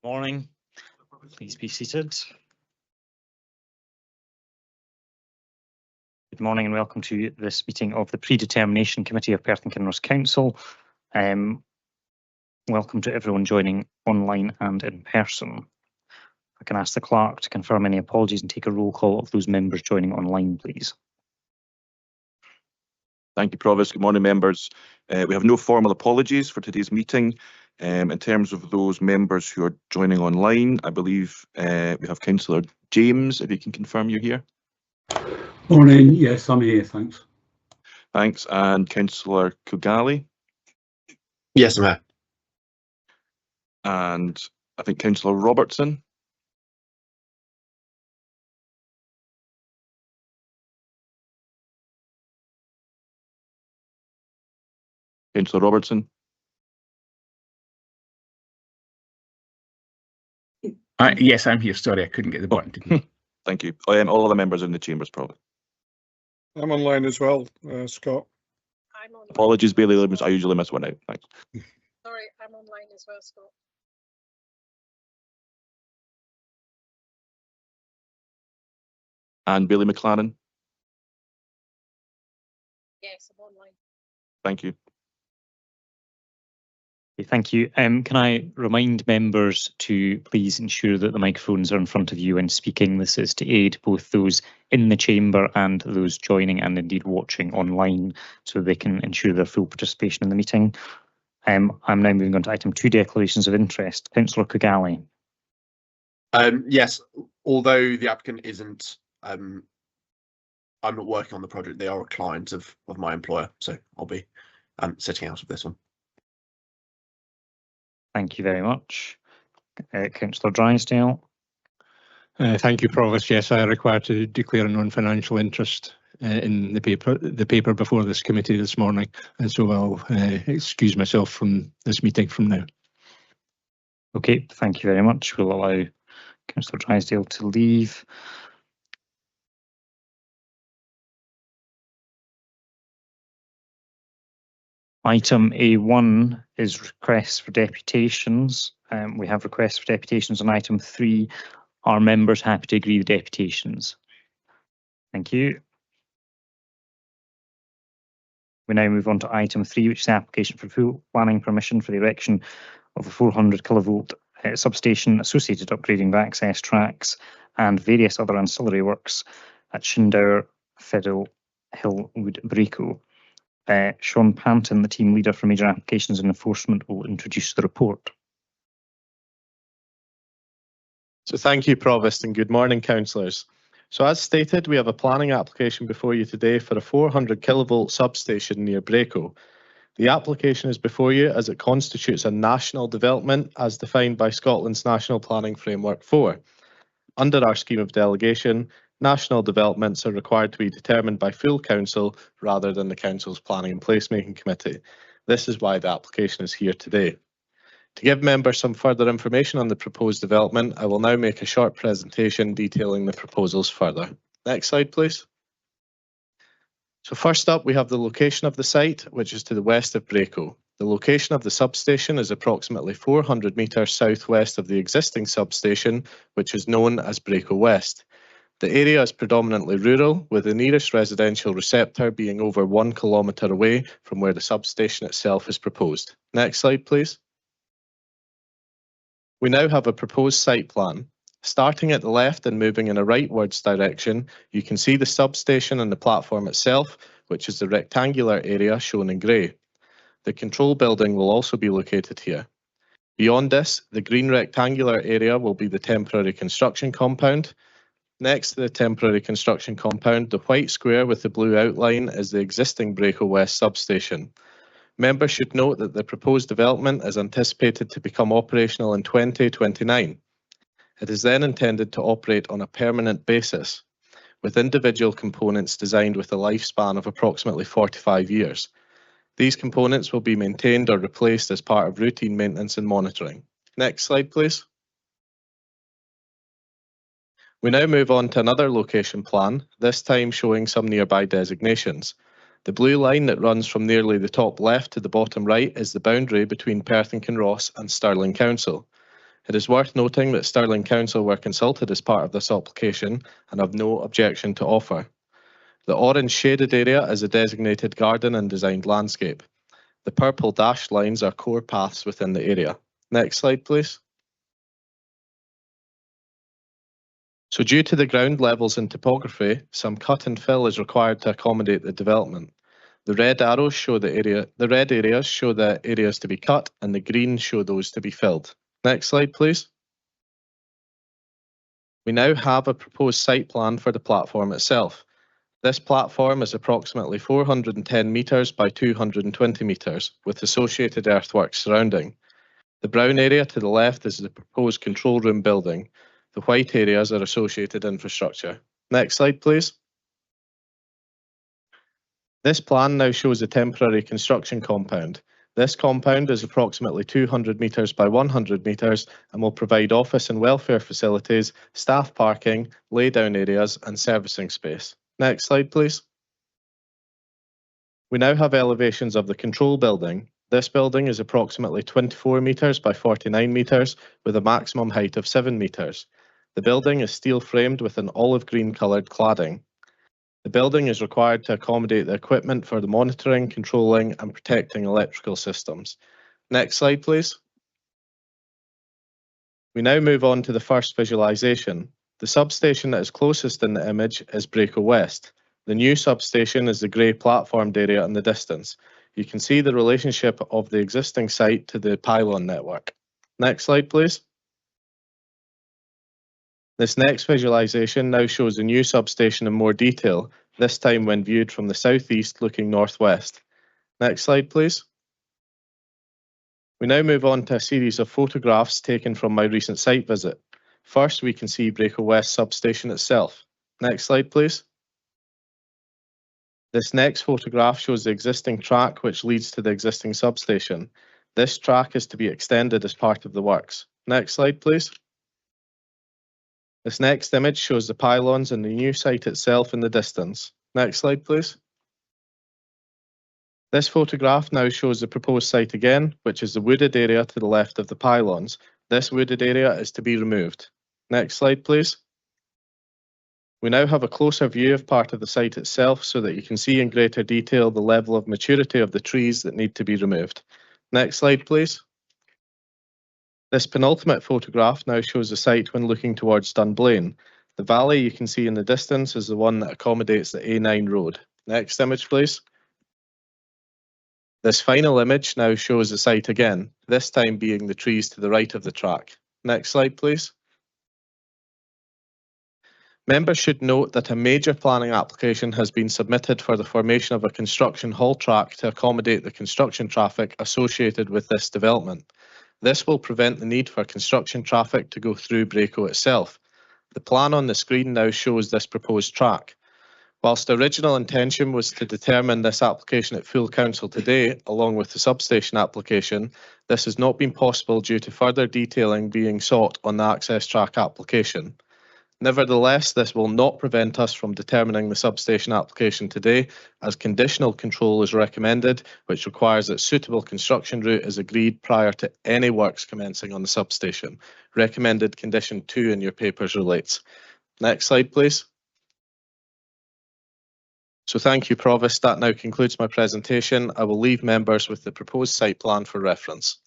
Morning. Please be seated. Good morning and welcome to this meeting of the Predetermination Committee of Perth and Kinross Council. Welcome to everyone joining online and in person. I can ask the clerk to confirm any apologies and take a roll call of those members joining online, please. Thank you, Provost. Good morning, members. We have no formal apologies for today's meeting. In terms of those members who are joining online, I believe we have Councillor James, if you can confirm you're here. Morning. Yes, I'm here. Thanks. Thanks. And Councillor Kugali. Yes, I'm here. And I think Councillor Robertson. Councillor Robertson. Yes, I'm here. Sorry, I couldn't get the button. Thank you. All other members in the chambers, probably. I'm online as well, Scott. I'm online. Apologies, Bailey. I usually miss one out. Thanks. Sorry, I'm online as well, Scott. And Bailey McLaren. Yes, I'm online. Thank you. Okay, thank you. Can I remind members to please ensure that the microphones are in front of you when speaking? This is to aid both those in the chamber and those joining and indeed watching online, so they can ensure their full participation in the meeting. I'm now moving on to item 2, declarations of interest. Councillor Kugali. Yes, although the applicant isn't, I'm not working on the project. They are a client of my employer, so I'll be sitting out of this one. Thank you very much. Councillor Drysdale. Thank you, Provost. Yes, I require to declare a non-financial interest in the paper before this committee this morning, and so I'll excuse myself from this meeting from now. Okay, thank you very much. We'll allow Councillor Drysdale to leave. Item A1 is requests for deputations. We have requests for deputations on item 3. Are members happy to agree with deputations? Thank you. We now move on to item 3, which is the application for full planning permission for the erection of a 400 kilovolt substation, associated upgrading of access tracks and various other ancillary works at Shindower, Fiddle, Hillwood, Braco. Sean Panton, the team leader for major applications and enforcement, will introduce the report. So thank you, Provost, and good morning, councillors. So as stated, we have a planning application before you today for a 400 kilovolt substation near Braco. The application is before you as it constitutes a national development as defined by Scotland's National Planning Framework 4. Under our scheme of delegation, national developments are required to be determined by full council rather than the council's planning and placemaking committee. This is why the application is here today. To give members some further information on the proposed development, I will now make a short presentation detailing the proposals further. Next slide, please. So first up, we have the location of the site, which is to the west of Braco. The location of the substation is approximately 400 metres southwest of the existing substation, which is known as Braco West. The area is predominantly rural, with the nearest residential receptor being over 1 kilometre away from where the substation itself is proposed. Next slide, please. We now have a proposed site plan. Starting at the left and moving in a rightwards direction, you can see the substation and the platform itself, which is the rectangular area shown in grey. The control building will also be located here. Beyond this, the green rectangular area will be the temporary construction compound. Next to the temporary construction compound, the white square with the blue outline is the existing Braco West substation. Members should note that the proposed development is anticipated to become operational in 2029. It is then intended to operate on a permanent basis, with individual components designed with a lifespan of approximately 45 years. These components will be maintained or replaced as part of routine maintenance and monitoring. Next slide, please. We now move on to another location plan, this time showing some nearby designations. The blue line that runs from nearly the top left to the bottom right is the boundary between Perth and Kinross and Stirling Council. It is worth noting that Stirling Council were consulted as part of this application and have no objection to offer. The orange shaded area is a designated garden and designed landscape. The purple dashed lines are core paths within the area. Next slide, please. So due to the ground levels and topography, some cut and fill is required to accommodate the development. The red arrows show the red areas show the areas to be cut, and the green show those to be filled. Next slide, please. We now have a proposed site plan for the platform itself. This platform is approximately 410 metres by 220 metres, with associated earthworks surrounding. The brown area to the left is the proposed control room building. The white areas are associated infrastructure. Next slide, please. This plan now shows a temporary construction compound. This compound is approximately 200 metres by 100 metres and will provide office and welfare facilities, staff parking, laydown areas and servicing space. Next slide, please. We now have elevations of the control building. This building is approximately 24 metres by 49 metres with a maximum height of 7 metres. The building is steel framed with an olive green coloured cladding. The building is required to accommodate the equipment for the monitoring, controlling and protecting electrical systems. Next slide, please. We now move on to the first visualisation. The substation that is closest in the image is Braco West. The new substation is the grey platformed area in the distance. You can see the relationship of the existing site to the pylon network. Next slide, please. This next visualisation now shows the new substation in more detail, this time when viewed from the southeast looking northwest. Next slide, please. We now move on to a series of photographs taken from my recent site visit. First, we can see Braco West substation itself. Next slide, please. This next photograph shows the existing track which leads to the existing substation. This track is to be extended as part of the works. Next slide, please. This next image shows the pylons and the new site itself in the distance. Next slide, please. This photograph now shows the proposed site again, which is the wooded area to the left of the pylons. This wooded area is to be removed. Next slide, please. We now have a closer view of part of the site itself so that you can see in greater detail the level of maturity of the trees that need to be removed. Next slide, please. This penultimate photograph now shows the site when looking towards Dunblane. The valley you can see in the distance is the one that accommodates the A9 road. Next image, please. This final image now shows the site again, this time being the trees to the right of the track. Next slide, please. Members should note that a major planning application has been submitted for the formation of a construction haul track to accommodate the construction traffic associated with this development. This will prevent the need for construction traffic to go through Braco itself. The plan on the screen now shows this proposed track. Whilst the original intention was to determine this application at full council today, along with the substation application, this has not been possible due to further detailing being sought on the access track application. Nevertheless, this will not prevent us from determining the substation application today, as conditional control is recommended, which requires that suitable construction route is agreed prior to any works commencing on the substation. Recommended condition 2 in your papers relates. Next slide, please. So thank you, Provost. That now concludes my presentation. I will leave members with the proposed site plan for reference.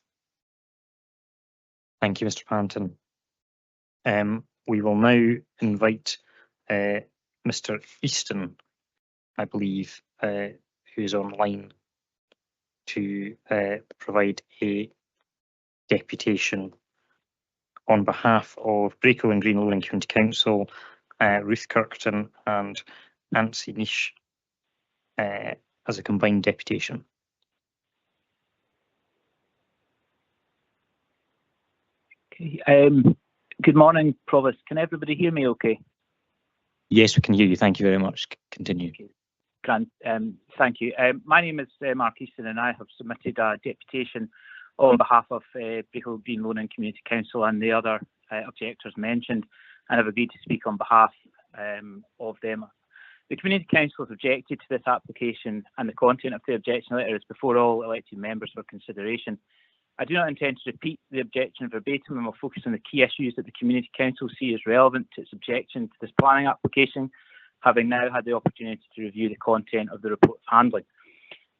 Thank you, Mr. Panton. We will now invite Mr. Easton, I believe, who is online to provide a deputation on behalf of Braco and Green Lowland County Council, Ruth Kirkton and Nancy Nish as a combined deputation. Okay. Good morning, Provost. Can everybody hear me okay? Yes, we can hear you. Thank you very much. Continue. Grant, thank you. My name is Mark Easton and I have submitted a deputation on behalf of Braco Green Lowland Community Council and the other objectors mentioned, and I've agreed to speak on behalf of them. The Community Council has objected to this application and the content of the objection letter is before all elected members for consideration. I do not intend to repeat the objection verbatim and will focus on the key issues that the Community Council see as relevant to its objection to this planning application, having now had the opportunity to review the content of the report's handling.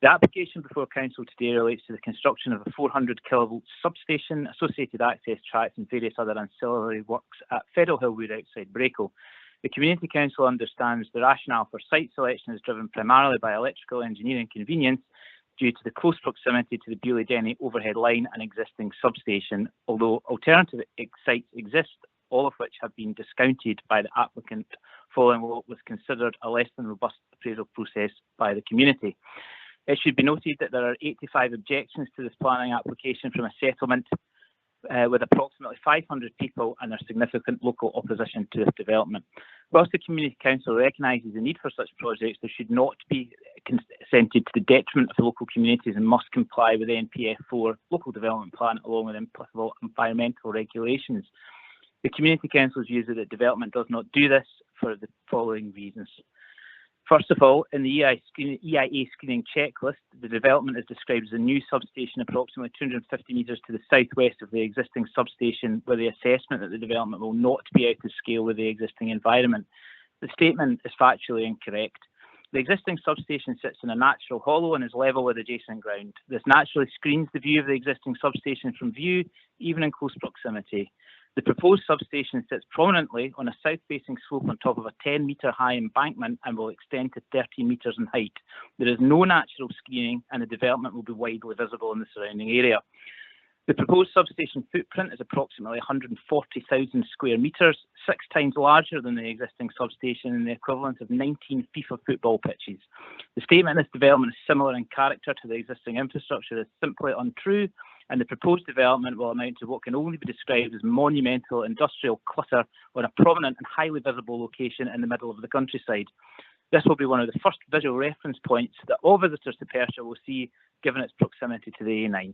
The application before Council today relates to the construction of a 400 kilovolt substation, associated access tracks and various other ancillary works at Feddle Hill Wood outside Braco. The Community Council understands the rationale for site selection is driven primarily by electrical engineering convenience due to the close proximity to the Beauly Denny overhead line and existing substation, although alternative sites exist, all of which have been discounted by the applicant following what was considered a less than robust appraisal process by the community. It should be noted that there are 85 objections to this planning application from a settlement with approximately 500 people and there's significant local opposition to this development. Whilst the Community Council recognises the need for such projects, they should not be consented to the detriment of the local communities and must comply with the NPF4 local development plan along with applicable environmental regulations. The Community Council's views that development does not do this for the following reasons. First of all, in the EIA screening checklist, the development is described as a new substation approximately 250 metres to the southwest of the existing substation, with the assessment that the development will not be out of scale with the existing environment. The statement is factually incorrect. The existing substation sits in a natural hollow and is level with adjacent ground. This naturally screens the view of the existing substation from view, even in close proximity. The proposed substation sits prominently on a south-facing slope on top of a 10-metre high embankment and will extend to 13 metres in height. There is no natural screening and the development will be widely visible in the surrounding area. The proposed substation footprint is approximately 140,000 square metres, 6 times larger than the existing substation and the equivalent of 19 FIFA football pitches. The statement of this development is similar in character to the existing infrastructure is simply untrue, and the proposed development will amount to what can only be described as monumental industrial clutter on a prominent and highly visible location in the middle of the countryside. This will be one of the first visual reference points that all visitors to Perthshire will see, given its proximity to the A9.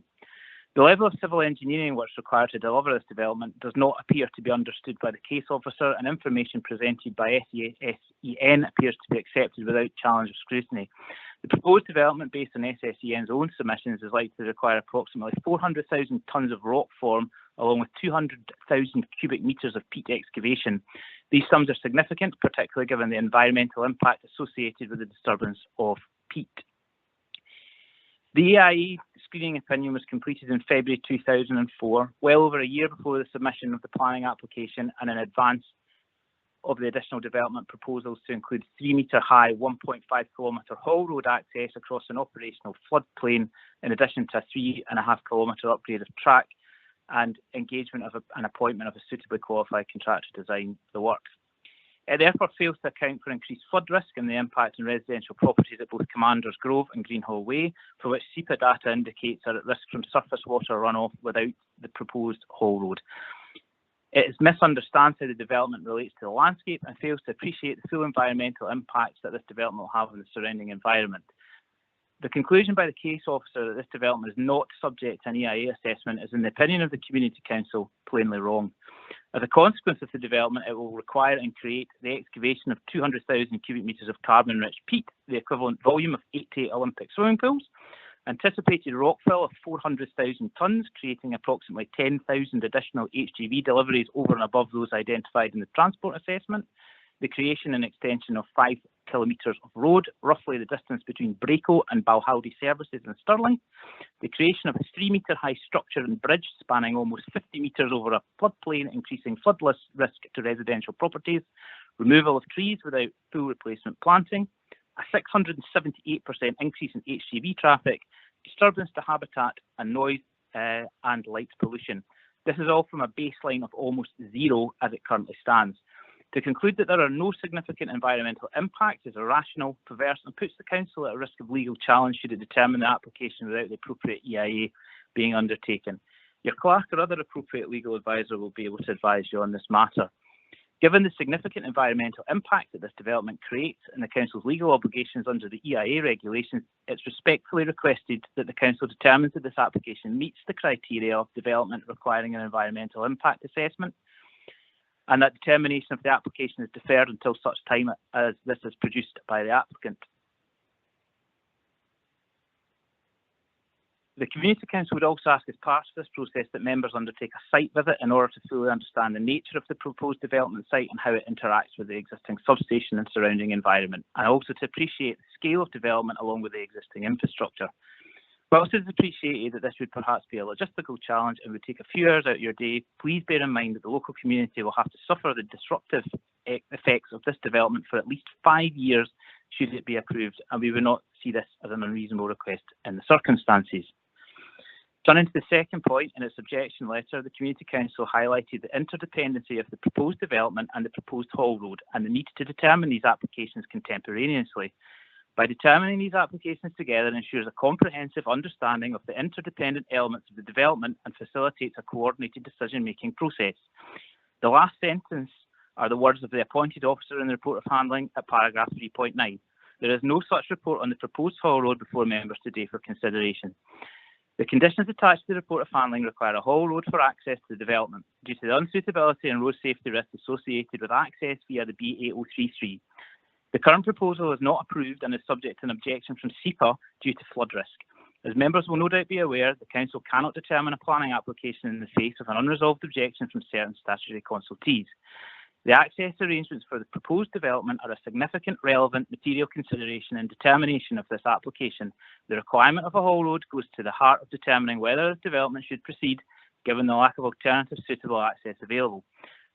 The level of civil engineering works required to deliver this development does not appear to be understood by the case officer, and information presented by SEN appears to be accepted without challenge or scrutiny. The proposed development based on SSEN's own submissions is likely to require approximately 400,000 tonnes of rock form along with 200,000 cubic metres of peat excavation. These sums are significant, particularly given the environmental impact associated with the disturbance of peat. The EIA screening opinion was completed in February 2004, well over a year before the submission of the planning application and in advance of the additional development proposals to include 3-metre high 1.5 kilometre haul road access across an operational floodplain, in addition to a 3.5 kilometre upgrade of track and engagement of an appointment of a suitably qualified contractor to design the works. It therefore fails to account for increased flood risk and the impact on residential properties at both Commanders Grove and Greenhall Way, for which SEPA data indicates are at risk from surface water runoff without the proposed haul road. It misunderstands how the development relates to the landscape and fails to appreciate the full environmental impacts that this development will have on the surrounding environment. The conclusion by the case officer that this development is not subject to an EIA assessment is, in the opinion of the Community Council, plainly wrong. As a consequence of the development, it will require and create the excavation of 200,000 cubic metres of carbon-rich peat, the equivalent volume of 80 Olympic swimming pools, anticipated rockfill of 400,000 tonnes, creating approximately 10,000 additional HGV deliveries over and above those identified in the transport assessment, the creation and extension of 5 kilometres of road, roughly the distance between Braco and Balhaldy services in Stirling, the creation of a 3-metre high structure and bridge spanning almost 50 metres over a floodplain, increasing flood risk to residential properties, removal of trees without full replacement planting, a 678% increase in HGV traffic, disturbance to habitat and noise and light pollution. This is all from a baseline of almost zero as it currently stands. To conclude that there are no significant environmental impacts is irrational, perverse, and puts the Council at a risk of legal challenge should it determine the application without the appropriate EIA being undertaken. Your clerk or other appropriate legal advisor will be able to advise you on this matter. Given the significant environmental impact that this development creates and the Council's legal obligations under the EIA regulations, it's respectfully requested that the Council determines that this application meets the criteria of development requiring an environmental impact assessment, and that determination of the application is deferred until such time as this is produced by the applicant. The Community Council would also ask as part of this process that members undertake a site visit in order to fully understand the nature of the proposed development site and how it interacts with the existing substation and surrounding environment, and also to appreciate the scale of development along with the existing infrastructure. Whilst it is appreciated that this would perhaps be a logistical challenge and would take a few hours out of your day, please bear in mind that the local community will have to suffer the disruptive effects of this development for at least 5 years should it be approved, and we would not see this as an unreasonable request in the circumstances. Turning to the second point in its objection letter, the Community Council highlighted the interdependency of the proposed development and the proposed haul road and the need to determine these applications contemporaneously. By determining these applications together ensures a comprehensive understanding of the interdependent elements of the development and facilitates a coordinated decision-making process. The last sentence are the words of the appointed officer in the report of handling at paragraph 3.9. There is no such report on the proposed haul road before members today for consideration. The conditions attached to the report of handling require a haul road for access to the development due to the unsuitability and road safety risks associated with access via the B8033. The current proposal is not approved and is subject to an objection from SEPA due to flood risk. As members will no doubt be aware, the Council cannot determine a planning application in the face of an unresolved objection from certain statutory consultees. The access arrangements for the proposed development are a significant relevant material consideration in determination of this application. The requirement of a haul road goes to the heart of determining whether the development should proceed, given the lack of alternative suitable access available.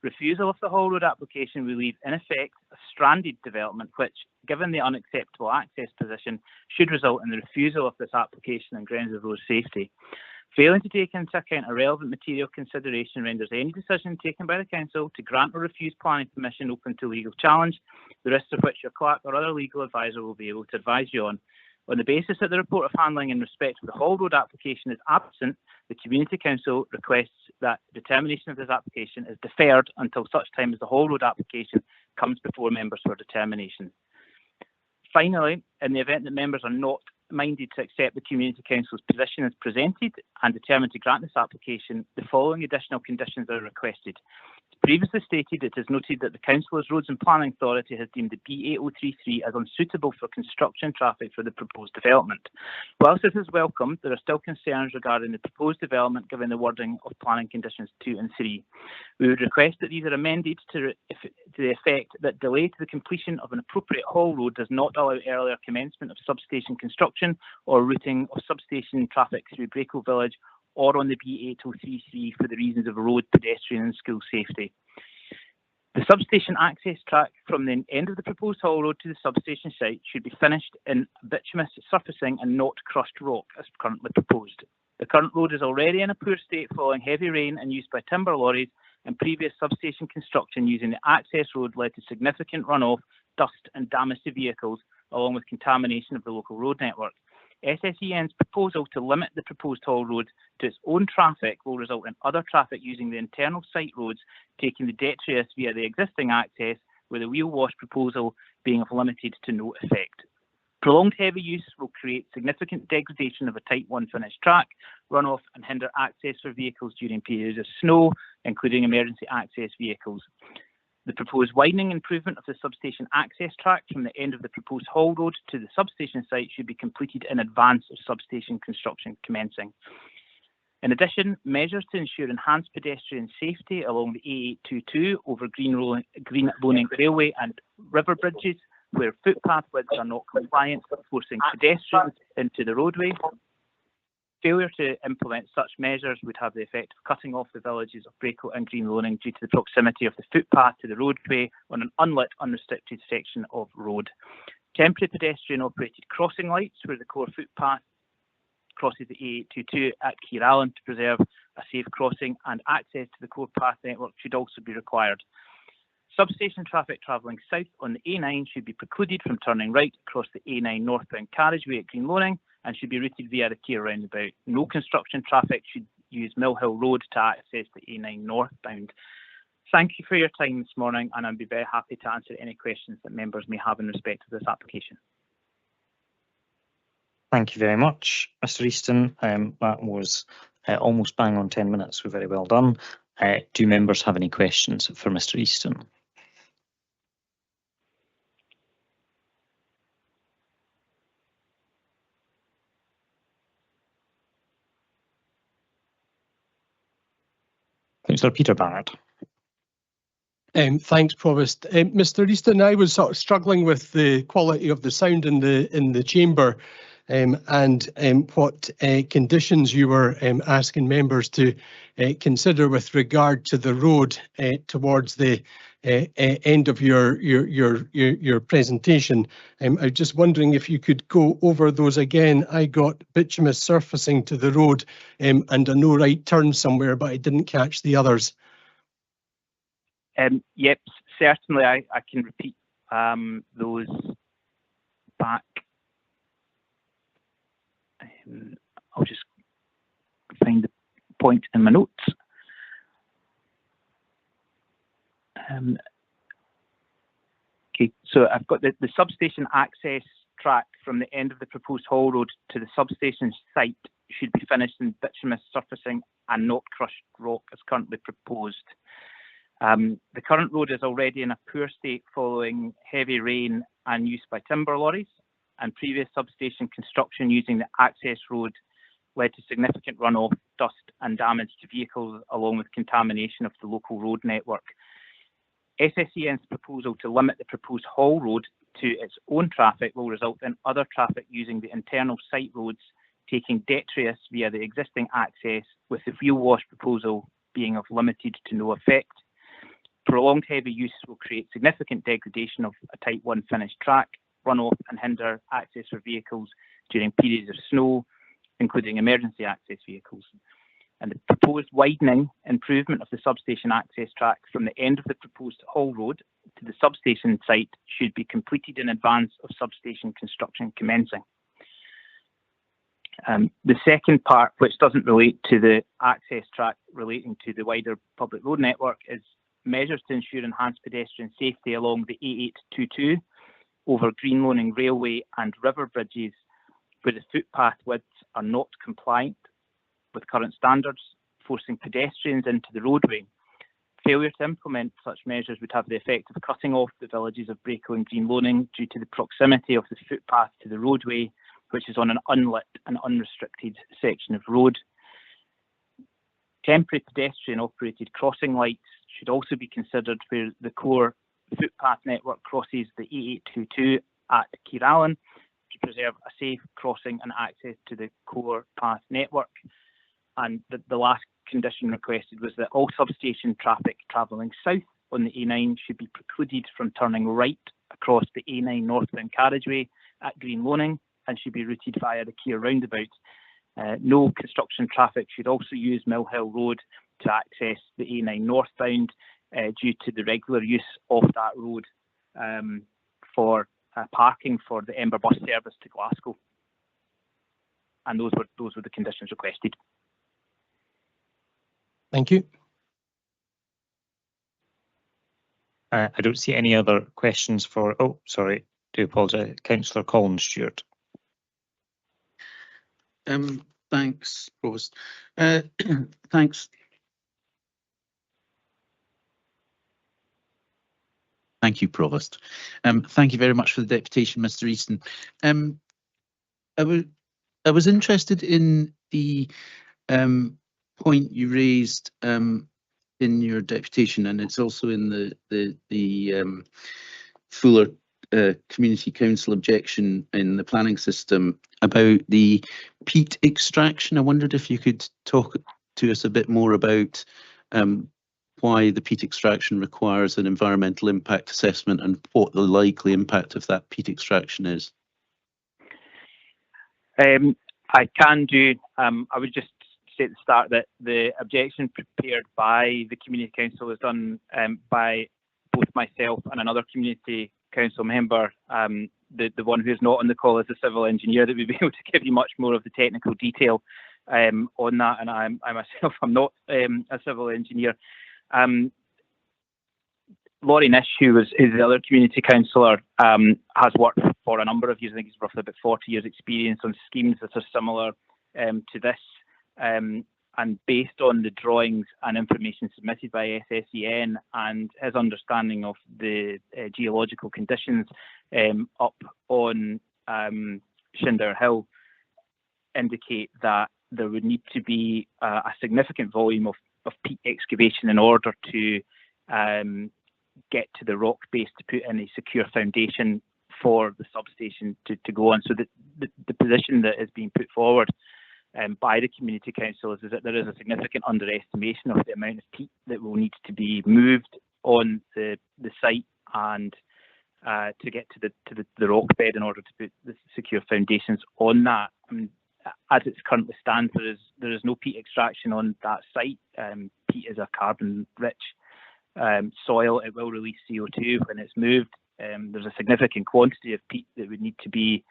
Refusal of the haul road application will leave in effect a stranded development which, given the unacceptable access position, should result in the refusal of this application on grounds of road safety. Failing to take into account a relevant material consideration renders any decision taken by the Council to grant or refuse planning permission open to legal challenge, the risks of which your clerk or other legal advisor will be able to advise you on. On the basis that the report of handling in respect of the haul road application is absent, the Community Council requests that determination of this application is deferred until such time as the haul road application comes before members for determination. Finally, in the event that members are not minded to accept the Community Council's position as presented and determined to grant this application, the following additional conditions are requested. As previously stated, it is noted that the Council's Roads and Planning Authority has deemed the B8033 as unsuitable for construction traffic for the proposed development. Whilst this is welcome, there are still concerns regarding the proposed development given the wording of planning conditions 2 and 3. We would request that these are amended to the effect that delay to the completion of an appropriate haul road does not allow earlier commencement of substation construction or routing of substation traffic through Braco Village or on the B8033 for the reasons of road, pedestrian and school safety. The substation access track from the end of the proposed haul road to the substation site should be finished in bituminous surfacing and not crushed rock as currently proposed. The current road is already in a poor state following heavy rain and use by timber lorries, and previous substation construction using the access road led to significant runoff, dust and damage to vehicles, along with contamination of the local road network. SSEN's proposal to limit the proposed haul road to its own traffic will result in other traffic using the internal site roads taking the detritus via the existing access, with the wheel wash proposal being of limited to no effect. Prolonged heavy use will create significant degradation of a Type 1 finished track, runoff and hinder access for vehicles during periods of snow, including emergency access vehicles. The proposed widening improvement of the substation access track from the end of the proposed haul road to the substation site should be completed in advance of substation construction commencing. In addition, measures to ensure enhanced pedestrian safety along the A822 over Green Loaning Railway and river bridges where footpath widths are not compliant, forcing pedestrians into the roadway. Failure to implement such measures would have the effect of cutting off the villages of Braco and Green Loaning due to the proximity of the footpath to the roadway on an unlit, unrestricted section of road. Temporary pedestrian operated crossing lights where the core footpath crosses the A822 at Keirallen to preserve a safe crossing and access to the core path network should also be required. Substation traffic travelling south on the A9 should be precluded from turning right across the A9 northbound carriageway at Green Loaning and should be routed via the Keir roundabout. No construction traffic should use Mill Hill Road to access the A9 northbound. Thank you for your time this morning, and I'd be very happy to answer any questions that members may have in respect of this application. Thank you very much, Mr. Easton. That was almost bang on 10 minutes, so very well done. Do members have any questions for Mr. Easton? Councillor Peter Barrett. Thanks, Provost. Mr. Easton, I was sort of struggling with the quality of the sound in the chamber, and what conditions you were asking members to consider with regard to the road towards the end of your presentation. I was just wondering if you could go over those again. I got bituminous surfacing to the road and a no right turn somewhere, but I didn't catch the others. Yep, certainly I can repeat those back. I'll just find the point in my notes. Okay, so I've got the substation access track from the end of the proposed haul road to the substation site should be finished in bituminous surfacing and not crushed rock as currently proposed. The current road is already in a poor state following heavy rain and use by timber lorries, and previous substation construction using the access road led to significant runoff, dust and damage to vehicles along with contamination of the local road network. SSEN's proposal to limit the proposed haul road to its own traffic will result in other traffic using the internal site roads taking detritus via the existing access, with the wheel wash proposal being of limited to no effect. Prolonged heavy use will create significant degradation of a Type 1 finished track, runoff and hinder access for vehicles during periods of snow, including emergency access vehicles. And the proposed widening improvement of the substation access track from the end of the proposed haul road to the substation site should be completed in advance of substation construction commencing. The second part, which doesn't relate to the access track relating to the wider public road network, is measures to ensure enhanced pedestrian safety along the A822 over Green Loaning Railway and river bridges where the footpath widths are not compliant with current standards, forcing pedestrians into the roadway. Failure to implement such measures would have the effect of cutting off the villages of Braco and Green Loaning due to the proximity of the footpath to the roadway, which is on an unlit and unrestricted section of road. Temporary pedestrian operated crossing lights should also be considered where the core footpath network crosses the A822 at Keirallen to preserve a safe crossing and access to the core path network. And the last condition requested was that all substation traffic travelling south on the A9 should be precluded from turning right across the A9 northbound carriageway at Green Loaning and should be routed via the Keir roundabout. No construction traffic should also use Mill Hill Road to access the A9 northbound due to the regular use of that road for parking for the Ember bus service to Glasgow. And those were the conditions requested. Thank you. I don't see any other questions for, oh, sorry, do apologise, Councillor Colin Stewart. Thanks, Provost. Thanks. Thank you, Provost. Thank you very much for the deputation, Mr. Easton. I was interested in the point you raised in your deputation, and it's also in the Fuller Community Council objection in the planning system about the peat extraction. I wondered if you could talk to us a bit more about why the peat extraction requires an environmental impact assessment and what the likely impact of that peat extraction is. I can do. I would just say at the start that the objection prepared by the Community Council was done by both myself and another Community Council member. The one who's not on the call is a civil engineer that would be able to give you much more of the technical detail on that, and I myself am not a civil engineer. Laurie Nish, who is the other community councillor, has worked for a number of years. I think he's roughly about 40 years experience on schemes that are similar to this. And based on the drawings and information submitted by SSEN and his understanding of the geological conditions up on Shinder Hill, indicate that there would need to be a significant volume of peat excavation in order to get to the rock base to put in a secure foundation for the substation to go on. So the position that is being put forward by the community council is that there is a significant underestimation of the amount of peat that will need to be moved on the site and to get to the rock bed in order to put the secure foundations on that. I mean, as it currently stands, there is no peat extraction on that site. Peat is a carbon-rich soil. It will release CO2 when it's moved. There's a significant quantity of peat that would need to be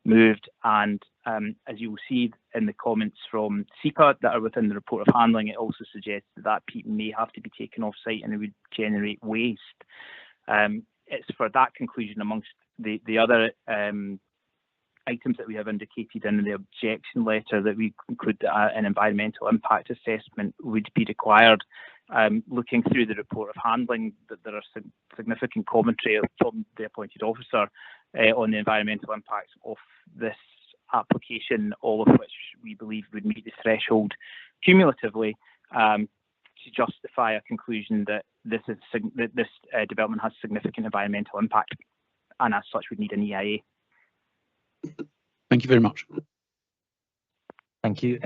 moved, and as you will see in the comments from SEPA that are within the report of handling, it also suggests that peat may have to be taken off site and it would generate waste. It's for that conclusion amongst the other items that we have indicated in the objection letter that we conclude that an environmental impact assessment would be required. Looking through the report of handling, that there are significant commentary from the appointed officer on the environmental impacts of this application, all of which we believe would meet the threshold cumulatively to justify a conclusion that this development has significant environmental impact, and as such would need an EIA. Thank you very much. Thank you.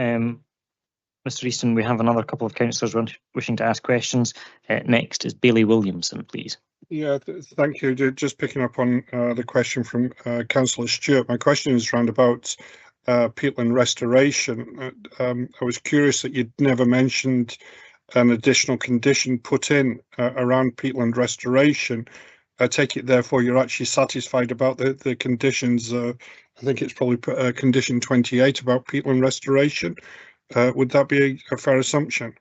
Mr. Easton, we have another couple of councillors wishing to ask questions. Next is Bailey Williamson, please. Yeah, thank you. Just picking up on the question from Councillor Stewart. My question is round about peatland restoration. I was curious that you'd never mentioned an additional condition put in around peatland restoration. I take it, therefore, you're actually satisfied about the conditions. I think it's probably condition 28 about peatland restoration. Would that be a fair assumption?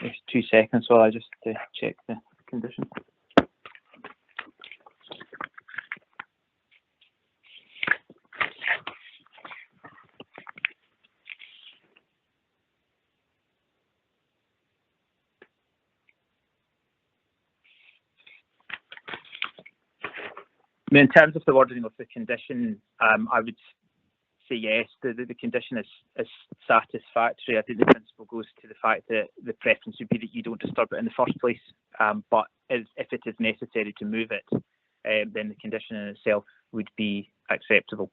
Just 2 seconds while I just check the condition. In terms of the wording of the condition, I would say yes, the condition is satisfactory. I think the principle goes to the fact that the preference would be that you don't disturb it in the first place, but if it is necessary to move it, then the condition in itself would be acceptable.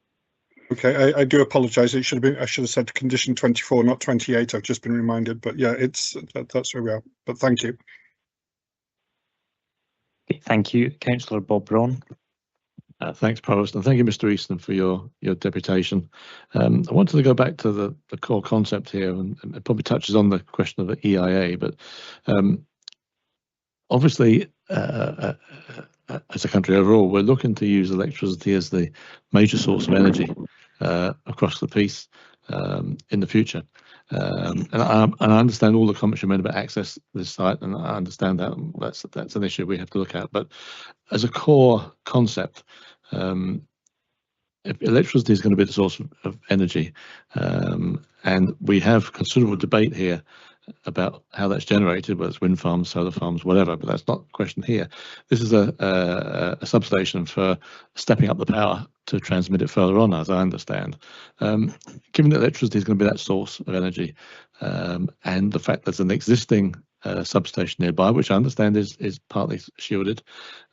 Okay, I do apologise. I should have said condition 24, not 28. I've just been reminded, but yeah, that's where we are. But thank you. Okay, thank you, Councillor Bob Braun. Thanks, Provost, and thank you, Mr. Easton, for your deputation. I wanted to go back to the core concept here, and it probably touches on the question of the EIA, but obviously, as a country overall, we're looking to use electricity as the major source of energy across the piece in the future. And I understand all the comments you made about access to this site, and I understand that that's an issue we have to look at. But as a core concept, if electricity is going to be the source of energy, and we have considerable debate here about how that's generated, whether it's wind farms, solar farms, whatever, but that's not the question here. This is a substation for stepping up the power to transmit it further on, as I understand. Given that electricity is going to be that source of energy, and the fact there's an existing substation nearby, which I understand is partly shielded,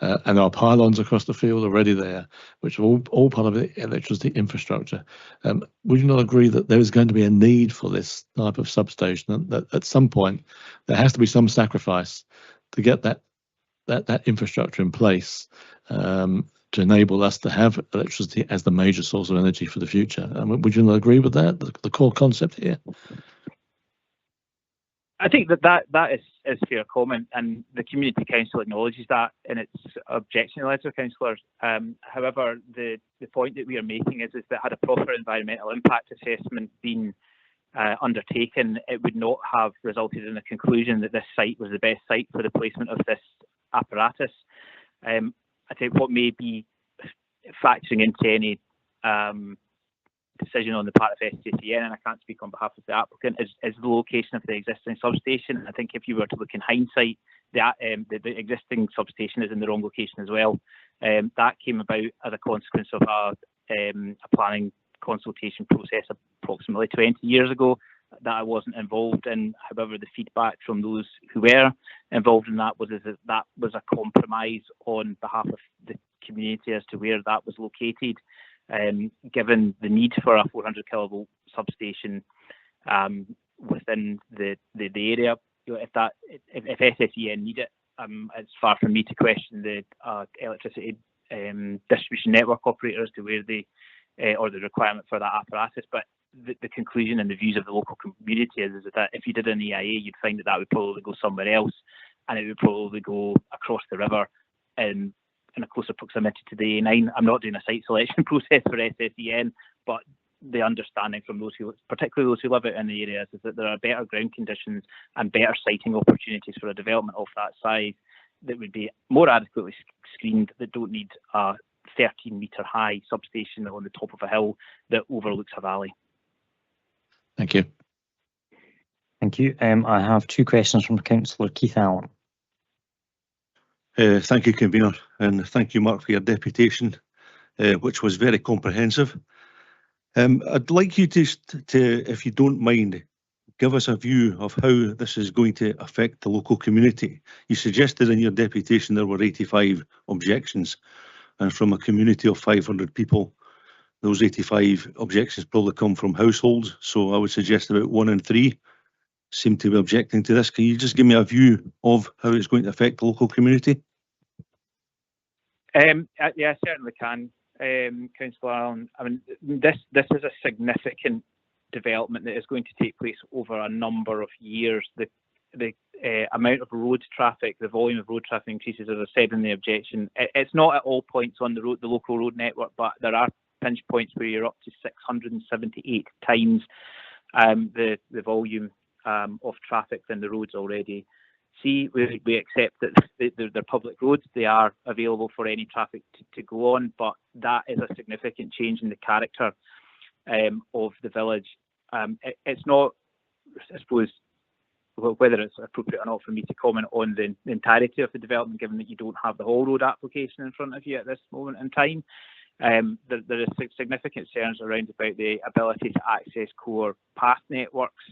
and there are pylons across the field already there, which are all part of the electricity infrastructure. Would you not agree that there is going to be a need for this type of substation, and that at some point there has to be some sacrifice to get that infrastructure in place, to enable us to have electricity as the major source of energy for the future? Would you not agree with that, the core concept here? I think that is fair comment, and the Community Council acknowledges that in its objection letter, councillors. However, the point that we are making is that had a proper environmental impact assessment been undertaken, it would not have resulted in a conclusion that this site was the best site for the placement of this apparatus. I think what may be factoring into any decision on the part of SJCN, and I can't speak on behalf of the applicant, is the location of the existing substation. I think if you were to look in hindsight, the existing substation is in the wrong location as well. That came about as a consequence of a planning consultation process approximately 20 years ago. I wasn't involved in. However, the feedback from those who were involved in that was that was a compromise on behalf of the community as to where that was located. Given the need for a 400 kilovolt substation within the area, if SSEN need it, it's far from me to question the electricity distribution network operators to where they or the requirement for that apparatus. But the conclusion and the views of the local community is that if you did an EIA, you'd find that would probably go somewhere else, and it would probably go across the river in a closer proximity to the A9. I'm not doing a site selection process for SSEN, but the understanding from those who, particularly those who live out in the areas, is that there are better ground conditions and better siting opportunities for a development of that size that would be more adequately screened, that don't need a 13-metre high substation on the top of a hill that overlooks a valley. Thank you. Thank you. I have two questions from Councillor Keith Allen. Thank you, Convener, and thank you, Mark, for your deputation, which was very comprehensive. I'd like you to, if you don't mind, give us a view of how this is going to affect the local community. You suggested in your deputation there were 85 objections, and from a community of 500 people, those 85 objections probably come from households, so I would suggest about 1 in 3 seem to be objecting to this. Can you just give me a view of how it's going to affect the local community? Yeah, I certainly can, Councillor Allen. I mean, this is a significant development that is going to take place over a number of years. The amount of road traffic, the volume of road traffic increases, as I said in the objection. It's not at all points on the local road network, but there are pinch points where you're up to 678 times the volume of traffic than the roads already see. We accept that they're public roads, they are available for any traffic to go on, but that is a significant change in the character of the village. It's not, I suppose, whether it's appropriate or not for me to comment on the entirety of the development, given that you don't have the whole road application in front of you at this moment in time. There is significant concerns around about the ability to access core path networks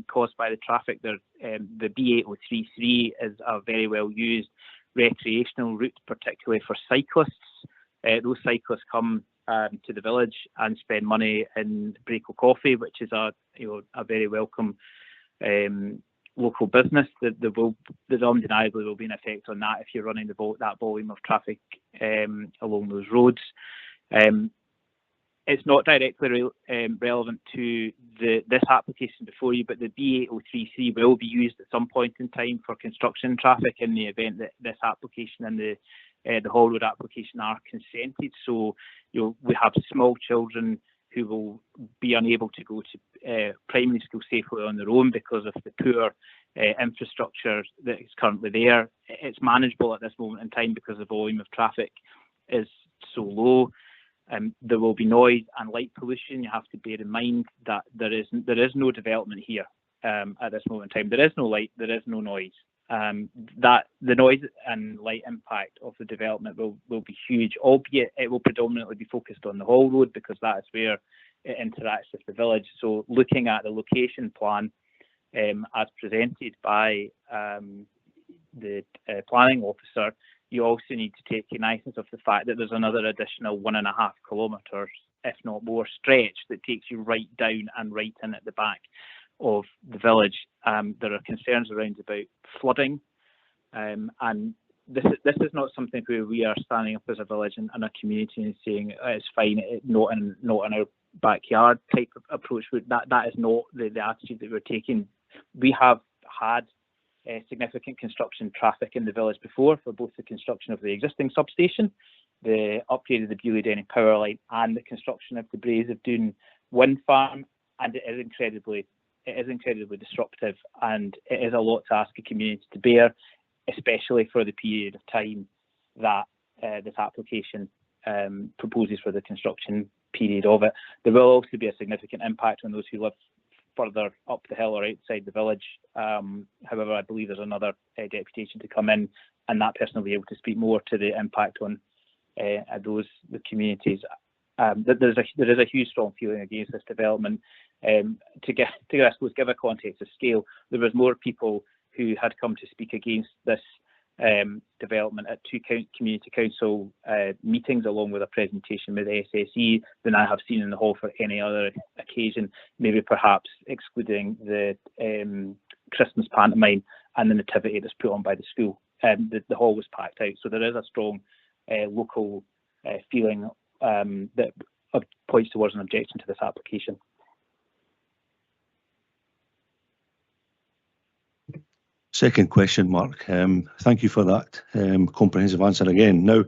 caused by the traffic. The B8033 is a very well used recreational route, particularly for cyclists. Those cyclists come to the village and spend money in Braco Coffee, which is a very welcome local business. There undeniably will be an effect on that if you're running that volume of traffic along those roads. It's not directly relevant to this application before you, but the B8033 will be used at some point in time for construction traffic in the event that this application and the whole road application are consented. So we have small children who will be unable to go to primary school safely on their own because of the poor infrastructure that is currently there. It's manageable at this moment in time because the volume of traffic is so low. There will be noise and light pollution. You have to bear in mind that there is no development here at this moment in time. There is no light, there is no noise. That the noise and light impact of the development will be huge, albeit it will predominantly be focused on the Hall Road because that is where it interacts with the village. So looking at the location plan as presented by the planning officer, you also need to take cognizance of the fact that there's another additional 1.5 kilometres, if not more, stretch that takes you right down and right in at the back of the village. There are concerns around about flooding, and this is not something where we are standing up as a village and a community and saying it's fine, not in our backyard type of approach. That is not the attitude that we're taking. We have had significant construction traffic in the village before for both the construction of the existing substation, the upgrade of the Beauly Denny power line, and the construction of the Braes of Doon wind farm, and it is incredibly disruptive, and it is a lot to ask a community to bear, especially for the period of time that this application proposes for the construction period of it. There will also be a significant impact on those who live further up the hill or outside the village. However, I believe there's another deputation to come in, and that person will be able to speak more to the impact on the communities. There is a huge strong feeling against this development. I suppose, give a context of scale, there was more people who had come to speak against this development at 2 community council meetings, along with a presentation with SSE, than I have seen in the hall for any other occasion, maybe perhaps excluding the Christmas pantomime and the nativity that's put on by the school. The hall was packed out, so there is a strong local feeling that points towards an objection to this application. Second question, Mark. Thank you for that comprehensive answer again. Now,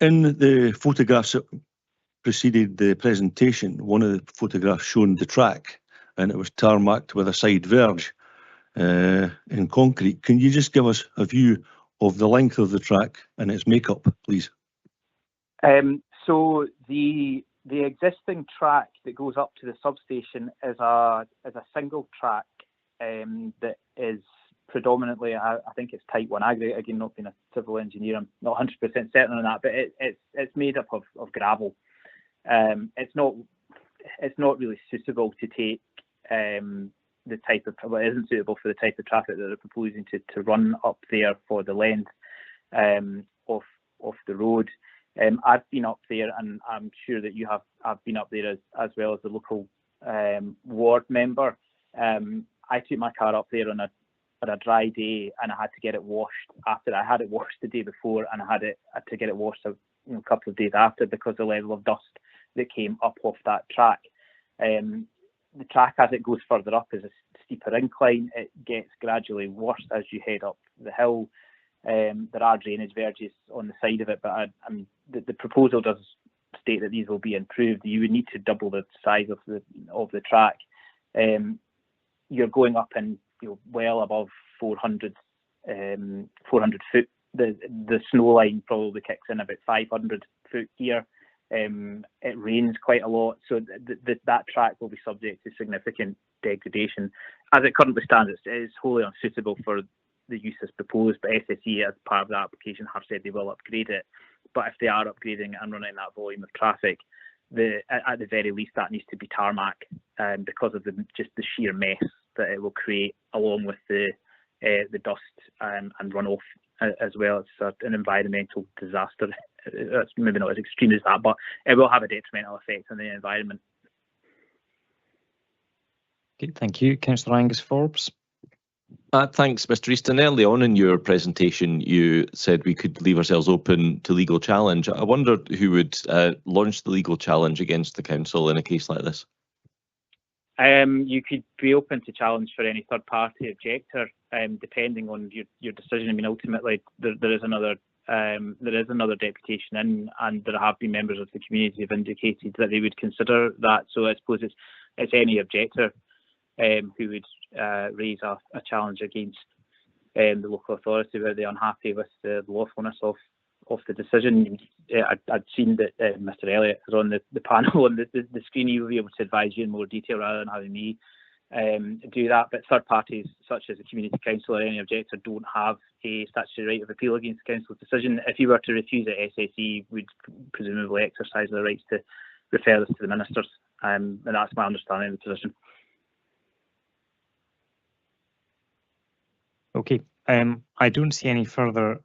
in the photographs that preceded the presentation, one of the photographs showed the track, and it was tarmacked with a side verge in concrete. Can you just give us a view of the length of the track and its makeup, please? So the existing track that goes up to the substation is a single track that is predominantly, I think it's type 1 aggregate. Again, not being a civil engineer, I'm not 100% certain on that, but it's made up of gravel. It's not really suitable to take the type of, well, it isn't suitable for the type of traffic that they're proposing to run up there for the length of the road. I've been up there, and I'm sure that you have. I've been up there as well as the local ward member. I took my car up there on a dry day, and I had to get it washed after. I had it washed the day before, and I had to get it washed a couple of days after, because the level of dust that came up off that track. The track, as it goes further up, is a steeper incline. It gets gradually worse as you head up the hill. There are drainage verges on the side of it, but the proposal does state that these will be improved. You would need to double the size of the track. You're going up in well above 400 foot. The snow line probably kicks in about 500 foot here. It rains quite a lot, so that track will be subject to significant degradation. As it currently stands, it is wholly unsuitable for the use as proposed, but SSE, as part of the application, have said they will upgrade it. But if they are upgrading it and running that volume of traffic, at the very least that needs to be tarmac, because of just the sheer mess that it will create, along with the dust and runoff as well. It's an environmental disaster. It's maybe not as extreme as that, but it will have a detrimental effect on the environment. Okay, thank you. Councillor Angus Forbes. Thanks, Mr. Easton. Early on in your presentation, you said we could leave ourselves open to legal challenge. I wondered who would launch the legal challenge against the council in a case like this. You could be open to challenge for any third-party objector, depending on your decision. I mean, ultimately, there is another deputation in, and there have been members of the community who have indicated that they would consider that. So I suppose it's any objector who would raise a challenge against the local authority where they're unhappy with the lawfulness of the decision. I'd seen that Mr. Elliott is on the panel on the screen. He will be able to advise you in more detail rather than having me do that. But third parties such as the community council or any objector don't have a statutory right of appeal against the council's decision. If you were to refuse it, SSE would presumably exercise their rights to refer this to the ministers, and that's my understanding of the position. Okay, I don't see any further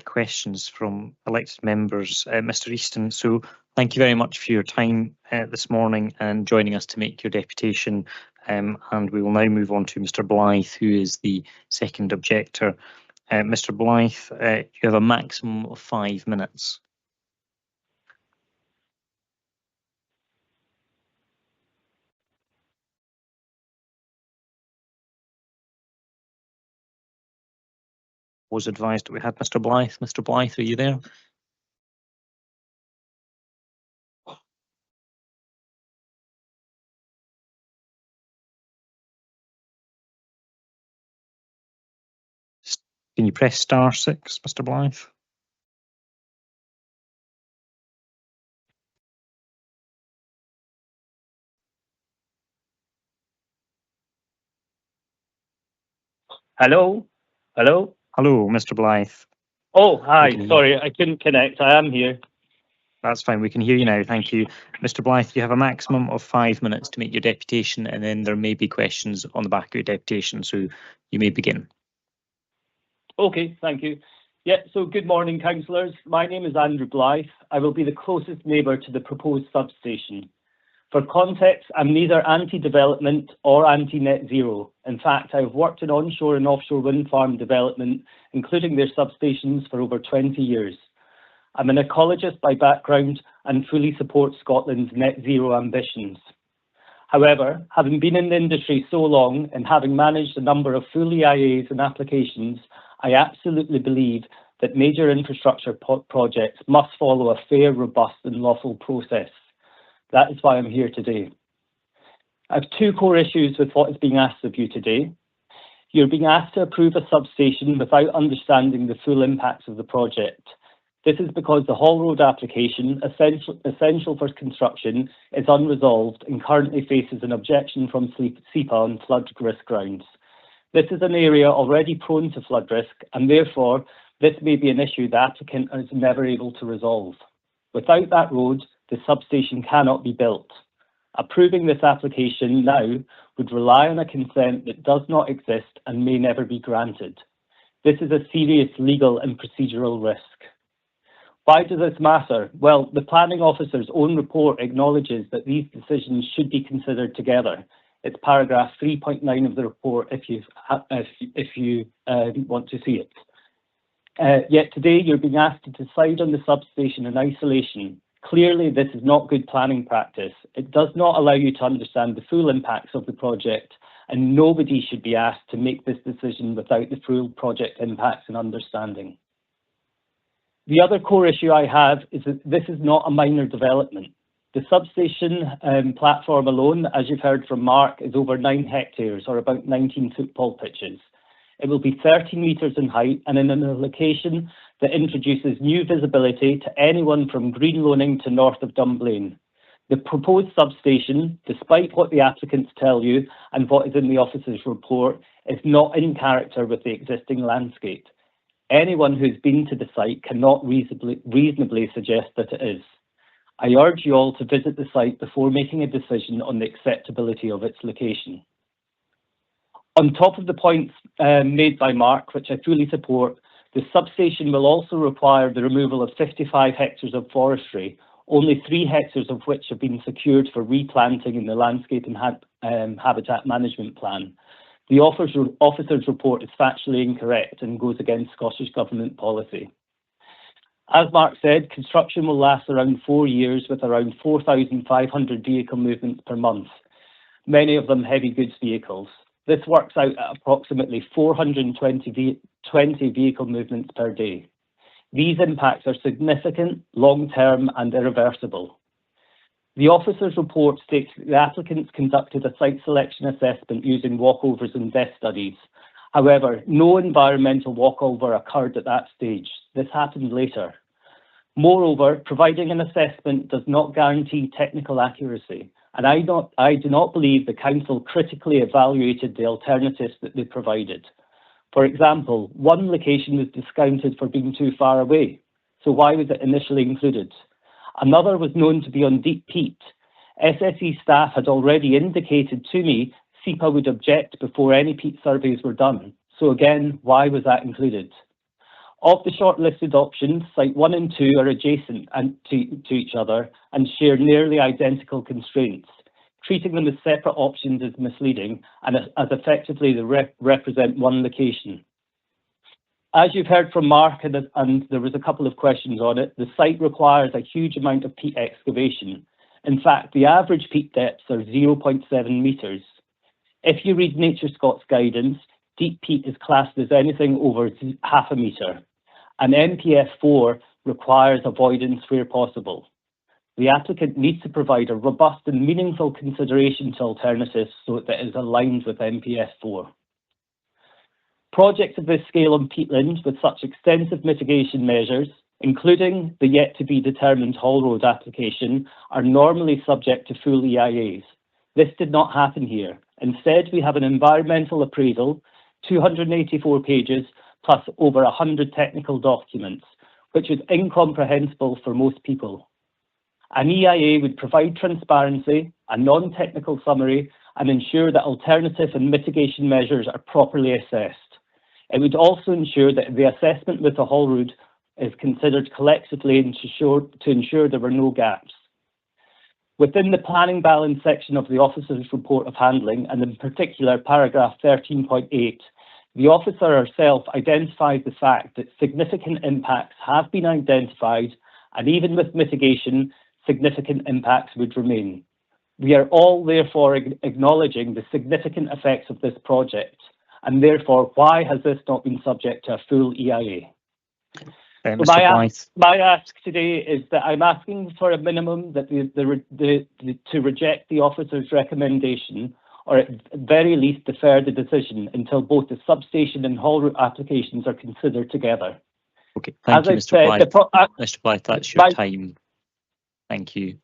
questions from elected members, Mr. Easton. So thank you very much for your time this morning and joining us to make your deputation. And we will now move on to Mr. Blythe, who is the second objector. Mr. Blythe, you have a maximum of 5 minutes. Was advised that we had Mr. Blythe. Mr. Blythe, are you there? Can you press *6, Mr. Blythe? Hello? Hello, Mr. Blythe. Oh, hi. Sorry, I couldn't connect. I am here. That's fine. We can hear you now. Thank you. Mr. Blythe, you have a maximum of 5 minutes to make your deputation, and then there may be questions on the back of your deputation, so you may begin. Okay, thank you. Yeah, so good morning, councillors. My name is Andrew Blythe. I will be the closest neighbour to the proposed substation. For context, I'm neither anti-development or anti-net zero. In fact, I have worked in onshore and offshore wind farm development, including their substations, for over 20 years. I'm an ecologist by background and fully support Scotland's net zero ambitions. However, having been in the industry so long and having managed a number of full EIAs and applications, I absolutely believe that major infrastructure projects must follow a fair, robust and lawful process. That is why I'm here today. I have two core issues with what is being asked of you today. You're being asked to approve a substation without understanding the full impacts of the project. This is because the Hall Road application, essential for construction, is unresolved and currently faces an objection from SEPA on flood risk grounds. This is an area already prone to flood risk, and therefore this may be an issue the applicant is never able to resolve. Without that road, the substation cannot be built. Approving this application now would rely on a consent that does not exist and may never be granted. This is a serious legal and procedural risk. Why does this matter? Well, the planning officer's own report acknowledges that these decisions should be considered together. It's paragraph 3.9 of the report if you want to see it. Yet today you're being asked to decide on the substation in isolation. Clearly, this is not good planning practice. It does not allow you to understand the full impacts of the project, and nobody should be asked to make this decision without the full project impacts and understanding. The other core issue I have is that this is not a minor development. The substation platform alone, as you've heard from Mark, is over 9 hectares or about 19 football pitches. It will be 13 metres in height and in a location that introduces new visibility to anyone from Green Loaning to north of Dunblane. The proposed substation, despite what the applicants tell you and what is in the officer's report, is not in character with the existing landscape. Anyone who's been to the site cannot reasonably suggest that it is. I urge you all to visit the site before making a decision on the acceptability of its location. On top of the points made by Mark, which I fully support, the substation will also require the removal of 55 hectares of forestry, only 3 hectares of which have been secured for replanting in the Landscape and Habitat Management Plan. The officer's report is factually incorrect and goes against Scottish Government policy. As Mark said, construction will last around 4 years with around 4,500 vehicle movements per month, many of them heavy goods vehicles. This works out at approximately 420 vehicle movements per day. These impacts are significant, long-term and irreversible. The officer's report states that the applicants conducted a site selection assessment using walkovers and desk studies. However, no environmental walkover occurred at that stage. This happened later. Moreover, providing an assessment does not guarantee technical accuracy, and I do not believe the council critically evaluated the alternatives that they provided. For example, one location was discounted for being too far away, so why was it initially included? Another was known to be on deep peat. SSE staff had already indicated to me SEPA would object before any peat surveys were done. So again, why was that included? Of the shortlisted options, Site 1 and 2 are adjacent to each other and share nearly identical constraints. Treating them as separate options is misleading and as effectively they represent one location. As you've heard from Mark, and there was a couple of questions on it, the site requires a huge amount of peat excavation. In fact, the average peat depths are 0.7 metres. If you read Nature Scots guidance, deep peat is classed as anything over half a metre, and NPF 4 requires avoidance where possible. The applicant needs to provide a robust and meaningful consideration to alternatives so that it is aligned with NPF 4. Projects of this scale on peatland with such extensive mitigation measures, including the yet-to-be-determined Hall Road application, are normally subject to full EIAs. This did not happen here. Instead, we have an environmental appraisal, 284 pages, plus over 100 technical documents, which is incomprehensible for most people. An EIA would provide transparency, a non-technical summary, and ensure that alternative and mitigation measures are properly assessed. It would also ensure that the assessment with the haul road is considered collectively and to ensure there were no gaps. Within the planning balance section of the officer's report of handling, and in particular paragraph 13.8, the officer herself identified the fact that significant impacts have been identified, and even with mitigation, significant impacts would remain. We are all therefore acknowledging the significant effects of this project, and therefore why has this not been subject to a full EIA? So my ask today is that I'm asking for a minimum that to reject the officer's recommendation, or at very least defer the decision until both the substation and haul route applications are considered together. Okay, thank you, Mr. Blythe. Mr. Blythe, that's your time. Thank you.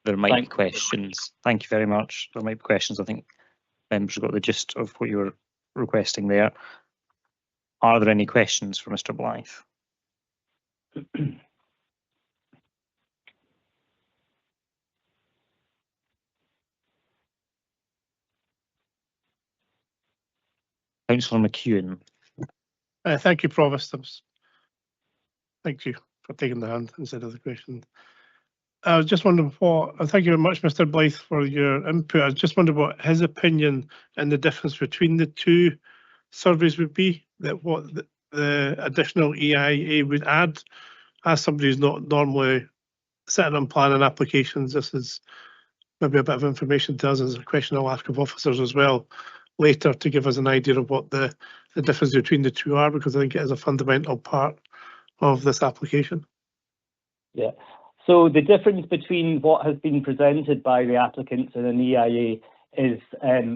There might be questions. Thank you very much. There might be questions. I think members got the gist of what you were requesting there. Are there any questions for Mr. Blythe? Councillor McEwen. Thank you, Provost. Thank you for taking the hand instead of the question. I was just wondering thank you very much, Mr. Blythe, for your input. I was just wondering what his opinion and the difference between the two surveys would be, that what the additional EIA would add. As somebody who's not normally sitting on planning applications, this is maybe a bit of information to us. As a question I'll ask of officers as well later to give us an idea of what the difference between the two are, because I think it is a fundamental part of this application. Yeah. So the difference between what has been presented by the applicants and an EIA is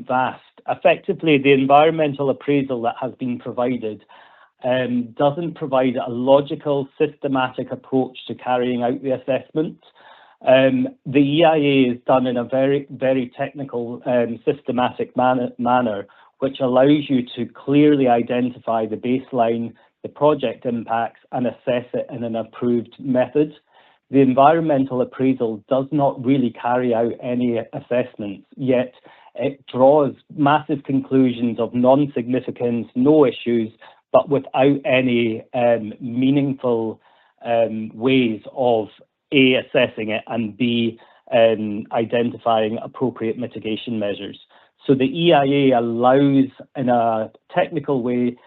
vast. Effectively, the environmental appraisal that has been provided doesn't provide a logical, systematic approach to carrying out the assessment. The EIA is done in a very, very technical, systematic manner, which allows you to clearly identify the baseline, the project impacts, and assess it in an approved method. The environmental appraisal does not really carry out any assessments, yet it draws massive conclusions of non-significance, no issues, but without any meaningful ways of A, assessing it, and B, identifying appropriate mitigation measures. So the EIA allows, in a technical way,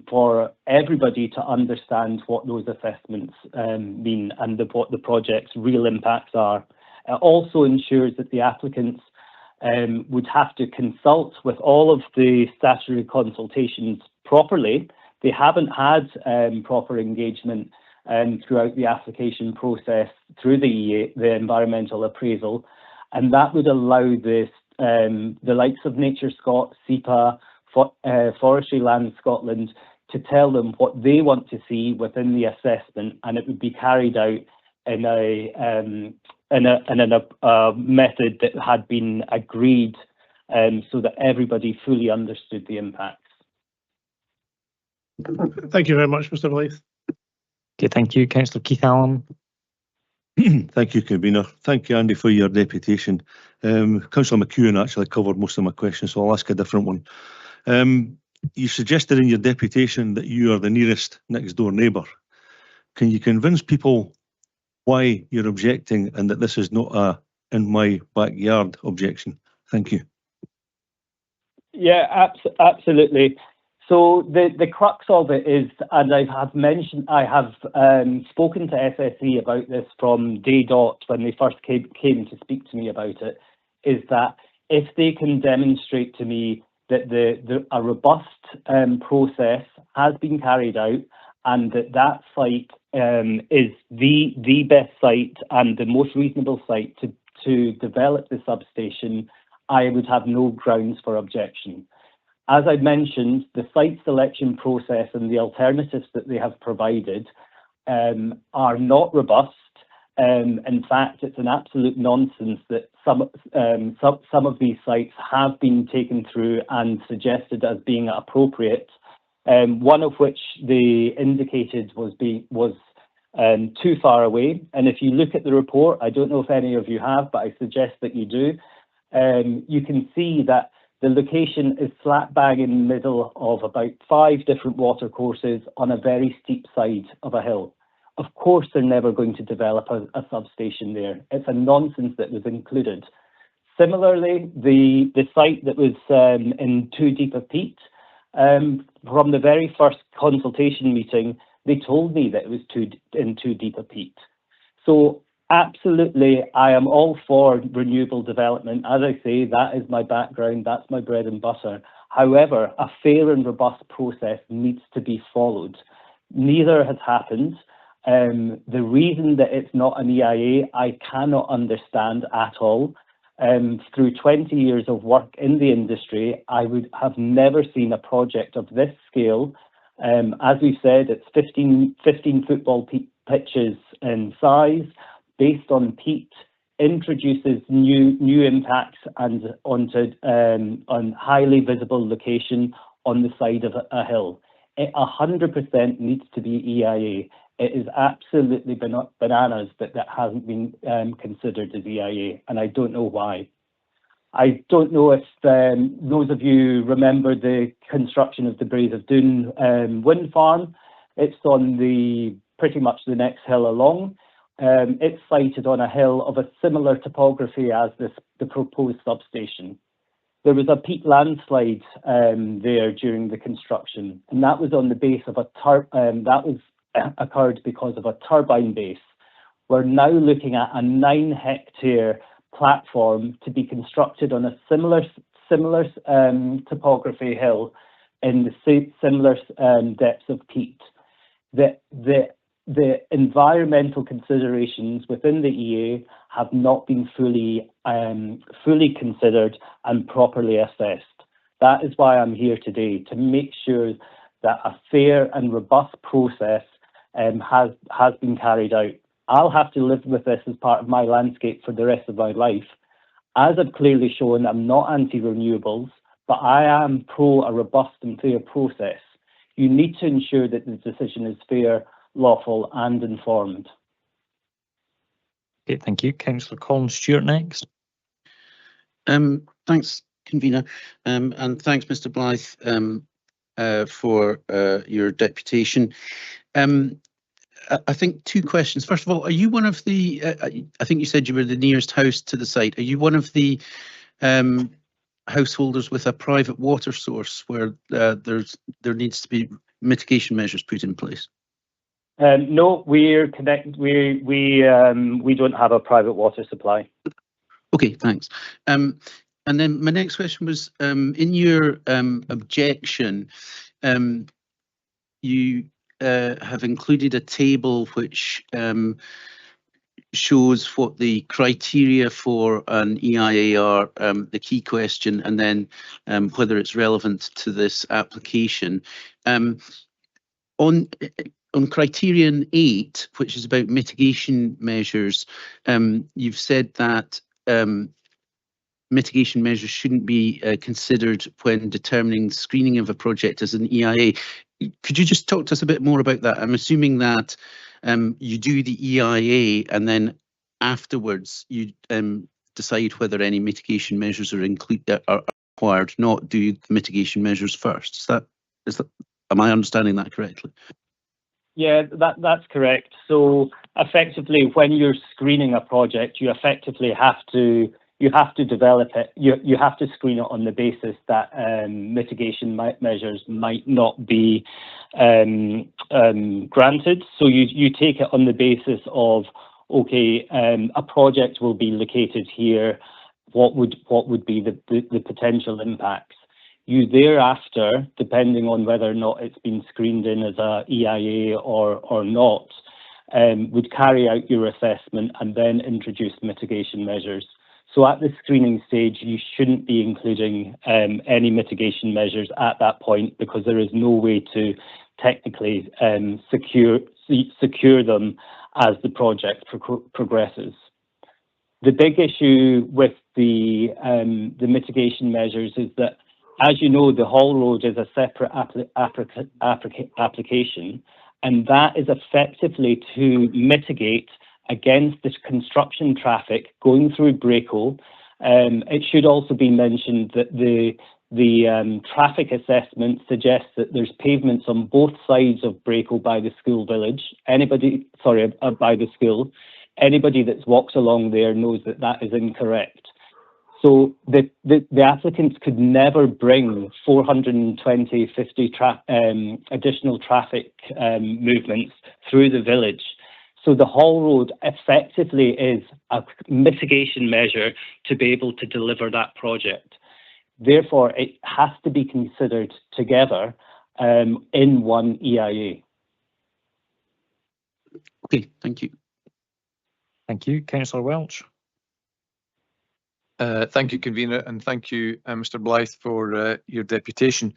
for everybody to understand what those assessments mean and what the project's real impacts are. It also ensures that the applicants would have to consult with all of the statutory consultations properly. They haven't had proper engagement throughout the application process through the environmental appraisal, and that would allow this the likes of Nature Scot, SEPA, Forestry Land Scotland to tell them what they want to see within the assessment, and it would be carried out in a method that had been agreed, so that everybody fully understood the impacts. Thank you very much, Mr. Blythe. Okay, thank you. Councillor Keith Allen. Thank you, Convener. Thank you, Andy, for your deputation. Councillor McEwen actually covered most of my questions, so I'll ask a different one. You suggested in your deputation that you are the nearest next door neighbour. Can you convince people why you're objecting and that this is not a in my backyard objection? Thank you. Yeah, absolutely. So the crux of it is, and I have spoken to SSE about this from day dot when they first came to speak to me about it, is that if they can demonstrate to me that a robust process has been carried out and that site is the best site and the most reasonable site to develop the substation, I would have no grounds for objection. As I mentioned, the site selection process and the alternatives that they have provided are not robust. In fact, it's an absolute nonsense that some of these sites have been taken through and suggested as being appropriate. One of which they indicated was too far away. And if you look at the report, I don't know if any of you have, but I suggest that you do, you can see that the location is slap bang in the middle of about 5 different watercourses on a very steep side of a hill. Of course, they're never going to develop a substation there. It's a nonsense that was included. Similarly, the site that was in Too Deep a Peat, from the very first consultation meeting, they told me that it was in Too Deep a Peat. So absolutely, I am all for renewable development. As I say, that is my background, that's my bread and butter. However, a fair and robust process needs to be followed. Neither has happened. The reason that it's not an EIA, I cannot understand at all. Through 20 years of work in the industry, I would have never seen a project of this scale. As we said, it's 15 football pitches in size, based on peat, introduces new impacts and onto on highly visible location on the side of a hill. It 100% needs to be EIA. It is absolutely bananas that hasn't been considered as EIA, and I don't know why. I don't know if those of you remember the construction of the Braes of Doon wind farm. It's on pretty much the next hill along. It's sited on a hill of a similar topography as the proposed substation. There was a peat landslide there during the construction, and that was on the base of occurred because of a turbine base. We're now looking at a 9-hectare platform to be constructed on a similar topography hill in the similar depths of peat. The environmental considerations within the EA have not been fully considered and properly assessed. That is why I'm here today, to make sure that a fair and robust process has been carried out. I'll have to live with this as part of my landscape for the rest of my life. As I've clearly shown, I'm not anti-renewables, but I am pro a robust and fair process. You need to ensure that the decision is fair, lawful and informed. Okay, thank you. Councillor Colin Stewart next. Thanks, convener, and thanks, Mr. Blyth, for your deputation. I think 2 questions. First of all, are you one of the, I think you said you were the nearest house to the site. Are you one of the householders with a private water source where there needs to be mitigation measures put in place? No, we're connected. We don't have a private water supply. Okay, thanks. And then my next question was, in your objection, you have included a table which shows what the criteria for an EIA are, the key question, and then whether it's relevant to this application. On criterion 8, which is about mitigation measures, you've said that mitigation measures shouldn't be considered when determining screening of a project as an EIA. Could you just talk to us a bit more about that? I'm assuming that you do the EIA and then afterwards you decide whether any mitigation measures are required, not do the mitigation measures first. Is that am I understanding that correctly? Yeah, that's correct. So effectively, when you're screening a project, you effectively have to develop it. You have to screen it on the basis that mitigation measures might not be granted. So you take it on the basis of, okay, a project will be located here. What would be the potential impacts? You thereafter, depending on whether or not it's been screened in as a EIA or not, would carry out your assessment and then introduce mitigation measures. So at the screening stage, you shouldn't be including any mitigation measures at that point, because there is no way to technically secure them as the project progresses. The big issue with the mitigation measures is that, as you know, the haul road is a separate application, and that is effectively to mitigate against this construction traffic going through Braco. It should also be mentioned that the traffic assessment suggests that there's pavements on both sides of Braco by the school village. By the school. Anybody that walks along there knows that that is incorrect. So the applicants could never bring 450 additional traffic movements through the village. So the Hall Road effectively is a mitigation measure to be able to deliver that project. Therefore, it has to be considered together in one EIA. Okay, thank you. Thank you. Councillor Welch. Thank you, convener, and thank you, Mr. Blythe, for your deputation.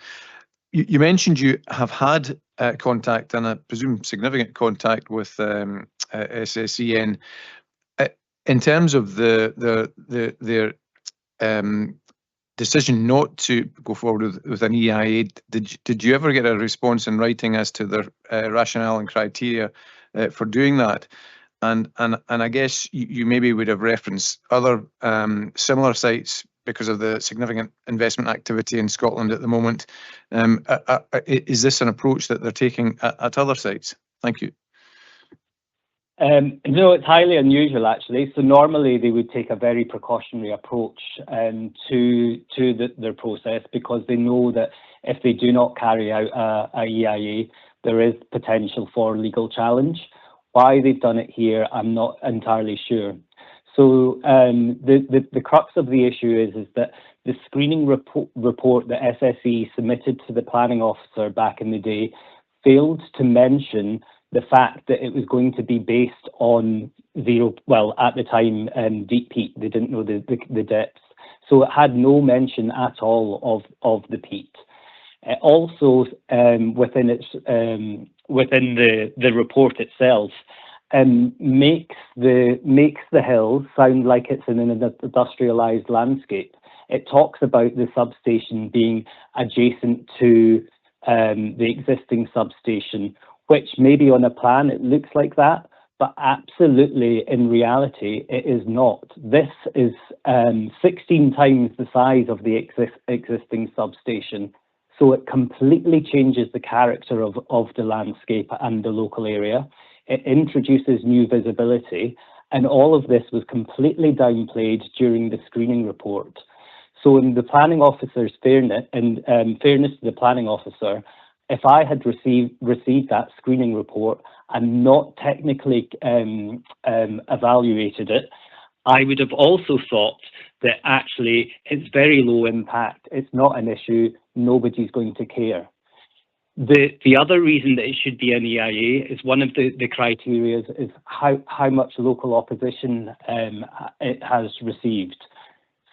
You mentioned you have had contact, and I presume significant contact, with SSEN in terms of their decision not to go forward with an EIA. Did you ever get a response in writing as to their rationale and criteria for doing that? And I guess you maybe would have referenced other similar sites because of the significant investment activity in Scotland at the moment. Is this an approach that they're taking at other sites? Thank you. No, it's highly unusual actually. So normally they would take a very precautionary approach to their process, because they know that if they do not carry out a EIA, there is potential for legal challenge. Why they've done it here, I'm not entirely sure. So the crux of the issue is that the screening report that SSE submitted to the planning officer back in the day failed to mention the fact that it was going to be based on zero, well, at the time, deep peat. They didn't know the depths. So it had no mention at all of the peat. Also, within the report itself, makes the hills sound like it's in an industrialized landscape. It talks about the substation being adjacent to the existing substation, which maybe on a plan it looks like that, but absolutely in reality it is not. This is 16 times the size of the existing substation. So it completely changes the character of the landscape and the local area. It introduces new visibility, and all of this was completely downplayed during the screening report. So in the planning officer's fairness, and fairness to the planning officer, if I had received that screening report and not technically evaluated it, I would have also thought that actually it's very low impact, it's not an issue, nobody's going to care. The other reason that it should be an EIA is one of the criteria is how much local opposition it has received.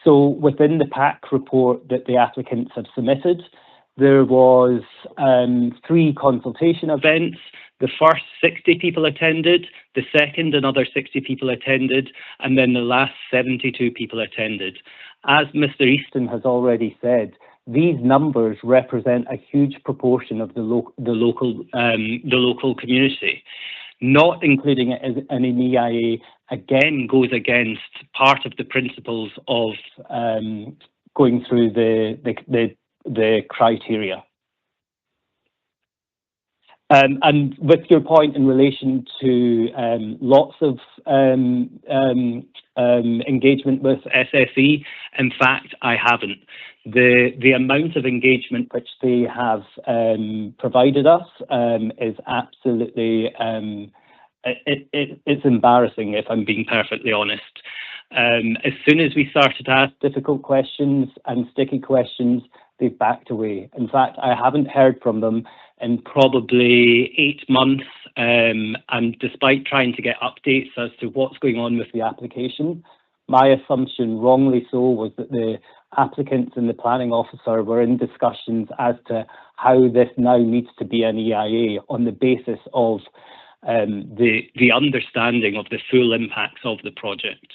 So within the PAC report that the applicants have submitted, there was 3 consultation events. The first 60 people attended, the second another 60 people attended, and then the last 72 people attended. As Mr. Easton has already said, these numbers represent a huge proportion of the local community. Not including it as an EIA again goes against part of the principles of going through the criteria. And with your point in relation to lots of engagement with SSE, in fact, I haven't. The amount of engagement which they have provided us is absolutely, it's embarrassing, if I'm being perfectly honest. As soon as we started to ask difficult questions and sticky questions, they've backed away. In fact, I haven't heard from them in probably 8 months, and despite trying to get updates as to what's going on with the application, my assumption, wrongly so, was that the applicants and the planning officer were in discussions as to how this now needs to be an EIA on the basis of the understanding of the full impacts of the project.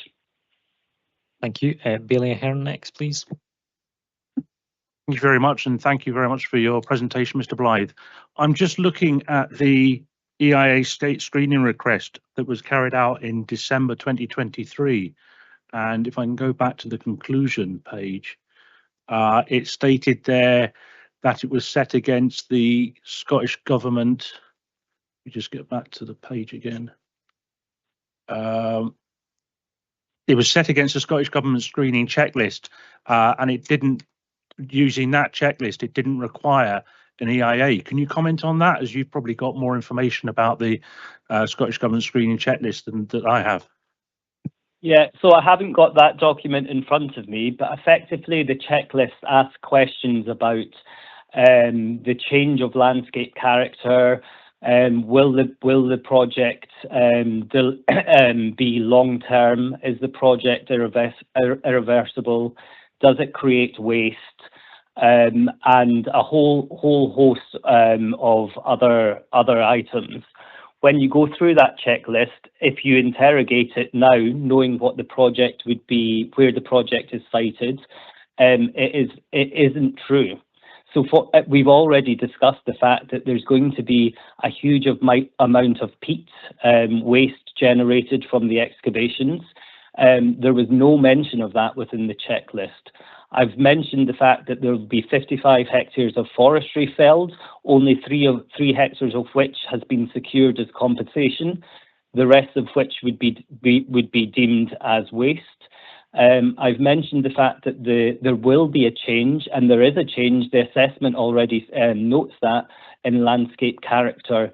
Thank you. Bailey Ahern next, please. Thank you very much, and thank you very much for your presentation, Mr. Blythe. I'm just looking at the EIA state screening request that was carried out in December 2023. And if I can go back to the conclusion page, it stated there that it was set against the Scottish Government. Let me just get back to the page again. It was set against the Scottish Government screening checklist, and it didn't, using that checklist, it didn't require an EIA. Can you comment on that, as you've probably got more information about the Scottish Government screening checklist than that I have? Yeah, so I haven't got that document in front of me, but effectively the checklist asks questions about the change of landscape character. Will the project be long term? Is the project irreversible? Does it create waste? And a whole host of other items. When you go through that checklist, if you interrogate it now, knowing what the project would be, where the project is sited, it isn't true. So we've already discussed the fact that there's going to be a huge amount of peat waste generated from the excavations. There was no mention of that within the checklist. I've mentioned the fact that there will be 55 hectares of forestry felled, only 3 hectares of which has been secured as compensation, the rest of which would be deemed as waste. I've mentioned the fact that there will be a change, and there is a change. The assessment already notes that in landscape character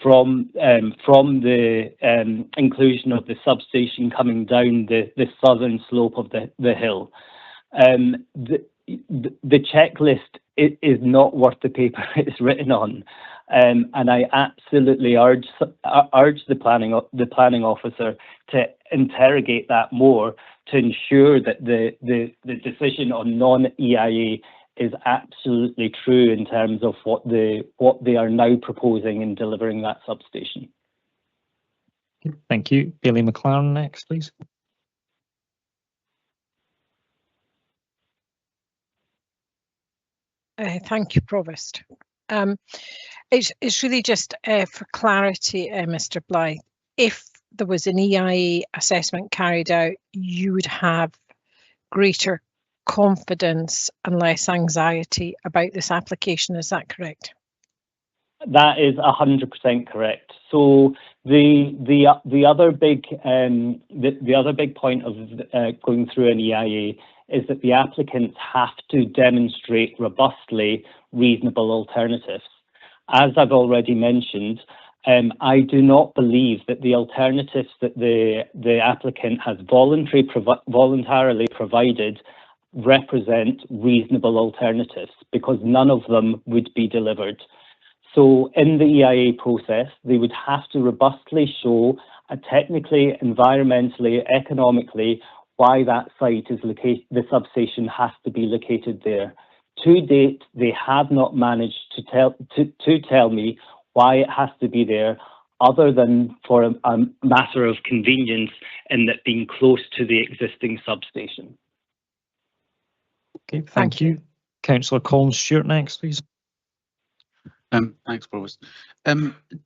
from the inclusion of the substation coming down the southern slope of the hill. The checklist is not worth the paper it's written on, and I absolutely urge the planning officer to interrogate that more to ensure that the decision on non-EIA is absolutely true in terms of what they are now proposing in delivering that substation. Thank you. Bailey McLaren next, please. Thank you, Provost. It's really just for clarity, Mr. Blythe. If there was an EIA assessment carried out, you would have greater confidence and less anxiety about this application. Is that correct? That is 100% correct. So the other big point of going through an EIA is that the applicants have to demonstrate robustly reasonable alternatives. As I've already mentioned, I do not believe that the alternatives that the applicant has voluntarily provided represent reasonable alternatives, because none of them would be delivered. So in the EIA process, they would have to robustly show technically, environmentally, economically, why that site is located, the substation has to be located there. To date, they have not managed to tell me why it has to be there, other than for a matter of convenience in that being close to the existing substation. Okay, thank you. Councillor Colin Stewart next, please. Thanks, Provost.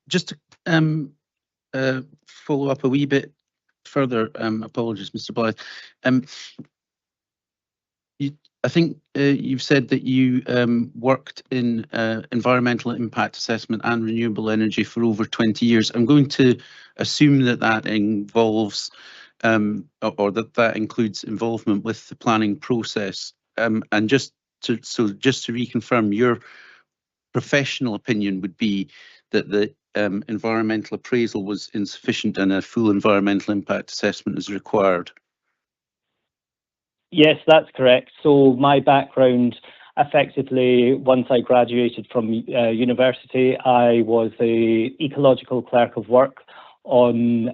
Just to follow up a wee bit further, apologies, Mr. Blythe. I think you've said that you worked in environmental impact assessment and renewable energy for over 20 years. I'm going to assume that that involves or that includes involvement with the planning process. And just to reconfirm, your professional opinion would be that the environmental appraisal was insufficient and a full environmental impact assessment is required. Yes, that's correct. So my background, effectively, once I graduated from university, I was an ecological clerk of work on,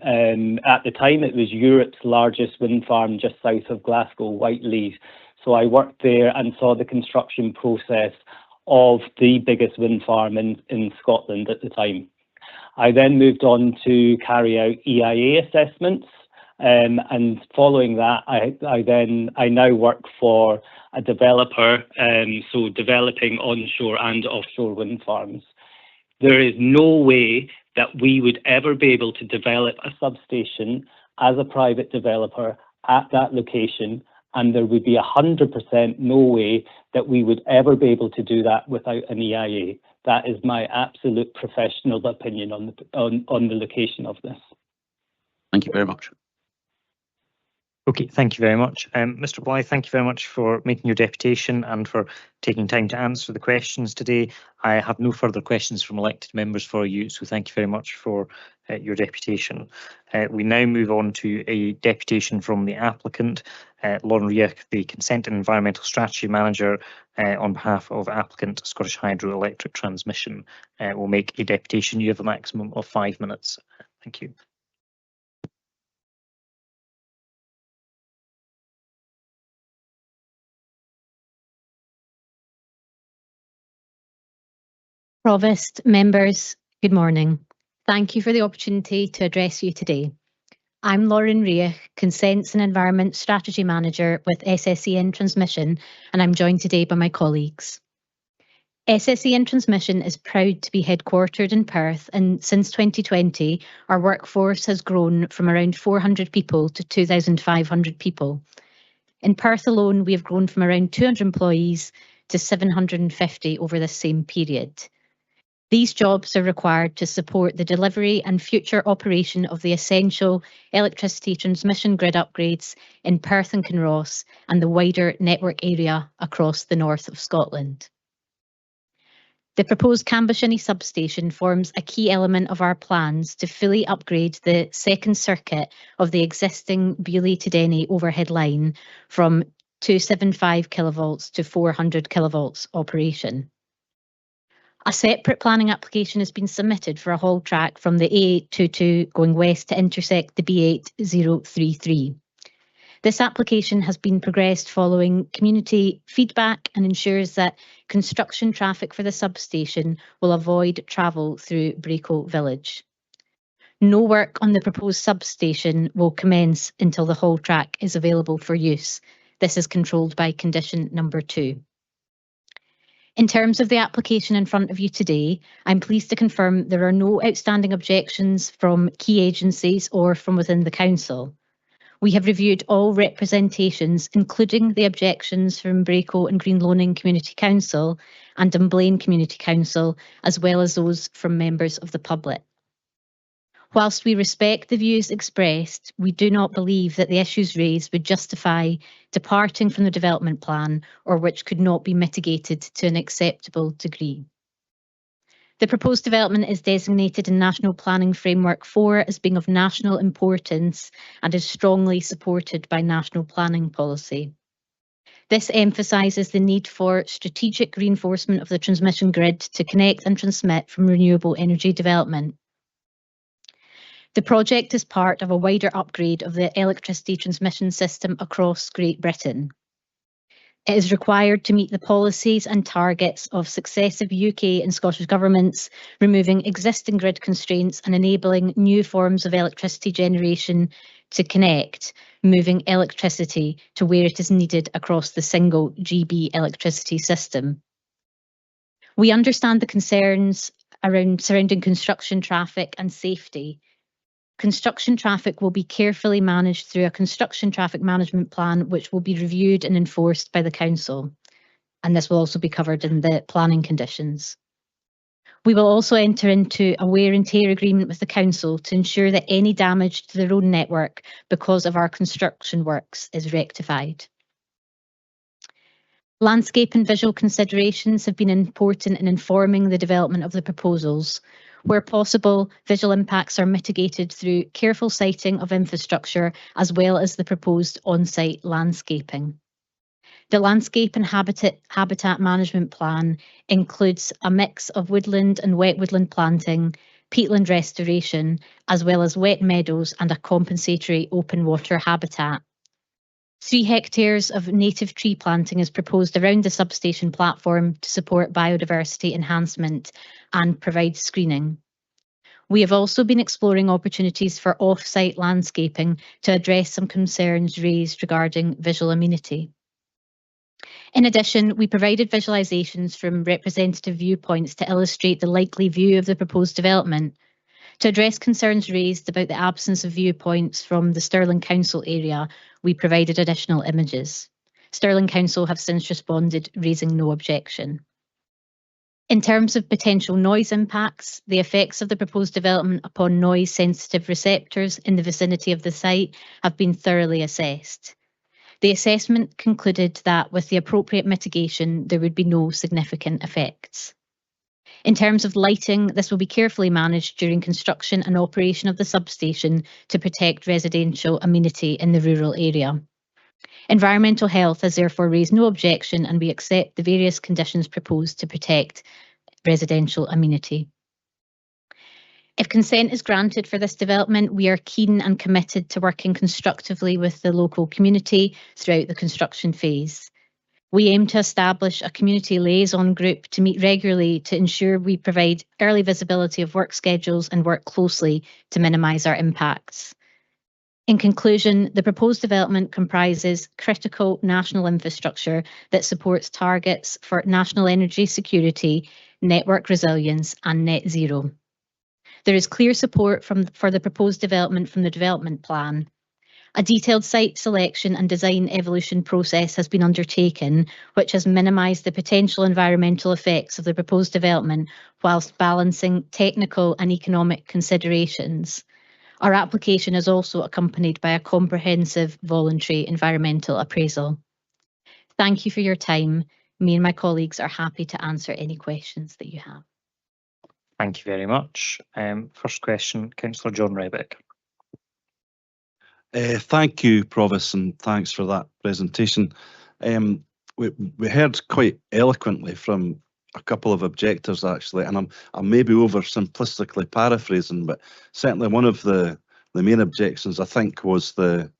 at the time, it was Europe's largest wind farm just south of Glasgow, Whitelee. So I worked there and saw the construction process of the biggest wind farm in Scotland at the time. I then moved on to carry out EIA assessments. And following that, I now work for a developer, so developing onshore and offshore wind farms. There is no way that we would ever be able to develop a substation as a private developer at that location, and there would be 100% no way that we would ever be able to do that without an EIA. That is my absolute professional opinion on the location of this. Thank you very much. Okay, thank you very much. Mr. Blythe, thank you very much for making your deputation and for taking time to answer the questions today. I have no further questions from elected members for you, so thank you very much for your deputation. We now move on to a deputation from the applicant, Lauren Riach, the Consent and Environmental Strategy Manager, on behalf of applicant Scottish Hydroelectric Transmission. Will make a deputation. You have a maximum of 5 minutes. Thank you. Provost, members, good morning. Thank you for the opportunity to address you today. I'm Lauren Riach, Consents and Environment Strategy Manager with SSEN Transmission, and I'm joined today by my colleagues. SSEN Transmission is proud to be headquartered in Perth, and since 2020, our workforce has grown from around 400 people to 2,500 people. In Perth alone, we have grown from around 200 employees to 750 over this same period. These jobs are required to support the delivery and future operation of the essential electricity transmission grid upgrades in Perth and Kinross and the wider network area across the north of Scotland. The proposed Cambushenny substation forms a key element of our plans to fully upgrade the second circuit of the existing Beauly to Denny overhead line from 275 kilovolts to 400 kilovolts operation. A separate planning application has been submitted for a haul track from the A822 going west to intersect the B8033. This application has been progressed following community feedback and ensures that construction traffic for the substation will avoid travel through Braco Village. No work on the proposed substation will commence until the haul track is available for use. This is controlled by condition number 2. In terms of the application in front of you today, I'm pleased to confirm there are no outstanding objections from key agencies or from within the Council. We have reviewed all representations, including the objections from Braco and Green Loaning Community Council and Dunblane Community Council, as well as those from members of the public. Whilst we respect the views expressed, we do not believe that the issues raised would justify departing from the development plan or which could not be mitigated to an acceptable degree. The proposed development is designated in National Planning Framework 4 as being of national importance and is strongly supported by national planning policy. This emphasises the need for strategic reinforcement of the transmission grid to connect and transmit from renewable energy development. The project is part of a wider upgrade of the electricity transmission system across Great Britain. It is required to meet the policies and targets of successive UK and Scottish governments, removing existing grid constraints and enabling new forms of electricity generation to connect, moving electricity to where it is needed across the single GB electricity system. We understand the concerns surrounding construction traffic and safety. Construction traffic will be carefully managed through a construction traffic management plan, which will be reviewed and enforced by the Council. And this will also be covered in the planning conditions. We will also enter into a wear and tear agreement with the Council to ensure that any damage to the road network because of our construction works is rectified. Landscape and visual considerations have been important in informing the development of the proposals. Where possible, visual impacts are mitigated through careful siting of infrastructure as well as the proposed on-site landscaping. The Landscape and Habitat Management Plan includes a mix of woodland and wet woodland planting, peatland restoration, as well as wet meadows and a compensatory open water habitat. 3 hectares of native tree planting is proposed around the substation platform to support biodiversity enhancement and provide screening. We have also been exploring opportunities for off-site landscaping to address some concerns raised regarding visual amenity. In addition, we provided visualisations from representative viewpoints to illustrate the likely view of the proposed development. To address concerns raised about the absence of viewpoints from the Stirling Council area, we provided additional images. Stirling Council have since responded, raising no objection. In terms of potential noise impacts, the effects of the proposed development upon noise-sensitive receptors in the vicinity of the site have been thoroughly assessed. The assessment concluded that with the appropriate mitigation, there would be no significant effects. In terms of lighting, this will be carefully managed during construction and operation of the substation to protect residential amenity in the rural area. Environmental Health has therefore raised no objection, and we accept the various conditions proposed to protect residential amenity. If consent is granted for this development, we are keen and committed to working constructively with the local community throughout the construction phase. We aim to establish a community liaison group to meet regularly to ensure we provide early visibility of work schedules and work closely to minimise our impacts. In conclusion, the proposed development comprises critical national infrastructure that supports targets for national energy security, network resilience and net zero. There is clear support for the proposed development from the development plan. A detailed site selection and design evolution process has been undertaken, which has minimised the potential environmental effects of the proposed development whilst balancing technical and economic considerations. Our application is also accompanied by a comprehensive voluntary environmental appraisal. Thank you for your time. Me and my colleagues are happy to answer any questions that you have. Thank you very much. First question, Councillor John Rebeck. Thank you, Provost, and thanks for that presentation. We heard quite eloquently from a couple of objectors actually, and I'm maybe oversimplistically paraphrasing, but certainly one of the main objections I think was the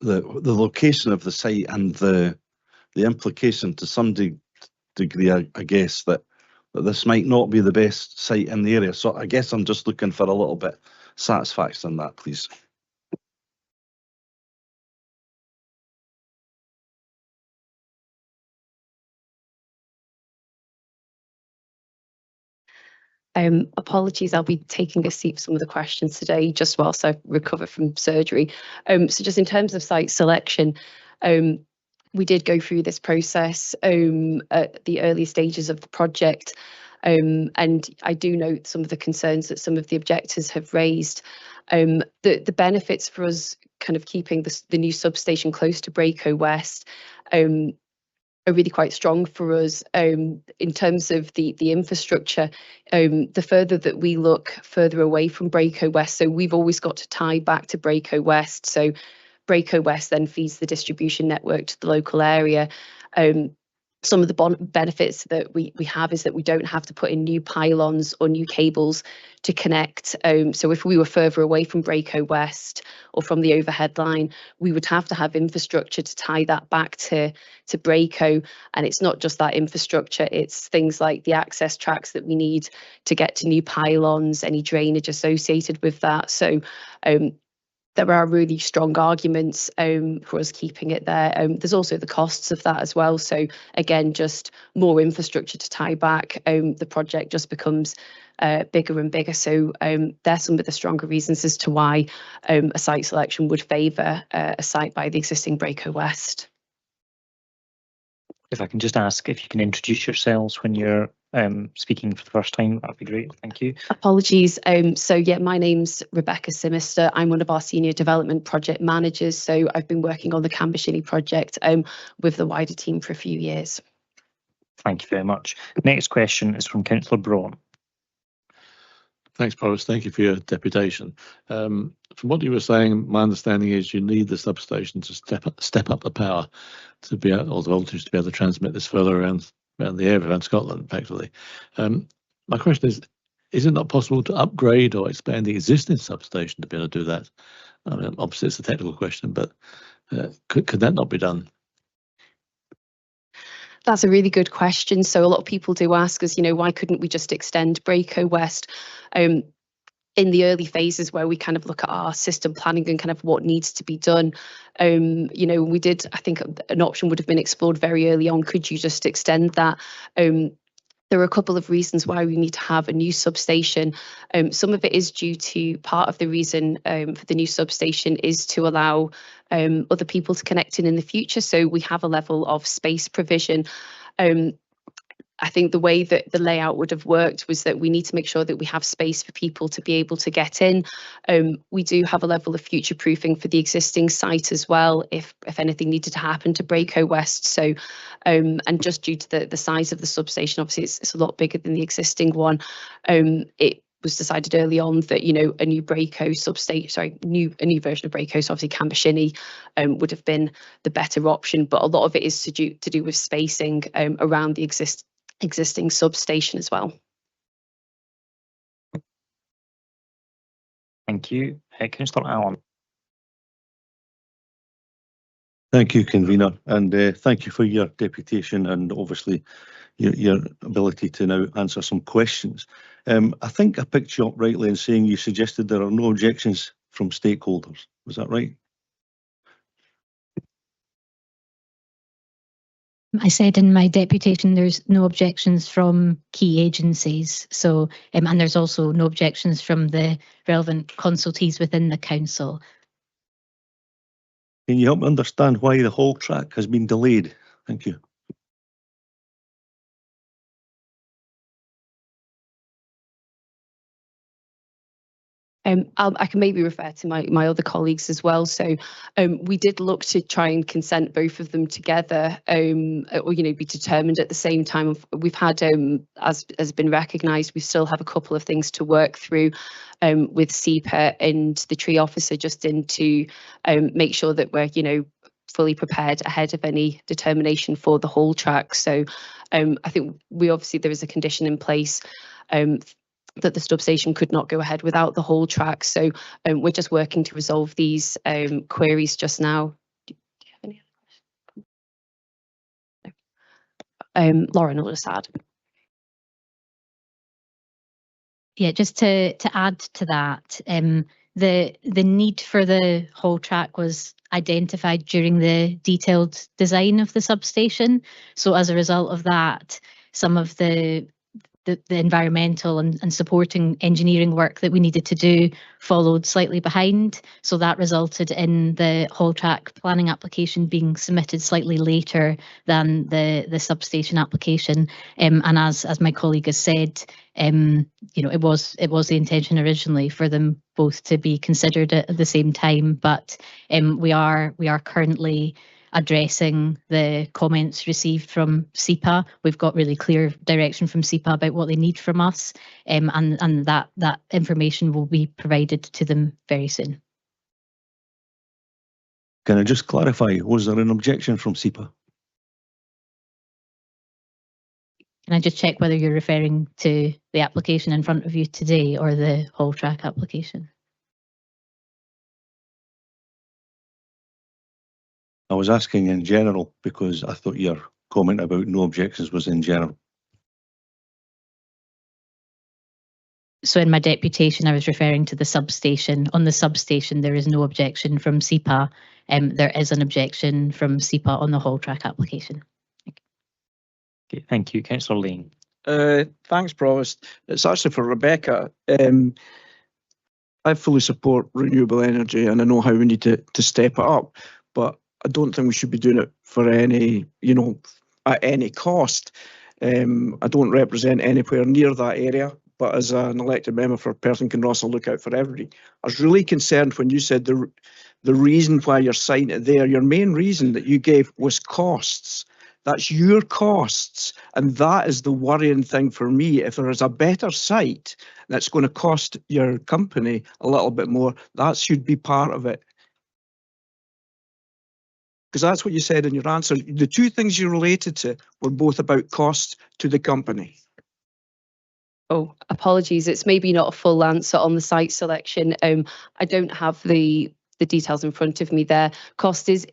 location of the site and the implication to some degree, I guess, that this might not be the best site in the area. So I guess I'm just looking for a little bit satisfaction on that, please. Apologies, I'll be taking a seat for some of the questions today just whilst I recover from surgery. So just in terms of site selection, we did go through this process at the early stages of the project, and I do note some of the concerns that some of the objectors have raised. The benefits for us kind of keeping the new substation close to Braco West are really quite strong for us in terms of the infrastructure. The further that we look further away from Braco West, so we've always got to tie back to Braco West. So Braco West then feeds the distribution network to the local area. Some of the benefits that we have is that we don't have to put in new pylons or new cables to connect. So if we were further away from Braco West or from the overhead line, we would have to have infrastructure to tie that back to Braco. And it's not just that infrastructure, it's things like the access tracks that we need to get to new pylons, any drainage associated with that. So there are really strong arguments for us keeping it there. There's also the costs of that as well. So again, just more infrastructure to tie back, the project just becomes bigger and bigger. So there's some of the stronger reasons as to why a site selection would favour a site by the existing Braco West. If I can just ask if you can introduce yourselves when you're speaking for the first time, that'd be great. Thank you. Apologies. So yeah, my name's Rebecca Simister. I'm one of our senior development project managers. So I've been working on the Cambershilly project with the wider team for a few years. Thank you very much. Next question is from Councillor Braun. Thanks, Provost. Thank you for your deputation. From what you were saying, my understanding is you need the substation to step up the power to be able, or the voltage to be able to transmit this further around the area around Scotland, effectively. My question is it not possible to upgrade or expand the existing substation to be able to do that? I mean, obviously it's a technical question, but could that not be done? That's a really good question. So a lot of people do ask us, why couldn't we just extend Braco West? In the early phases where we kind of look at our system planning and kind of what needs to be done, we did, I think an option would have been explored very early on. Could you just extend that? There are a couple of reasons why we need to have a new substation. Some of it is due to part of the reason for the new substation is to allow other people to connect in the future. So we have a level of space provision. I think the way that the layout would have worked was that we need to make sure that we have space for people to be able to get in. We do have a level of future proofing for the existing site as well, if anything needed to happen to Braco West. So, and just due to the size of the substation, obviously it's a lot bigger than the existing one. It was decided early on that, you know, a new Braco substation, sorry, a new version of Braco, so obviously Cambershiny would have been the better option. But a lot of it is to do with spacing around the existing substation as well. Thank you. Councillor Allen. Thank you, convener, and thank you for your deputation and obviously your ability to now answer some questions. I think I picked you up rightly in saying you suggested there are no objections from stakeholders. Was that right? I said in my deputation there's no objections from key agencies, so and there's also no objections from the relevant consultees within the council. Can you help me understand why the haul track has been delayed? Thank you. I can maybe refer to my other colleagues as well. So we did look to try and consent both of them together, or, you know, be determined at the same time. We've had, as has been recognised, we still have a couple of things to work through with SEPA and the tree officer, just to make sure that we're, you know, fully prepared ahead of any determination for the haul track. So I think there is a condition in place that the substation could not go ahead without the haul track. So we're just working to resolve these queries just now. Do you have any other questions? Lauren will just add. Yeah, just to add to that, the need for the haul track was identified during the detailed design of the substation. So as a result of that, some of the environmental and supporting engineering work that we needed to do followed slightly behind. So that resulted in the haul track planning application being submitted slightly later than the substation application. And as my colleague has said, you know, it was the intention originally for them both to be considered at the same time, but we are currently addressing the comments received from SEPA. We've got really clear direction from SEPA about what they need from us, and that information will be provided to them very soon. Can I just clarify, was there an objection from SEPA? Can I just check whether you're referring to the application in front of you today or the haul track application? I was asking in general because I thought your comment about no objections was in general. So in my deputation, I was referring to the substation. On the substation, there is no objection from SEPA. There is an objection from SEPA on the haul track application. Okay, thank you. Councillor Lane. Thanks, Provost. It's actually for Rebecca. I fully support renewable energy and I know how we need to step it up, but I don't think we should be doing it for any, you know, at any cost. I don't represent anywhere near that area, but as an elected member for Perth Kinross, I'll look out for everybody. I was really concerned when you said the reason why you're citing it there, your main reason that you gave was costs. That's your costs, and that is the worrying thing for me. If there is a better site that's going to cost your company a little bit more, that should be part of it. Because that's what you said in your answer. The two things you related to were both about cost to the company. Oh, apologies. It's maybe not a full answer on the site selection. I don't have the details in front of me there. Cost is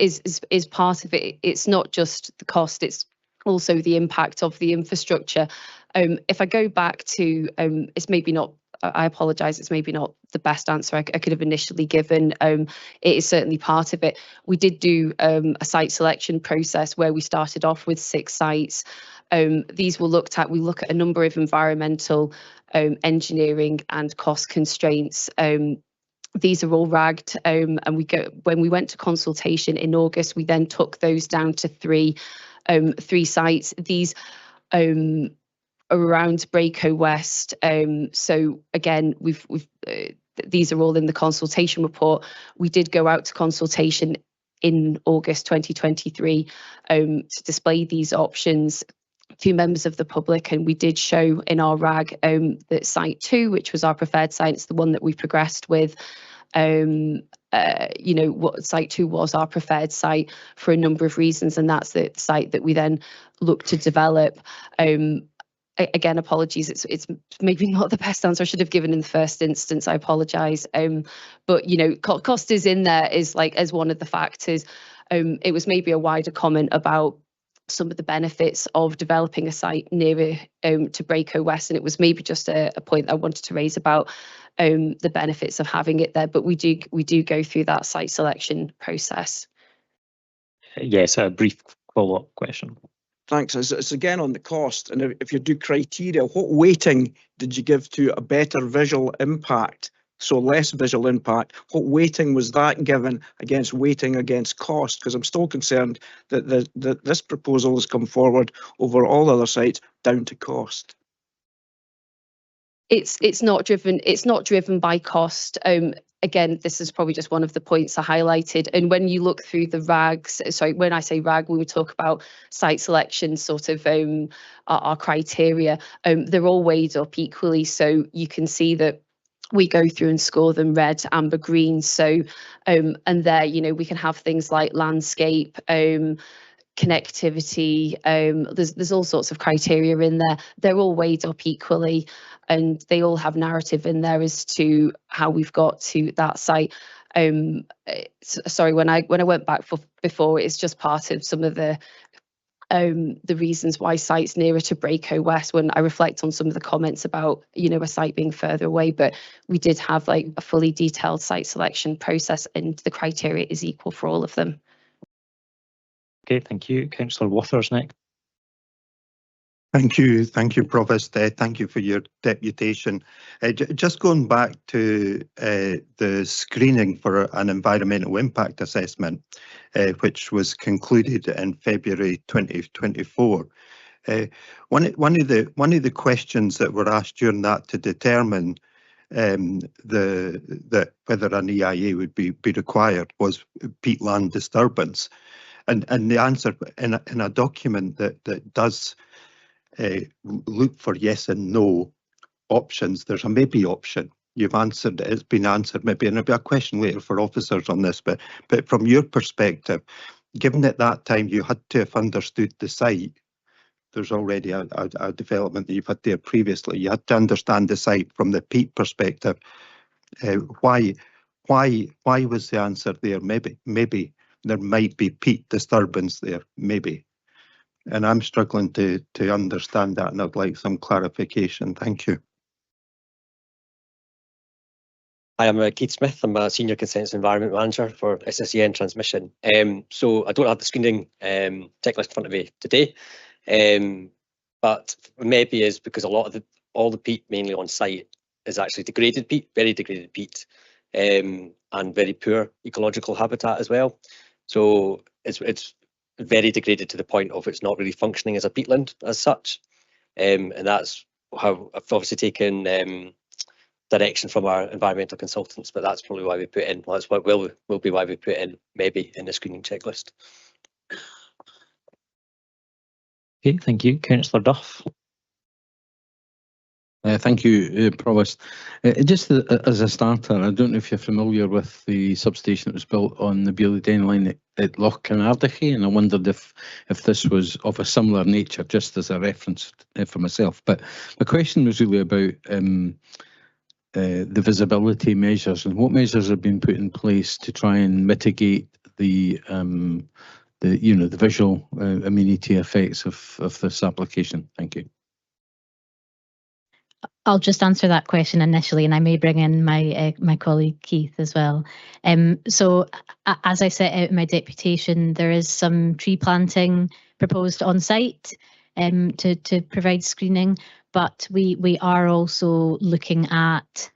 part of it. It's not just the cost, it's also the impact of the infrastructure. If I go back to, it's maybe not, I apologise, it's maybe not the best answer I could have initially given. It is certainly part of it. We did do a site selection process where we started off with 6 sites. These were looked at. We look at a number of environmental, engineering and cost constraints. These are all ragged, and when we went to consultation in August, we then took those down to three sites. These are around Braco West. So again, these are all in the consultation report. We did go out to consultation in August 2023 to display these options to members of the public, and we did show in our RAG that site 2, which was our preferred site, it's the one that we progressed with. What site 2 was our preferred site for a number of reasons, and that's the site that we then looked to develop. Again, apologies, it's maybe not the best answer I should have given in the first instance. I apologise. But cost is in there as one of the factors. It was maybe a wider comment about some of the benefits of developing a site nearer to Braco West, and it was maybe just a point I wanted to raise about the benefits of having it there. But we do go through that site selection process. Yes, a brief follow-up question. Thanks. It's again on the cost, and if you do criteria, what weighting did you give to a better visual impact, so less visual impact? What weighting was that given against weighting against cost? Because I'm still concerned that this proposal has come forward over all other sites down to cost. It's not driven by cost. Again, this is probably just one of the points I highlighted. And when you look through the RAGs, sorry, when I say RAG, we would talk about site selection, sort of our criteria. They're all weighed up equally, so you can see that we go through and score them red, amber, green. So, and there, we can have things like landscape, connectivity. There's all sorts of criteria in there. They're all weighed up equally, and they all have narrative in there as to how we've got to that site. Sorry, when I went back before, it's just part of some of the reasons why sites nearer to Braco West, when I reflect on some of the comments about a site being further away. But we did have a fully detailed site selection process, and the criteria is equal for all of them. Okay, thank you. Councillor Wathers next. Thank you, Provost. Thank you for your deputation. Just going back to the screening for an environmental impact assessment, which was concluded in February 2024. One of the questions that were asked during that to determine whether an EIA would be required was peatland disturbance, and the answer in a document that does look for yes and no options, there's a maybe option. You've answered it, it's been answered maybe, and there'll be a question later for officers on this, but from your perspective, given at that time you had to have understood the site, there's already a development that you've had there previously, you had to understand the site from the peat perspective. Why was the answer there? Maybe there might be peat disturbance there, maybe. And I'm struggling to understand that, and I'd like some clarification. Thank you. Hi, I'm Keith Smith. I'm a Senior Consensus Environment Manager for SSEN Transmission. So I don't have the screening checklist in front of me today, but maybe is because all the peat mainly on site is actually degraded peat, very degraded peat, and very poor ecological habitat as well. So it's very degraded to the point of it's not really functioning as a peatland as such, and that's how I've obviously taken direction from our environmental consultants, but that's probably why we put in. Well, that's what will be why we put in maybe in the screening checklist. Okay, thank you. Councillor Duff. Thank you, Provost. Just as a starter, I don't know if you're familiar with the substation that was built on the Beely-Den line at Loch Carnardaigh, and I wondered if this was of a similar nature, just as a reference for myself. But my question was really about the visibility measures and what measures have been put in place to try and mitigate the visual amenity effects of this application. Thank you. I'll just answer that question initially, and I may bring in my colleague Keith as well. So as I set out in my deputation, there is some tree planting proposed on site. to provide screening, but we are also looking at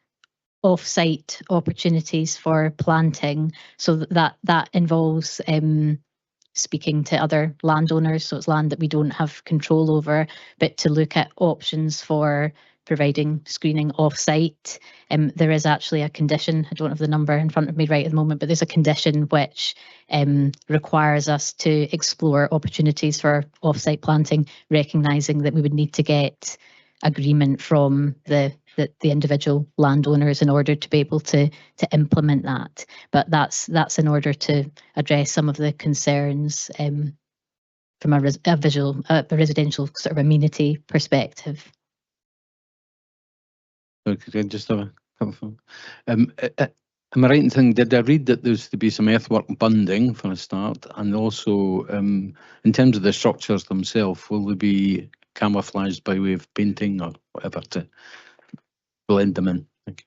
off-site opportunities for planting. So that involves speaking to other landowners, so it's land that we don't have control over, but to look at options for providing screening off-site. There is actually a condition, I don't have the number in front of me right at the moment, but there's a condition which requires us to explore opportunities for off-site planting, recognising that we would need to get agreement from the individual landowners in order to be able to implement that. But that's in order to address some of the concerns from a residential sort of amenity perspective. Okay, just have a couple of, am I right in saying, did I read that there's to be some earthwork bunding for a start, and also in terms of the structures themselves, will they be camouflaged by way of painting or whatever to blend them in? Thank you.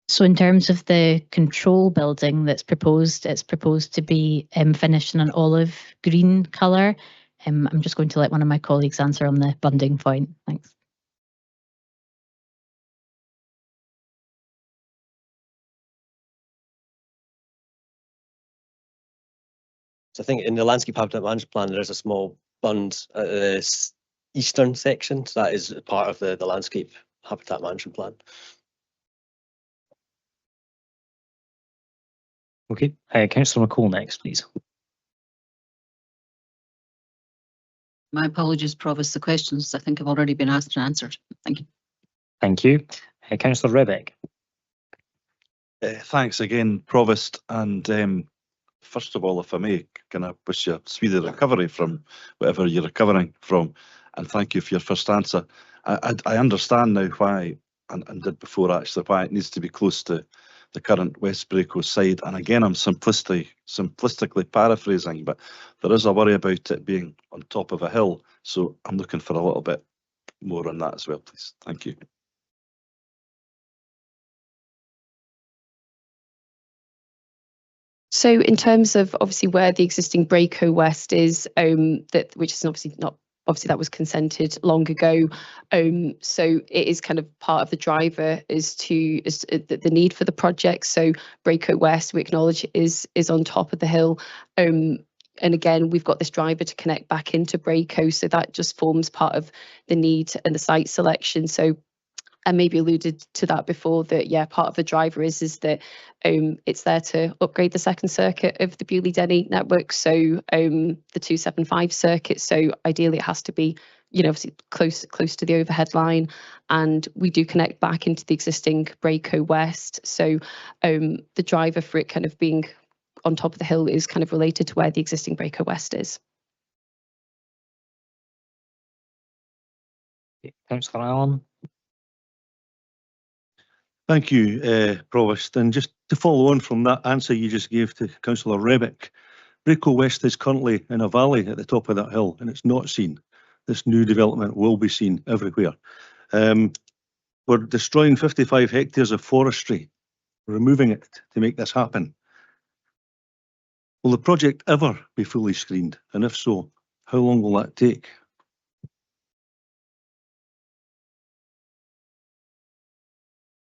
So in terms of the control building that's proposed, it's proposed to be finished in an olive green colour. I'm just going to let one of my colleagues answer on the bunding point. Thanks. So I think in the landscape habitat management plan, there is a small bund at the eastern section. So that is part of the landscape habitat management plan. Okay, Councillor McCall next, please. My apologies, Provost. The questions I think have already been asked and answered. Thank you. Thank you. Councillor Rebeck. Thanks again, Provost. And first of all, if I may, can I wish you a speedy recovery from whatever you're recovering from, and thank you for your first answer. I understand now why, and did before actually, why it needs to be close to the current West Braco side. And again, I'm simplistically paraphrasing, but there is a worry about it being on top of a hill. So I'm looking for a little bit more on that as well, please. Thank you. So in terms of obviously where the existing Braco West is, which is obviously not, obviously that was consented long ago. So it is kind of part of the driver is the need for the project. So Braco West, we acknowledge, is on top of the hill. And again, we've got this driver to connect back into Braco, so that just forms part of the need and the site selection. So I maybe alluded to that before, that yeah, part of the driver is that it's there to upgrade the second circuit of the Bewley Denny network, so the 275 circuit. So ideally it has to be, you know, obviously close to the overhead line, and we do connect back into the existing Braco West. So the driver for it kind of being on top of the hill is kind of related to where the existing Braco West is. Councillor Allen. Thank you, Provost. And just to follow on from that answer you just gave to Councillor Rebeck, Braco West is currently in a valley at the top of that hill, and it's not seen. This new development will be seen everywhere. We're destroying 55 hectares of forestry, removing it to make this happen. Will the project ever be fully screened? And if so, how long will that take?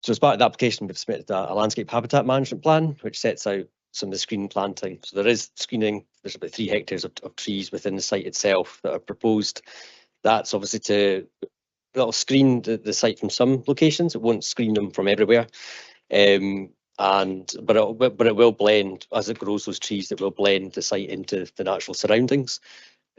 So as part of the application, we've submitted a landscape habitat management plan, which sets out some of the screening planting. So there is screening, there's about 3 hectares of trees within the site itself that are proposed. That's obviously that'll screen the site from some locations. It won't screen them from everywhere. But it will blend, as it grows those trees, it will blend the site into the natural surroundings.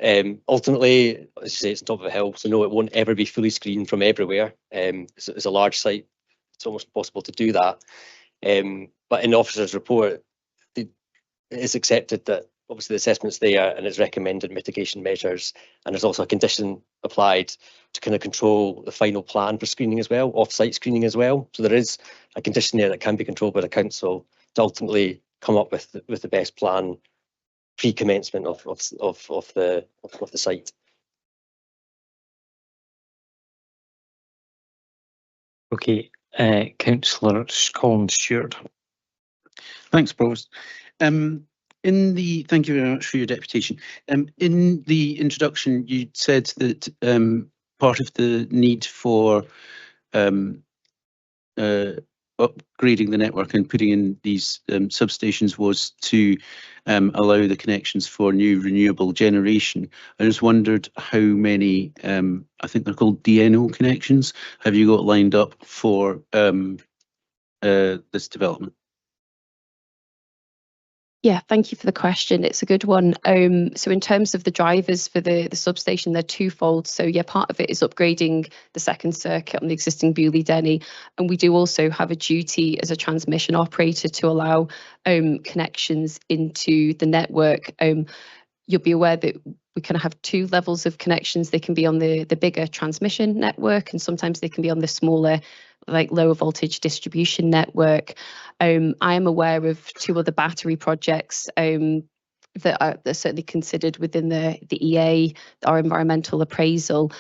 Ultimately, as you say, it's on top of a hill, so no, it won't ever be fully screened from everywhere. It's a large site. It's almost impossible to do that. But in the officer's report, it is accepted that obviously the assessment's there and it's recommended mitigation measures. And there's also a condition applied to kind of control the final plan for screening as well, off-site screening as well. So there is a condition there that can be controlled by the council to ultimately come up with the best plan pre-commencement of the site. Okay. Councillor Colin Stewart. Thanks, Provost. Thank you very much for your deputation. In the introduction, you said that part of the need for upgrading the network and putting in these substations was to allow the connections for new renewable generation. I just wondered how many, I think they're called DNO connections, have you got lined up for this development? Yeah, thank you for the question. It's a good one. So in terms of the drivers for the substation, they're twofold. So yeah, part of it is upgrading the second circuit on the existing Bewley Denny. And we do also have a duty as a transmission operator to allow connections into the network. You'll be aware that we kind of have two levels of connections. They can be on the bigger transmission network, and sometimes they can be on the smaller, like lower voltage distribution network. I am aware of two other battery projects that are certainly considered within the EA, our environmental appraisal.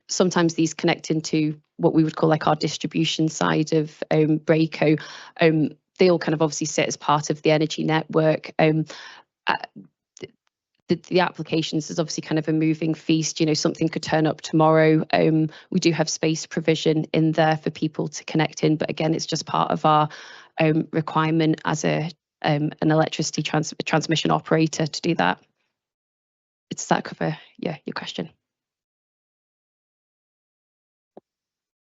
Sometimes these connect into what we would call like our distribution side of Braco. They all kind of obviously sit as part of the energy network. The applications is obviously kind of a moving feast. You know, something could turn up tomorrow. We do have space provision in there for people to connect in, but again, it's just part of our requirement as an electricity transmission operator to do that. Does that cover, yeah, your question?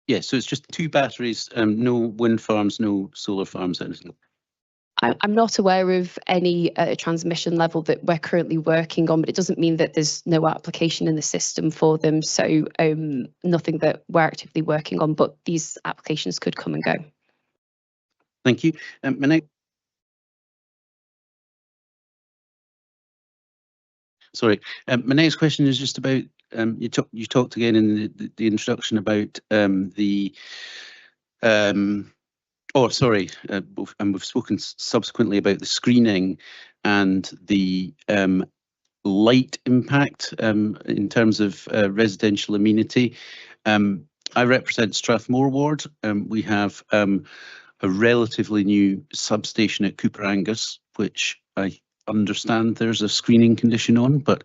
Yeah, so it's just two batteries, no wind farms, no solar farms, anything. I'm not aware of any transmission level that we're currently working on, but it doesn't mean that there's no application in the system for them. So nothing that we're actively working on, but these applications could come and go. Thank you. My next question is just about, you talked again in the introduction about and we've spoken subsequently about the screening and the light impact in terms of residential amenity. I represent Strathmore Ward. We have a relatively new substation at Cooper Angus, which I understand there's a screening condition on, but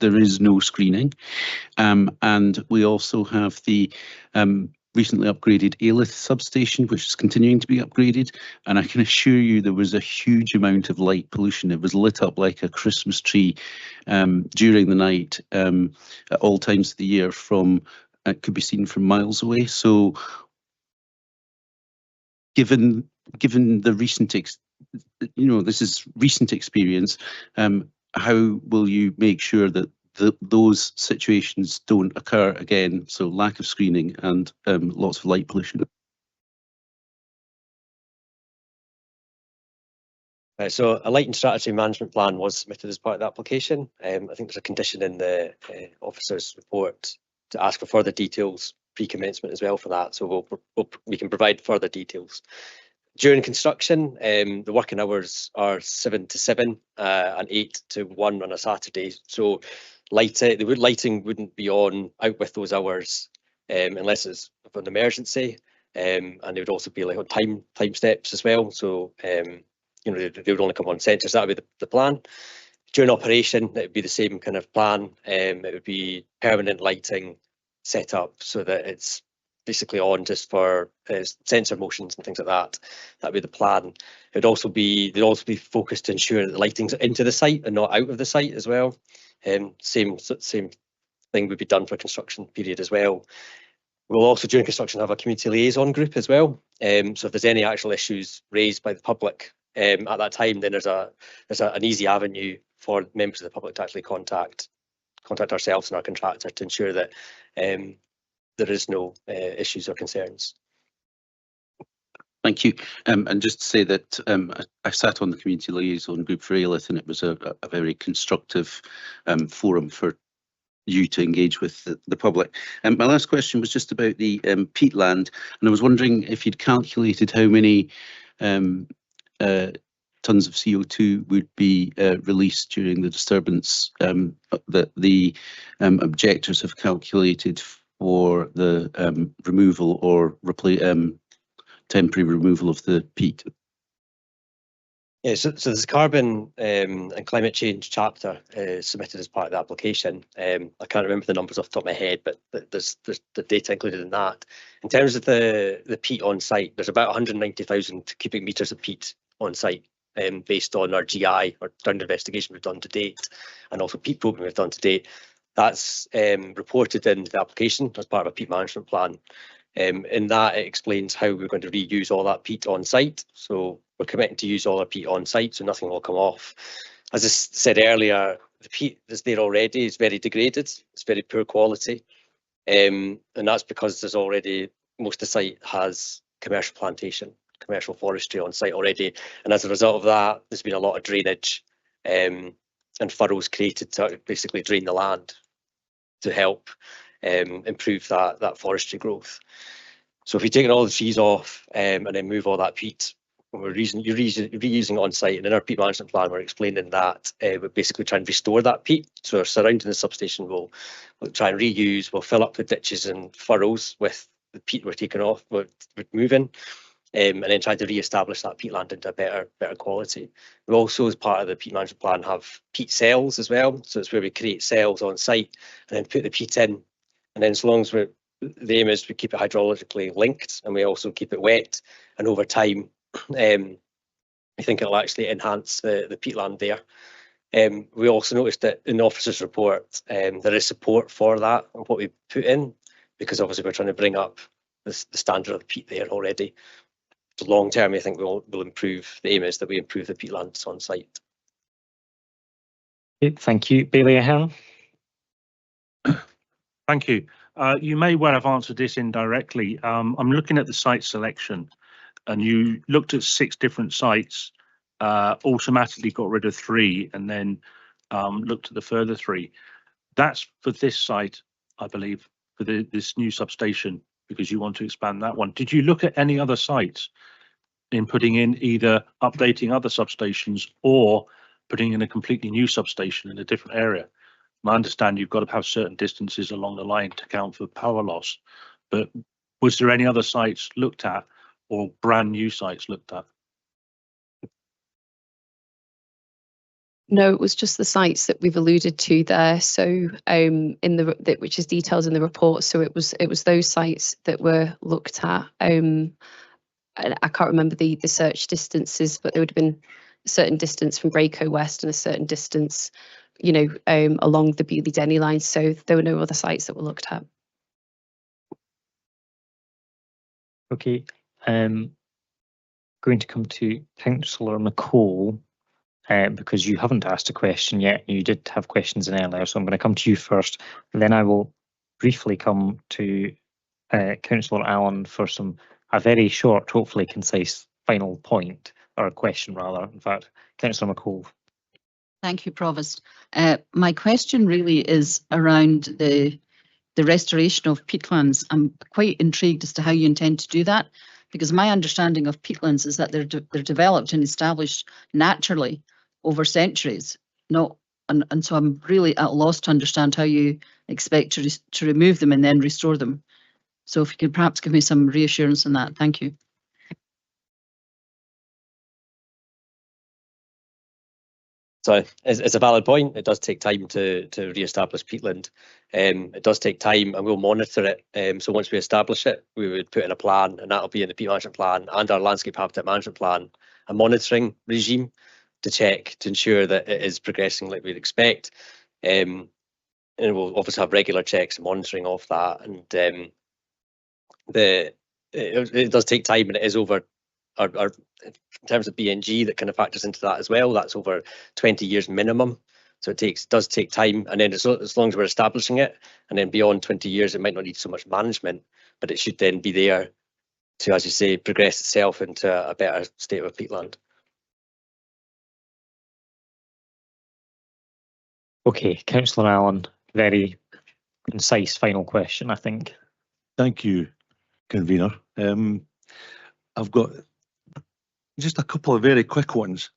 there is no screening. And we also have the recently upgraded Alyth substation, which is continuing to be upgraded. And I can assure you there was a huge amount of light pollution. It was lit up like a Christmas tree during the night at all times of the year it could be seen from miles away. So given the recent, this is recent experience, how will you make sure that those situations don't occur again? So lack of screening and lots of light pollution. So a lighting strategy management plan was submitted as part of the application. I think there's a condition in the officer's report to ask for further details pre-commencement as well for that. So we can provide further details. During construction, the working hours are 7 to 7 and 8 to 1 on a Saturday. So lighting wouldn't be on out with those hours unless it's an emergency, and they would also be like on time steps as well. So they would only come on sensors. That would be the plan. During operation, it would be the same kind of plan. It would be permanent lighting set up so that it's basically on just for sensor motions and things like that. That'd be the plan. They'd also be focused to ensure that the lighting's into the site and not out of the site as well. Same thing would be done for construction period as well. We'll also during construction have a community liaison group as well. So if there's any actual issues raised by the public at that time, then there's an easy avenue for members of the public to actually contact ourselves and our contractor to ensure that there is no issues or concerns. Thank you. And just to say that I sat on the community liaison group for Alyth, and it was a very constructive forum for you to engage with the public. My last question was just about the peatland, and I was wondering if you'd calculated how many tons of CO2 would be released during the disturbance that the objectors have calculated for the removal or temporary removal of the peat. Yeah, so there's a carbon and climate change chapter submitted as part of the application. I can't remember the numbers off the top of my head, but there's the data included in that. In terms of the peat on site, there's about 190,000 cubic meters of peat on site, based on our GI or ground investigation we've done to date, and also peat probing we've done to date. That's reported in the application as part of a peat management plan. In that, it explains how we're going to reuse all that peat on site. So we're committing to use all our peat on site, so nothing will come off. As I said earlier, the peat that's there already is very degraded. It's very poor quality, and that's because there's already, most of the site has commercial plantation, commercial forestry on site already, and as a result of that, there's been a lot of drainage and furrows created to basically drain the land to help improve that forestry growth. So if we take all the trees off and then move all that peat, we're reusing it on site, and in our peat management plan, we're explaining that we're basically trying to restore that peat. So surrounding the substation, we'll try and reuse, we'll fill up the ditches and furrows with the peat we're taking off, we're moving, and then try to re-establish that peatland into a better quality. We also, as part of the peat management plan, have peat cells as well. So it's where we create cells on site and then put the peat in. And then as long as the aim is we keep it hydrologically linked and we also keep it wet. And over time, I think it'll actually enhance the peatland there. We also noticed that in the officer's report, there is support for that and what we put in, because obviously we're trying to bring up the standard of the peat there already. So long term, I think we'll improve. The aim is that we improve the peatlands on site. Thank you. Bailey Ahern. Thank you. You may well have answered this indirectly. I'm looking at the site selection, and you looked at 6 different sites, automatically got rid of 3, and then looked at the further 3. That's for this site, I believe, for this new substation, because you want to expand that one. Did you look at any other sites in putting in either updating other substations or putting in a completely new substation in a different area? I understand you've got to have certain distances along the line to account for power loss, but was there any other sites looked at or brand new sites looked at? No, it was just the sites that we've alluded to there. So which is detailed in the report. So it was those sites that were looked at. And I can't remember the search distances, but there would have been a certain distance from Greycoat West and a certain distance, along the Beauly Denny line. So there were no other sites that were looked at. Okay, going to come to Councillor Nicole, because you haven't asked a question yet. You did have questions in earlier, so I'm going to come to you first. And then I will briefly come to Councillor Allen for a very short, hopefully concise final point, or a question rather. In fact, Councillor McCall. Thank you, Provost. My question really is around the restoration of peatlands. I'm quite intrigued as to how you intend to do that, because my understanding of peatlands is that they're developed and established naturally over centuries, and so I'm really at a loss to understand how you expect to remove them and then restore them. So if you could perhaps give me some reassurance on that, thank you. So it's a valid point. It does take time to re-establish peatland. It does take time, and we'll monitor it. So once we establish it, we would put in a plan, and that'll be in the peat management plan and our landscape habitat management plan, a monitoring regime to ensure that it is progressing like we'd expect. And we'll obviously have regular checks and monitoring of that. And it does take time, and it is over our in terms of BNG, that kind of factors into that as well. That's over 20 years minimum. So it does take time. And then as long as we're establishing it, and then beyond 20 years, it might not need so much management, but it should then be there to, as you say, progress itself into a better state of peatland. Okay, Councillor Allen, very concise final question, I think. Thank you, Convener. I've got just a couple of very quick ones.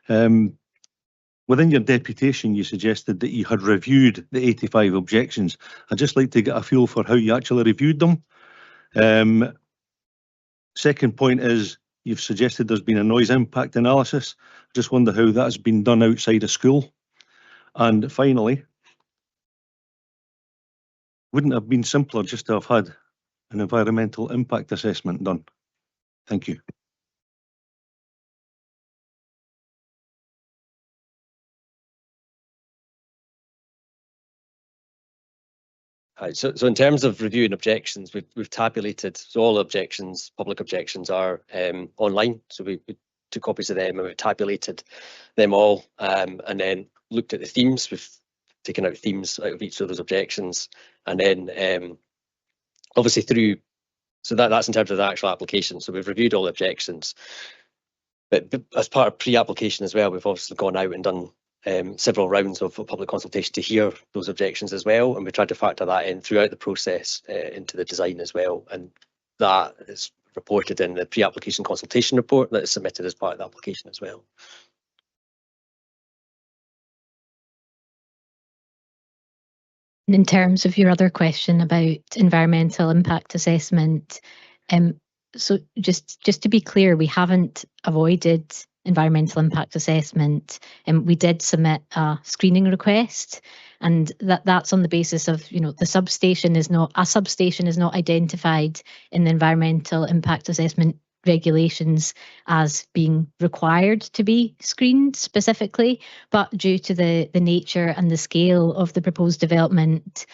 Within your deputation, you suggested that you had reviewed the 85 objections. I'd just like to get a feel for how you actually reviewed them. Second point is, You've suggested there's been a noise impact analysis. I just wonder how that's been done outside of school. And finally, wouldn't it have been simpler just to have had an environmental impact assessment done? Thank you. So in terms of reviewing objections, we've tabulated, so all objections, public objections are online. So we took copies of them and we've tabulated them all, and then looked at the themes. We've taken out themes out of each of those objections, and then obviously through, so that's in terms of the actual application. So we've reviewed all the objections, but as part of pre-application as well, we've obviously gone out and done several rounds of public consultation to hear those objections as well, and we tried to factor that in throughout the process into the design as well, and that is reported in the pre-application consultation report that is submitted as part of the application as well. In terms of your other question about environmental impact assessment, so just to be clear, we haven't avoided environmental impact assessment, and we did submit a screening request, and that's on the basis of, you know, a substation is not identified in the environmental impact assessment regulations as being required to be screened specifically, but due to the nature and the scale of the proposed development,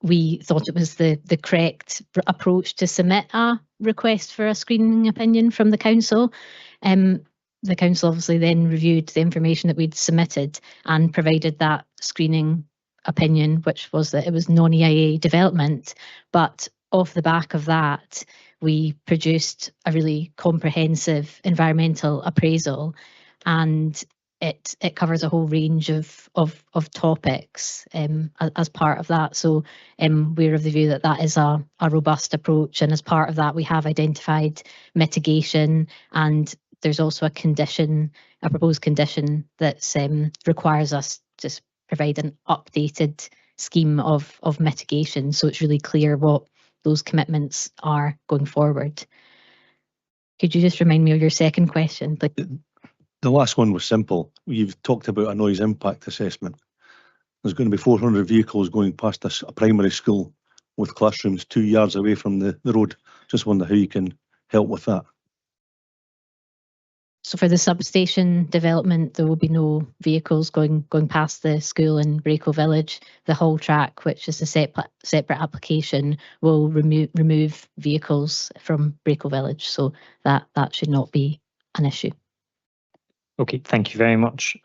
we thought it was the correct approach to submit a request for a screening opinion from the council. The council obviously then reviewed the information that we'd submitted and provided that screening opinion, which was that it was non-EIA development. But off the back of that, we produced a really comprehensive environmental appraisal, and it covers a whole range of topics as part of that. So we're of the view that that is a robust approach, and as part of that we have identified mitigation, and there's also a proposed condition that requires us to provide an updated scheme of mitigation, so it's really clear what those commitments are going forward. Could you just remind me of your second question, please? The last one was simple. You've talked about a noise impact assessment. There's going to be 400 vehicles going past a primary school with classrooms 2 yards away from the road. Just wonder how you can help with that. So for the substation development, there will be no vehicles going past the school in Braco Village. The Hull track, which is a separate application, will remove vehicles from Braco Village, so that should not be an issue. Okay, thank you very much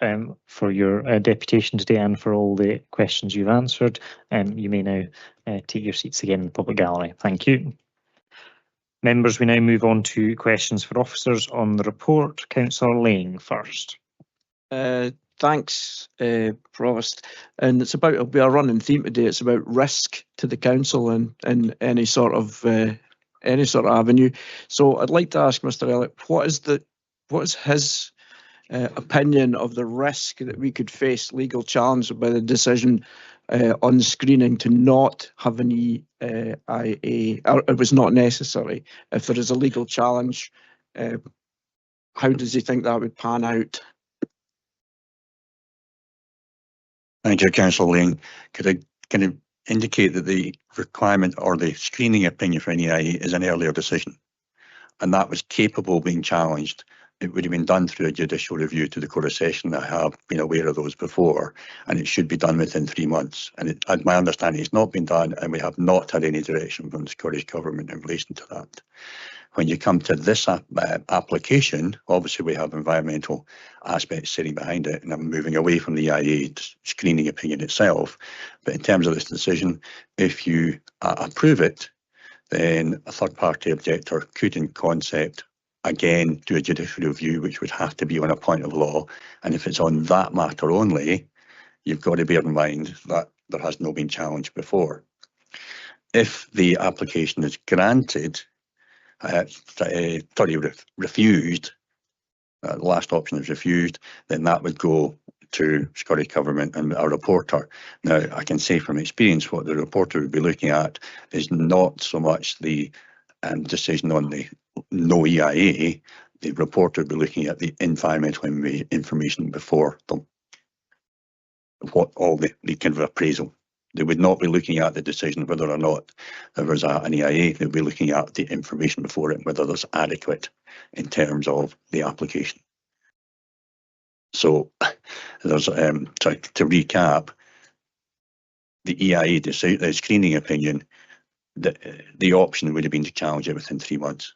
for your deputation today and for all the questions you've answered. You may now take your seats again in the public gallery. Thank you. Members, we now move on to questions for officers on the report. Councillor Lane first. Thanks, Provost. And it'll be a running theme today. It's about risk to the council and any sort of avenue. So I'd like to ask Mr. Elliott, what is his opinion of the risk that we could face legal challenge by the decision on screening to not have an EIA, or it was not necessary? If there is a legal challenge, how does he think that would pan out? Thank you, Councillor Lane. Can I indicate that the requirement or the screening opinion for an EIA is an earlier decision, and that was capable of being challenged? It would have been done through a judicial review to the Court of Session. I have been aware of those before, and it should be done within 3 months. And my understanding, it's not been done, and we have not had any direction from the Scottish Government in relation to that. When you come to this application, obviously we have environmental aspects sitting behind it, and I'm moving away from the EIA screening opinion itself. But in terms of this decision, if you approve it, then a third-party objector could, in concept, again do a judicial review, which would have to be on a point of law. And if it's on that matter only, you've got to bear in mind that there has not been challenged before. If the application is granted, refused, the last option is refused, then that would go to Scottish Government and a reporter. Now, I can say from experience what the reporter would be looking at is not so much the decision on the no EIA, the reporter would be looking at the environmental information before them. What all the kind of appraisal. They would not be looking at the decision whether or not there was an EIA. They'd be looking at the information before it, whether there's adequate in terms of the application. So there's to recap, the EIA the screening opinion, the option would have been to challenge it within 3 months.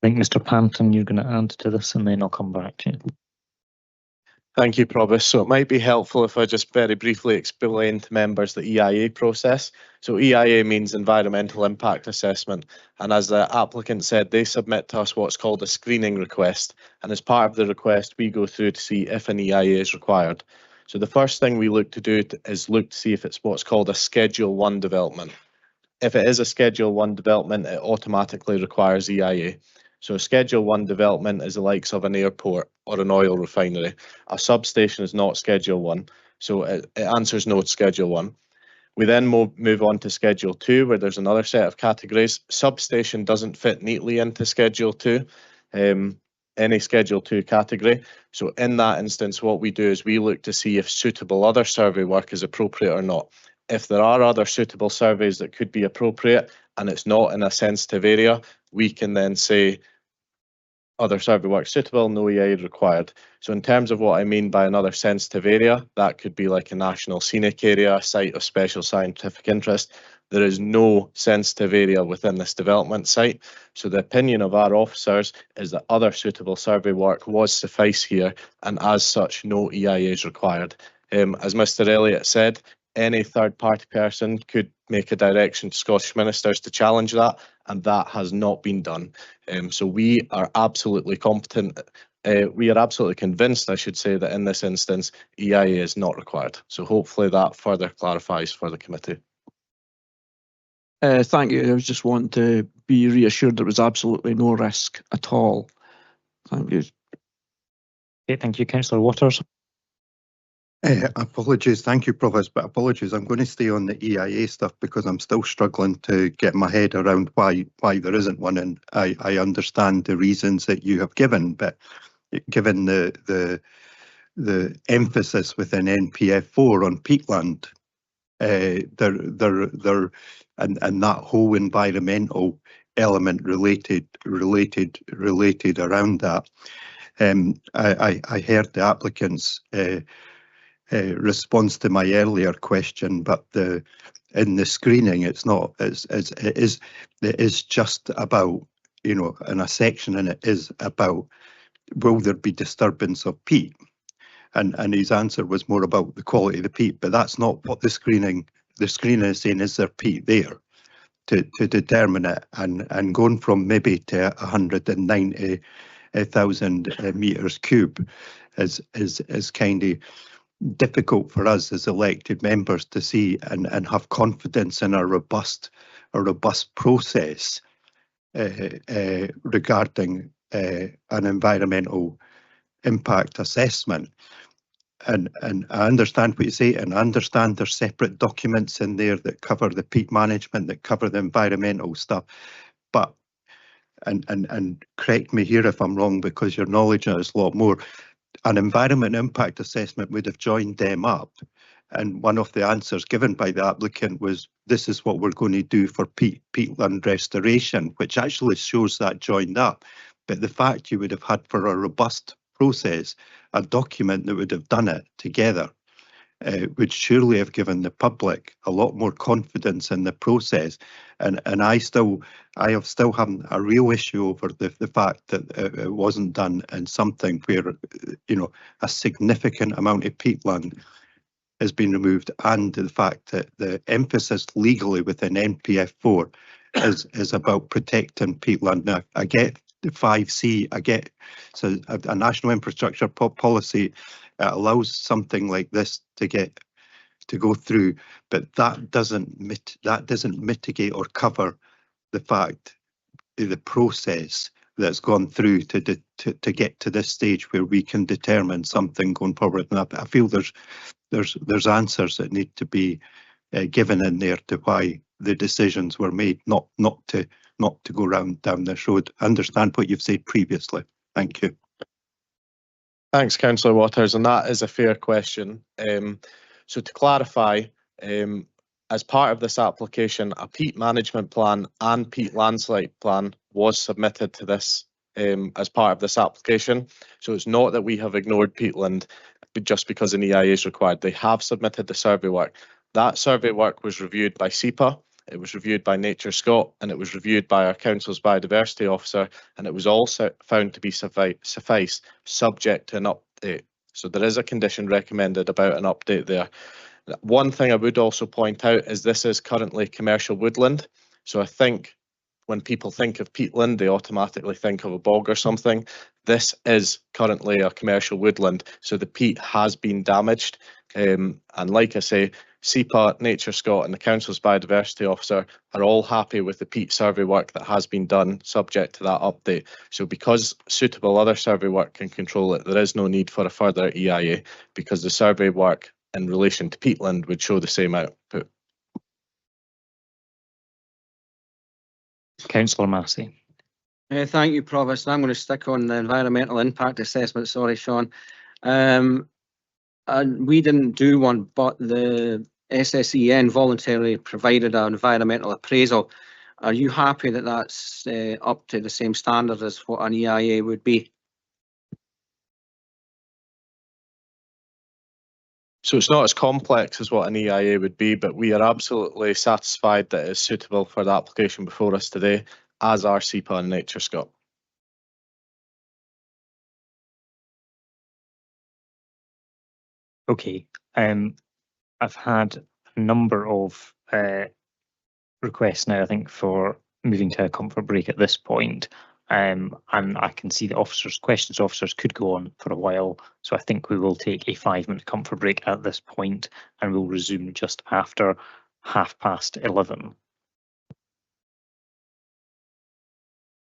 I think Mr. Panton, you're going to add to this, and then I'll come back to you. Thank you, Provost. So it might be helpful if I just very briefly explain to members the EIA process. So EIA means Environmental Impact Assessment. And as the applicant said, they submit to us what's called a screening request. And as part of the request, we go through to see if an EIA is required. So the first thing we look to do is look to see if it's what's called a Schedule 1 development. If it is a Schedule 1 development, it automatically requires EIA. So Schedule 1 development is the likes of an airport or an oil refinery. A substation is not Schedule 1, so it answers no to Schedule 1. We then move on to Schedule 2, where there's another set of categories. Substation doesn't fit neatly into Schedule 2, any Schedule 2 category. So in that instance, what we do is we look to see if suitable other survey work is appropriate or not. If there are other suitable surveys that could be appropriate and it's not in a sensitive area, we can then say other survey work suitable, no EIA required. So in terms of what I mean by another sensitive area, that could be like a national scenic area, a site of special scientific interest. There is no sensitive area within this development site. So the opinion of our officers is that other suitable survey work was suffice here, and as such, no EIA is required. As Mr. Elliott said, any third party person could make a direction to Scottish ministers to challenge that, and that has not been done. So we are absolutely competent. We are absolutely convinced, I should say, that in this instance, EIA is not required. So hopefully that further clarifies for the committee. Thank you. I was just wanting to be reassured there was absolutely no risk at all. Thank you. Okay, thank you, Councillor Waters. Apologies, thank you, Provost, but apologies. I'm going to stay on the EIA stuff because I'm still struggling to get my head around why there isn't one, and I understand the reasons that you have given, but given the emphasis within NPF4 on peatland, and that whole environmental element related around that. I heard the applicant's response to my earlier question, but in the screening, it is just about, you know, in a section, and it is about, will there be disturbance of peat? And his answer was more about the quality of the peat, but that's not what the screening is saying. Is there peat there to determine it? And going from maybe to 190,000 meters cube is kind of difficult for us as elected members to see and have confidence in a robust process regarding an environmental impact assessment. And I understand what you say, and I understand there's separate documents in there that cover the peat management, that cover the environmental stuff. But and correct me here if I'm wrong, because your knowledge is a lot more. An environment impact assessment would have joined them up, and one of the answers given by the applicant was, this is what we're going to do for peatland restoration, which actually shows that joined up. But the fact you would have had for a robust process a document that would have done it together would surely have given the public a lot more confidence in the process. And I have still having a real issue over the fact that it wasn't done in something where, you know, a significant amount of peatland has been removed, and the fact that the emphasis legally within NPF4 is about protecting peatland. Now, I get the 5C, I get, so a national infrastructure policy allows something like this to go through, but that doesn't mitigate or cover the fact, the process that's gone through to get to this stage where we can determine something going forward. And I feel there's answers that need to be given in there to why the decisions were made not to not to go down this road. I understand what you've said previously. Thank you. Thanks, Councillor Waters, and that is a fair question. So to clarify, as part of this application, a peat management plan and peat landslide plan was submitted to this as part of this application. So it's not that we have ignored peatland just because an EIA is required. They have submitted the survey work. That survey work was reviewed by SEPA, it was reviewed by Nature Scot, and it was reviewed by our Council's Biodiversity Officer, and it was also found to be suffice subject to an update. So there is a condition recommended about an update there. One thing I would also point out is this is currently commercial woodland. So I think when people think of peatland, they automatically think of a bog or something. This is currently a commercial woodland, so the peat has been damaged. And like I say, SEPA, Nature Scot and the Council's Biodiversity Officer are all happy with the peat survey work that has been done subject to that update. So because suitable other survey work can control it, there is no need for a further EIA because the survey work in relation to peatland would show the same output. Councillor Massey. Thank you, Provost. I'm going to stick on the environmental impact assessment. Sorry, Sean. We didn't do one, but the SSEN voluntarily provided an environmental appraisal. Are you happy that that's up to the same standard as what an EIA would be? So it's not as complex as what an EIA would be, but we are absolutely satisfied that it is suitable for the application before us today, as are SEPA and Nature Scot. Okay, I've had a number of requests now, I think, for moving to a comfort break at this point. And I can see the questions officers could go on for a while. So I think we will take a 5-minute comfort break at this point and we'll resume just after 11:30.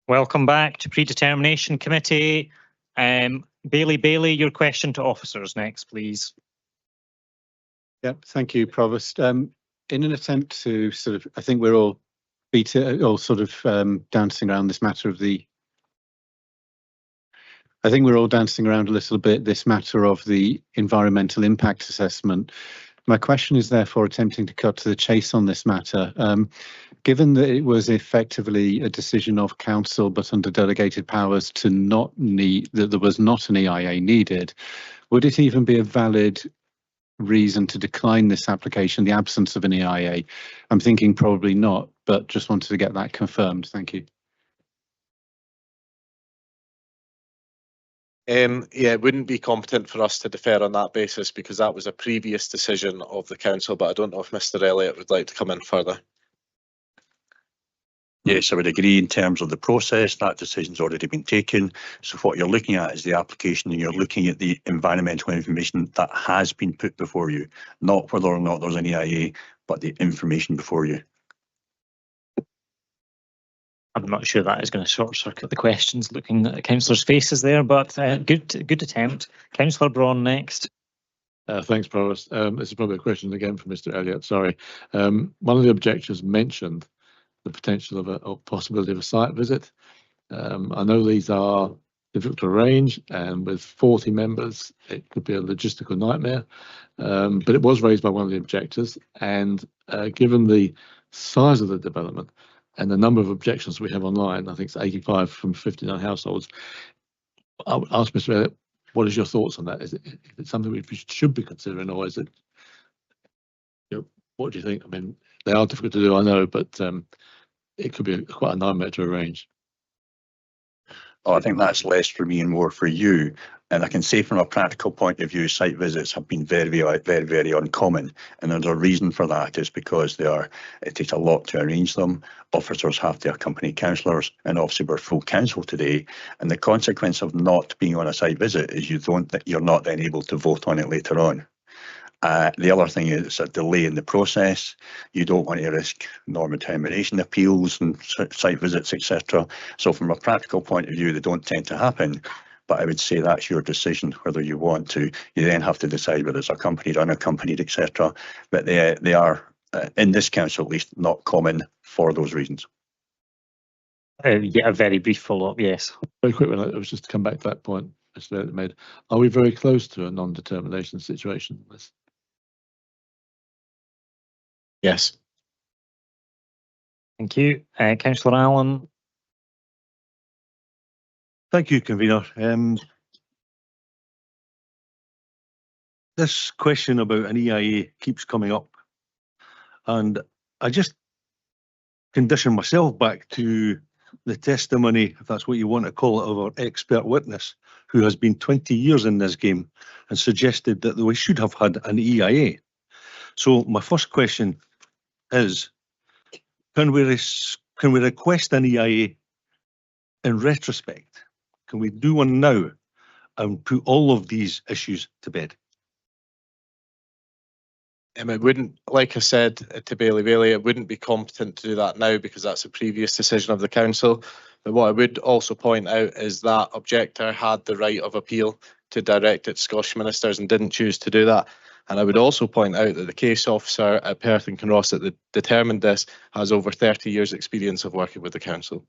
Welcome back to Predetermination Committee. Bailey, your question to officers next, please. Yep, thank you, Provost. In an attempt to I think we're all dancing around this matter of I think we're all dancing around a little bit this matter of the environmental impact assessment. My question is therefore attempting to cut to the chase on this matter. Given that it was effectively a decision of council, but under delegated powers to not need, that there was not an EIA needed, would it even be a valid reason to decline this application, the absence of an EIA? I'm thinking probably not, but just wanted to get that confirmed. Thank you. Yeah, it wouldn't be competent for us to defer on that basis because that was a previous decision of the council, but I don't know if Mr. Elliott would like to come in further. Yes, I would agree in terms of the process, that decision's already been taken. So what you're looking at is the application and you're looking at the environmental information that has been put before you, not whether or not there's an EIA, but the information before you. I'm not sure that is going to short circuit the questions looking at the councillors' faces there, but good attempt. Councillor Braun next. Thanks, Provost. This is probably a question again for Mr. Elliott. Sorry. One of the objectors mentioned the potential of a possibility of a site visit. I know these are difficult to arrange, and with 40 members, it could be a logistical nightmare. But it was raised by one of the objectors, and given the size of the development and the number of objections we have online, I think it's 85 from 59 households. I would ask Mr. Elliott, what is your thoughts on that? Is it something we should be considering, or is it, what do you think? I mean, they are difficult to do, I know, but it could be quite a nightmare to arrange. Oh, I think that's less for me and more for you. And I can say from a practical point of view, site visits have been very uncommon. And there's a reason for that, is because it takes a lot to arrange them. Officers have to accompany councillors, and obviously we're full council today. And the consequence of not being on a site visit is you're not then able to vote on it later on. The other thing is it's a delay in the process. You don't want to risk non-determination appeals and site visits, etc. So from a practical point of view, they don't tend to happen. But I would say that's your decision whether you want to. You then have to decide whether it's accompanied, unaccompanied, etc. But they are, in this council at least, not common for those reasons. Yeah, a very brief follow-up, yes. Very quick one, it was just to come back to that point Mr. Elliott made. Are we very close to a non-determination situation? Yes. Thank you. Councillor Allen. Thank you, convener. This question about an EIA keeps coming up, and I just condition myself back to the testimony, if that's what you want to call it, of our expert witness, who has been 20 years in this game and suggested that we should have had an EIA. So my first question is, can we request an EIA in retrospect? Can we do one now and put all of these issues to bed? It wouldn't, like I said to Bailey, it wouldn't be competent to do that now because that's a previous decision of the council. But what I would also point out is that objector had the right of appeal to direct it to Scottish ministers and didn't choose to do that. And I would also point out that the case officer at Perth and Kinross that determined this has over 30 years experience of working with the council.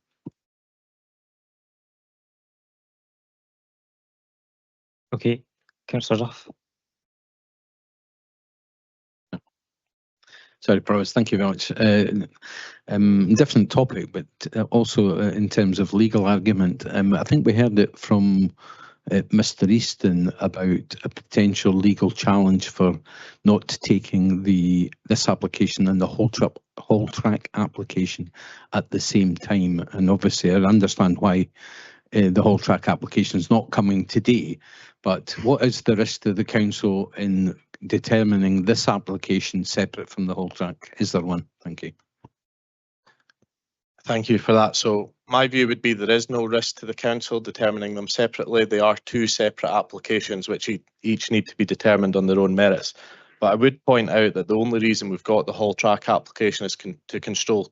Okay, Councillor Duff. Sorry, Provost, thank you very much. Different topic, but also in terms of legal argument. I think we heard it from Mr. Easton about a potential legal challenge for not taking this application and the whole track application at the same time. And obviously, I understand why the whole track application is not coming today. But what is the risk to the council in determining this application separate from the whole track? Is there one? Thank you. Thank you for that. So my view would be there is no risk to the council determining them separately. They are two separate applications which each need to be determined on their own merits. But I would point out that the only reason we've got the whole track application is to control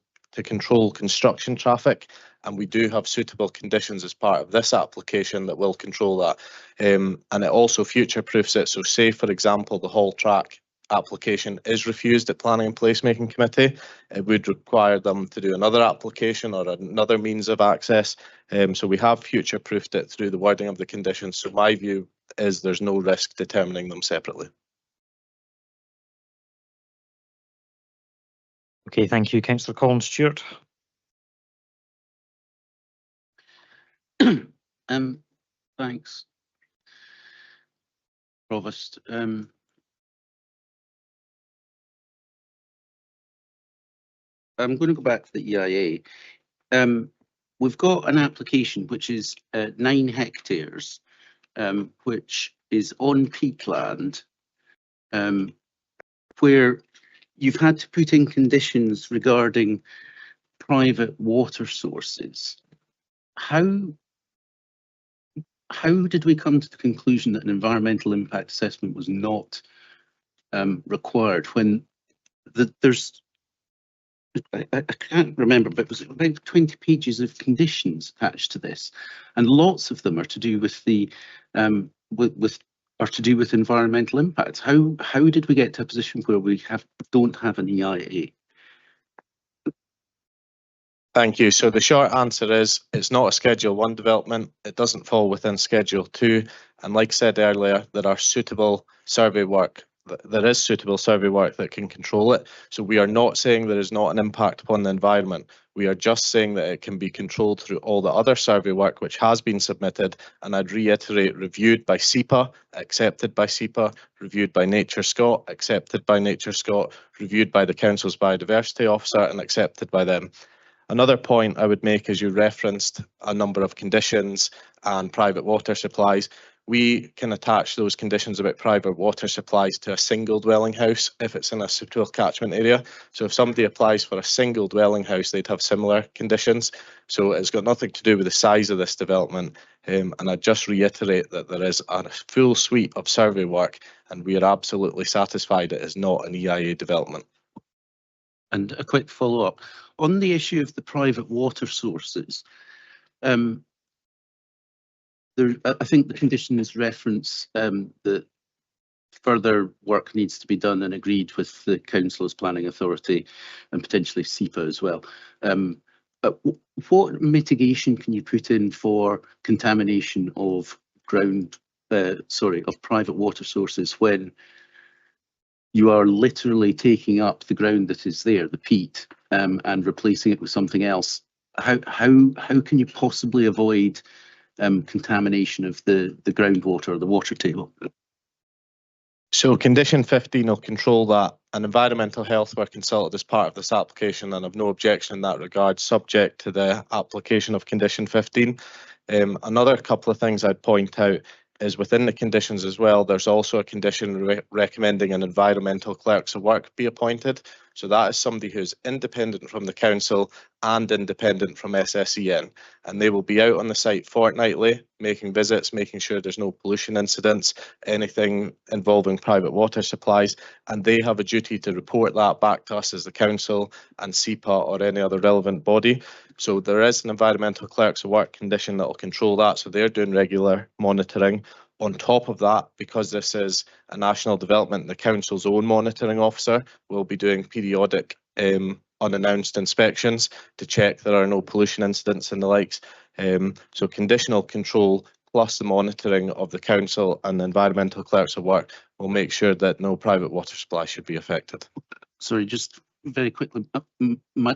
construction traffic, and we do have suitable conditions as part of this application that will control that. And it also future-proofs it. So say, for example, the whole track application is refused at Planning and Placemaking Committee, it would require them to do another application or another means of access. So we have future-proofed it through the wording of the conditions. So my view is there's no risk determining them separately. Okay, thank you. Councillor Colin Stewart. Thanks, Provost. I'm going to go back to the EIA. We've got an application which is 9 hectares, which is on peatland, where you've had to put in conditions regarding private water sources. How did we come to the conclusion that an environmental impact assessment was not required when there's, I can't remember, but it was about 20 pages of conditions attached to this, and lots of them are to do with the with environmental impacts. How did we get to a position where we don't have an EIA? Thank you. So the short answer is it's not a Schedule 1 development. It doesn't fall within Schedule 2. And like I said earlier, there are suitable survey work. There is suitable survey work that can control it. So we are not saying there is not an impact upon the environment. We are just saying that it can be controlled through all the other survey work which has been submitted. And I'd reiterate, reviewed by SEPA, accepted by SEPA, reviewed by Nature Scot, accepted by Nature Scot, reviewed by the Council's Biodiversity Officer and accepted by them. Another point I would make is you referenced a number of conditions and private water supplies. We can attach those conditions about private water supplies to a single dwelling house if it's in a suitable catchment area. So if somebody applies for a single dwelling house, they'd have similar conditions. So it's got nothing to do with the size of this development. And I just reiterate that there is a full suite of survey work and we are absolutely satisfied it is not an EIA development. And a quick follow-up on the issue of the private water sources. I think the condition is reference that further work needs to be done and agreed with the Council as Planning Authority and potentially SEPA as well. What mitigation can you put in for contamination of of private water sources when you are literally taking up the ground that is there, the peat, and replacing it with something else? How can you possibly avoid contamination of the groundwater, the water table? So condition 15 will control that, and environmental health were consulted as part of this application and have no objection in that regard, subject to the application of condition 15. Another couple of things I'd point out is within the conditions as well, there's also a condition recommending an environmental clerks of work be appointed. So that is somebody who's independent from the council and independent from SSEN, and they will be out on the site fortnightly, making visits, making sure there's no pollution incidents, anything involving private water supplies, and they have a duty to report that back to us as the council and CEPA or any other relevant body. So there is an environmental clerks of work condition that will control that, so they're doing regular monitoring. On top of that, because this is a national development, the council's own monitoring officer will be doing periodic unannounced inspections to check there are no pollution incidents and the likes. So conditional control plus the monitoring of the council and the environmental clerks of work will make sure that no private water supply should be affected. Sorry, just very quickly, my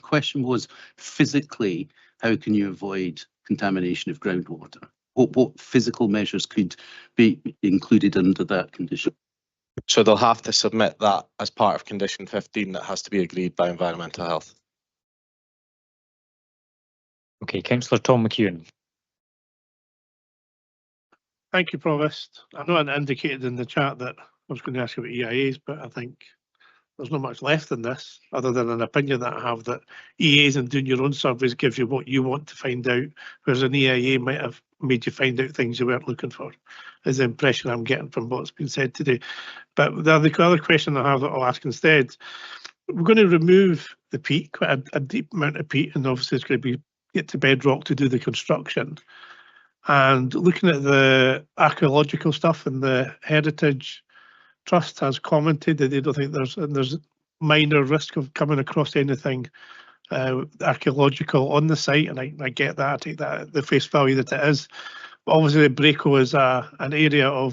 question was, physically, how can you avoid contamination of groundwater? What physical measures could be included under that condition? So they'll have to submit that as part of condition 15 that has to be agreed by environmental health. Okay, Councillor Tom McEwen. Thank you, Provost. I know I indicated in the chat that I was going to ask about EIAs, but I think there's not much left in this other than an opinion that I have that EAs and doing your own surveys gives you what you want to find out, whereas an EIA might have made you find out things you weren't looking for, is the impression I'm getting from what's been said today. But the other question I have that I'll ask instead, we're going to remove the peat, quite a deep amount of peat, and obviously it's going to be get to bedrock to do the construction. And looking at the archaeological stuff, and the Heritage Trust has commented that they don't think there's minor risk of coming across anything archaeological on the site, and I get that. I take that at the face value that it is. But obviously, Braco is an area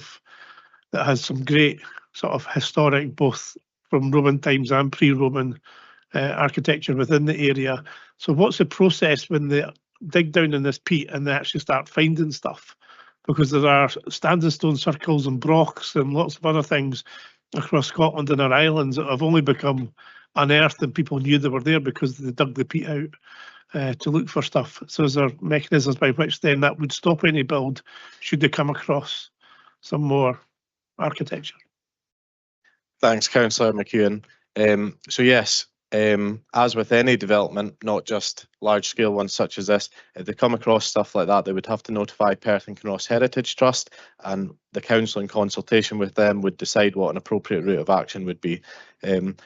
that has some great sort of historic, both from Roman times and pre-Roman architecture within the area. So, what's the process when they dig down in this peat and they actually start finding stuff? Because there are standing stone circles and brocks and lots of other things across Scotland and our islands that have only become unearthed, and people knew they were there because they dug the peat out to look for stuff. So is there mechanisms by which then that would stop any build should they come across some more architecture? Thanks, Councillor McEwen. So yes, as with any development, not just large-scale ones such as this, if they come across stuff like that, they would have to notify Perth and Kinross Heritage Trust, and the council in consultation with them would decide what an appropriate route of action would be.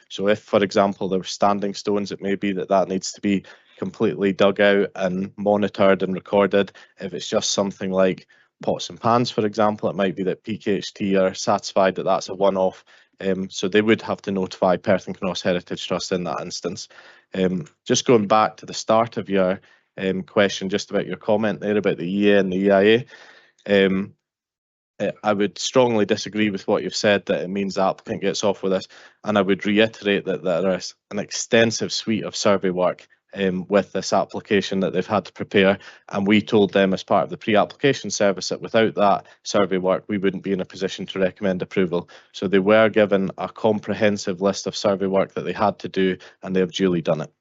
So if, for example, there were standing stones, it may be that needs to be completely dug out and monitored and recorded. If it's just something like pots and pans, for example, it might be that PKHT are satisfied that that's a one-off. So they would have to notify Perth and Kinross Heritage Trust in that instance. Just going back to the start of your question, just about your comment there about the EA and the EIA, I would strongly disagree with what you've said, that it means the applicant gets off with this, and I would reiterate that there is an extensive suite of survey work with this application that they've had to prepare, and we told them as part of the pre-application service that without that survey work we wouldn't be in a position to recommend approval. So they were given a comprehensive list of survey work that they had to do, and they have duly done it.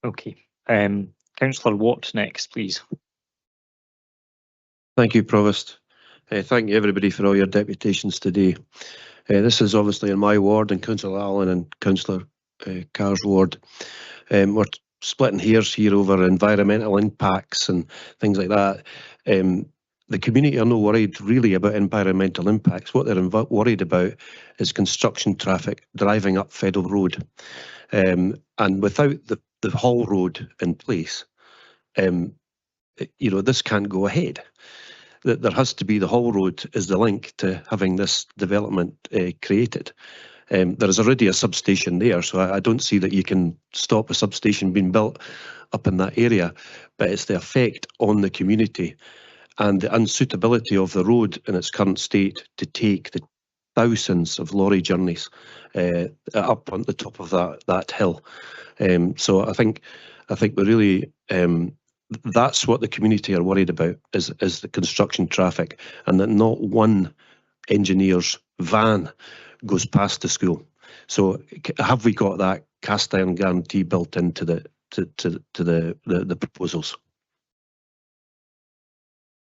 Okay, Councillor Watt next, please. Thank you, Provost. Thank you everybody for all your deputations today. This is obviously in my ward, and Councillor Allen and Councillor Carr's ward. We're splitting hairs here over environmental impacts and things like that. The community are not worried really about environmental impacts. What they're worried about is construction traffic driving up Federal Road. And without the Hall Road in place, this can't go ahead. There has to be the Hall Road as the link to having this development created. There is already a substation there, so I don't see that you can stop a substation being built up in that area, but it's the effect on the community and the unsuitability of the road in its current state to take the thousands of lorry journeys up on the top of that hill. So I think we really, that's what the community are worried about, is the construction traffic, and that not one engineer's van goes past the school. So have we got that cast iron guarantee built into the proposals?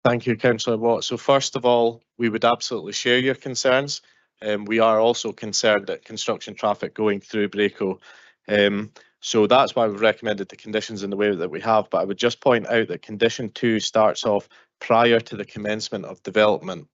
Thank you, Councillor Watt. So first of all, we would absolutely share your concerns. We are also concerned at construction traffic going through Braco. So that's why we've recommended the conditions in the way that we have. But I would just point out that condition 2 starts off prior to the commencement of development.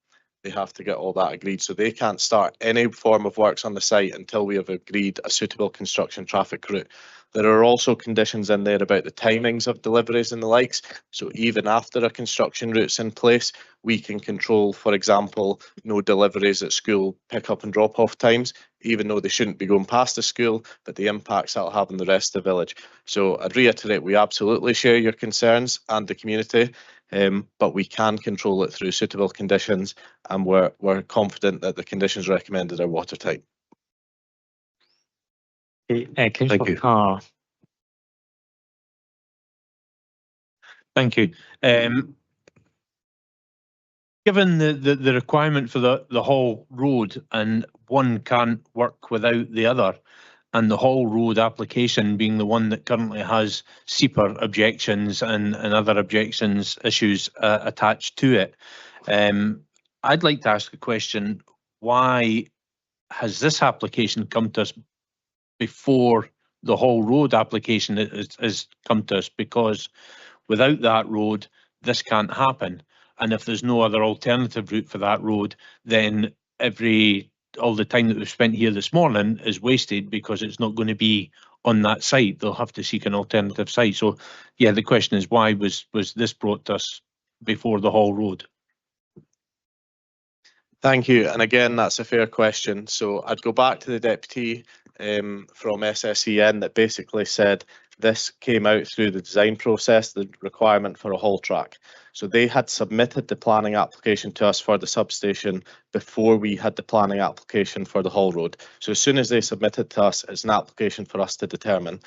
They have to get all that agreed. So they can't start any form of works on the site until we have agreed a suitable construction traffic route. There are also conditions in there about the timings of deliveries and the likes. So even after a construction route's in place, we can control, for example, no deliveries at school pick-up and drop-off times, even though they shouldn't be going past the school, but the impacts that'll have on the rest of the village. So I'd reiterate, we absolutely share your concerns and the community, but we can control it through suitable conditions, and we're confident that the conditions recommended are watertight. Councillor Carr. Thank you. Given the requirement for the whole road, and one can't work without the other, and the whole road application being the one that currently has SEPA objections and other objections issues attached to it, I'd like to ask a question: why has this application come to us before the whole road application has come to us? Because without that road, this can't happen. And if there's no other alternative route for that road, then all the time that we've spent here this morning is wasted, because it's not going to be on that site. They'll have to seek an alternative site. So yeah, the question is, why was this brought to us before the whole road? Thank you. And again, that's a fair question. So I'd go back to the deputy from SSEN that basically said this came out through the design process, the requirement for a haul track. So they had submitted the planning application to us for the substation before we had the planning application for the haul road. So as soon as they submitted to us, it's an application for us to determine.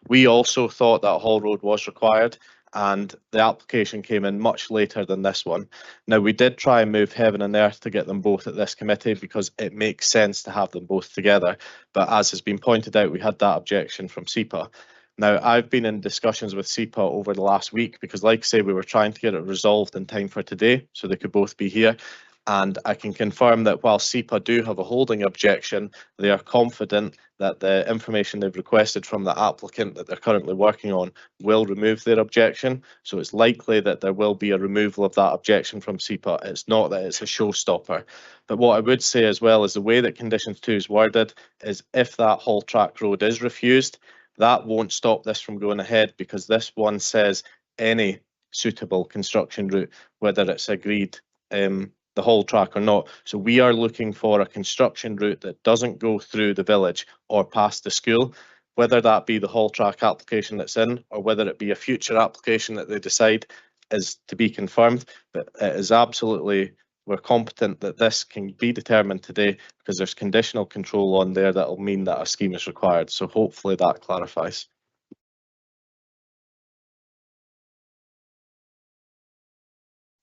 We also thought that haul road was required, and the application came in much later than this one. Now, we did try and move heaven and earth to get them both at this committee, because it makes sense to have them both together. But as has been pointed out, we had that objection from SEPA. Now, I've been in discussions with SEPA over the last week, because like I say, we were trying to get it resolved in time for today so they could both be here. And I can confirm that while SEPA do have a holding objection, they are confident that the information they've requested from the applicant that they're currently working on will remove their objection. So it's likely that there will be a removal of that objection from SEPA. It's not that it's a showstopper. But what I would say as well is the way that conditions 2 is worded is, if that whole track road is refused, that won't stop this from going ahead, because this one says any suitable construction route, whether it's agreed the whole track or not. So we are looking for a construction route that doesn't go through the village or past the school, whether that be the whole track application that's in, or whether it be a future application that they decide is to be confirmed. But it is absolutely, we're competent that this can be determined today, because there's conditional control on there that will mean that a scheme is required. So hopefully that clarifies.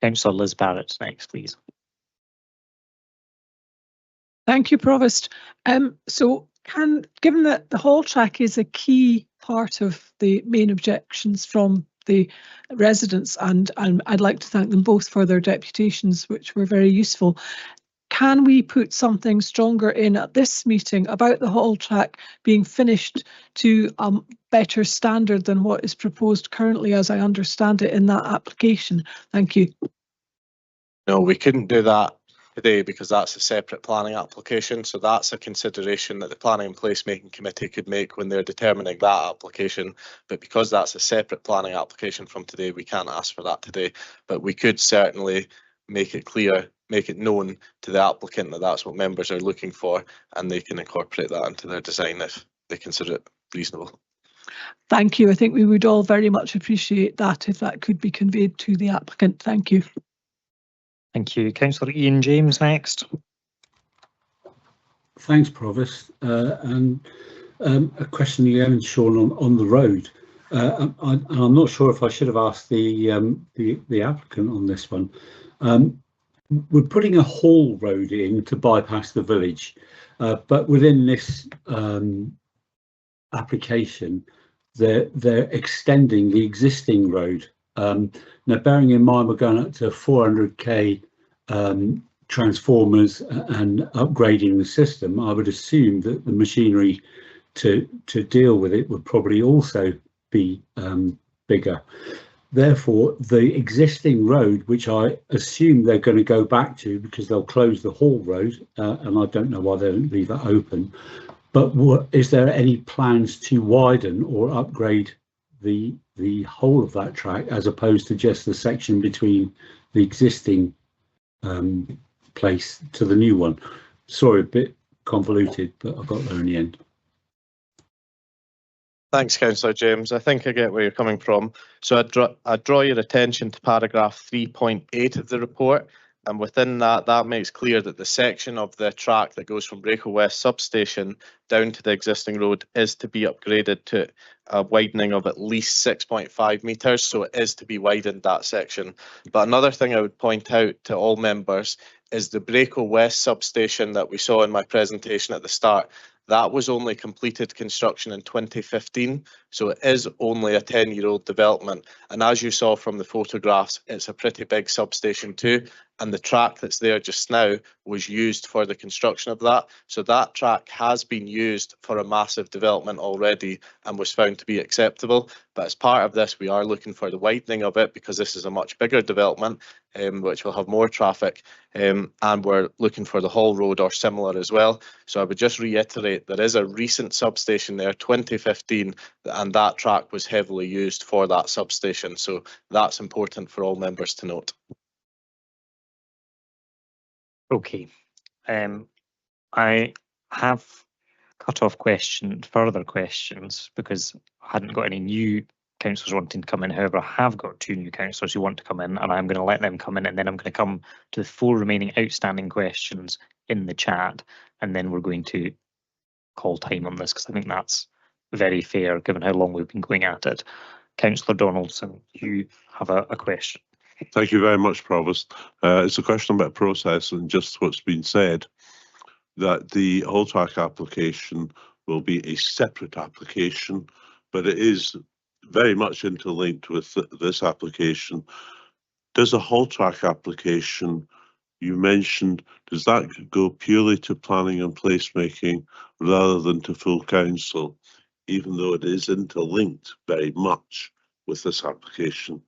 Councillor Liz Barrett next, please. Thank you, Provost. Given that the haul track is a key part of the main objections from the residents, and I'd like to thank them both for their deputations, which were very useful, can we put something stronger in at this meeting about the haul track being finished to a better standard than what is proposed currently, as I understand it, in that application? Thank you. No, we couldn't do that today, because that's a separate planning application. So that's a consideration that the Planning and Placemaking Committee could make when they're determining that application. But because that's a separate planning application from today, we can't ask for that today. But we could certainly make it clear, make it known to the applicant that that's what members are looking for, and they can incorporate that into their design if they consider it reasonable. Thank you. I think we would all very much appreciate that if that could be conveyed to the applicant. Thank you. Thank you. Councillor Ian James next. Thanks, Provost. And a question, Leanne Sean, on the road. I'm not sure if I should have asked the applicant on this one. We're putting a haul road in to bypass the village, but within this application, they're extending the existing road. Now, bearing in mind we're going up to 400k transformers and upgrading the system, I would assume that the machinery to deal with it would probably also be bigger. Therefore, the existing road, which I assume they're going to go back to because they'll close the haul road, and I don't know why they don't leave that open, but is there any plans to widen or upgrade the whole of that track as opposed to just the section between the existing place to the new one? Sorry, a bit convoluted, but I got there in the end. Thanks, Councillor James. I think I get where you're coming from. So I draw your attention to paragraph 3.8 of the report, and within that, that makes clear that the section of the track that goes from Braco West substation down to the existing road is to be upgraded to a widening of at least 6.5 metres, so it is to be widened, that section. But another thing I would point out to all members is the Braco West substation that we saw in my presentation at the start. That was only completed construction in 2015, so it is only a 10-year-old development. And as you saw from the photographs, it's a pretty big substation too. And the track that's there just now was used for the construction of that. So that track has been used for a massive development already and was found to be acceptable. But as part of this, we are looking for the widening of it because this is a much bigger development, which will have more traffic. And we're looking for the haul road or similar as well. So I would just reiterate, there is a recent substation there, 2015, and that track was heavily used for that substation. So that's important for all members to note. Okay. I have cut off further questions because I hadn't got any new councillors wanting to come in. However, I have got 2 new councillors who want to come in, and I'm going to let them come in, and then I'm going to come to the 4 remaining outstanding questions in the chat, and then we're going to call time on this because I think that's very fair given how long we've been going at it. Councillor Donaldson, you have a question. Thank you very much, Provost. It's a question about process and just what's been said, that the whole track application will be a separate application, but it is very much interlinked with this application. Does a whole track application, you mentioned, does that go purely to planning and placemaking rather than to full council, even though it is interlinked very much with this application,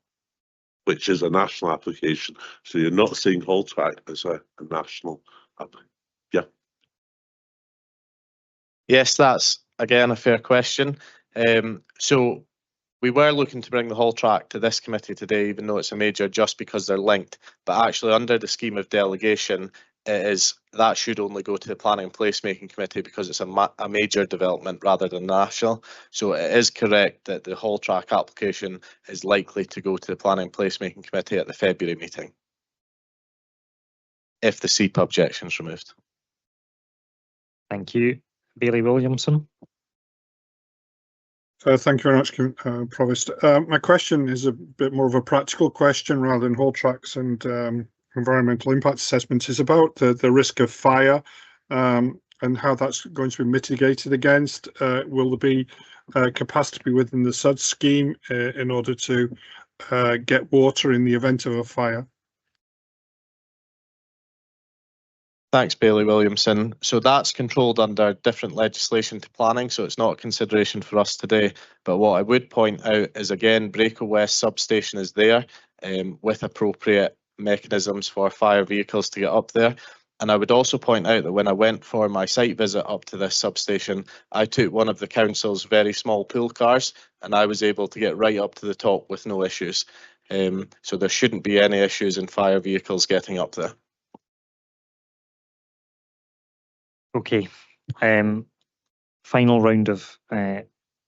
which is a national application? So you're not seeing whole track as a national application. Yeah. Yes, that's again a fair question. So we were looking to bring the whole track to this committee today, even though it's a major, just because they're linked. But actually, under the scheme of delegation, that should only go to the Planning and Placemaking Committee because it's a major development rather than national. So it is correct that the whole track application is likely to go to the Planning and Placemaking Committee at the February meeting, if the SEPA objection is removed. Thank you. Bailey Williamson. Thank you very much, Provost. My question is a bit more of a practical question rather than whole tracks and environmental impact assessments. It's about the risk of fire and how that's going to be mitigated against. Will there be capacity within the SUD scheme in order to get water in the event of a fire? Thanks, Bailey Williamson. So that's controlled under different legislation to planning, so it's not a consideration for us today. But what I would point out is, again, Braco West substation is there with appropriate mechanisms for fire vehicles to get up there. And I would also point out that when I went for my site visit up to this substation, I took one of the council's very small pool cars and I was able to get right up to the top with no issues. So there shouldn't be any issues in fire vehicles getting up there. Okay. Final round of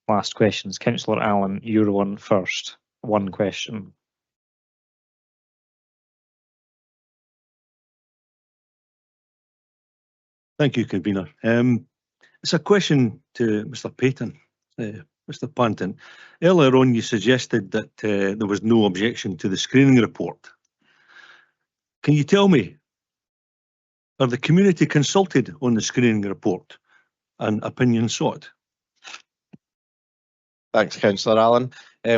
last questions. Councillor Allen, you're on first. One question. Thank you, convener. It's a question to Mr. Payton. Mr. Panton, earlier on you suggested that there was no objection to the screening report. Can you tell me, are the community consulted on the screening report and opinion sought? Thanks, Councillor Allen.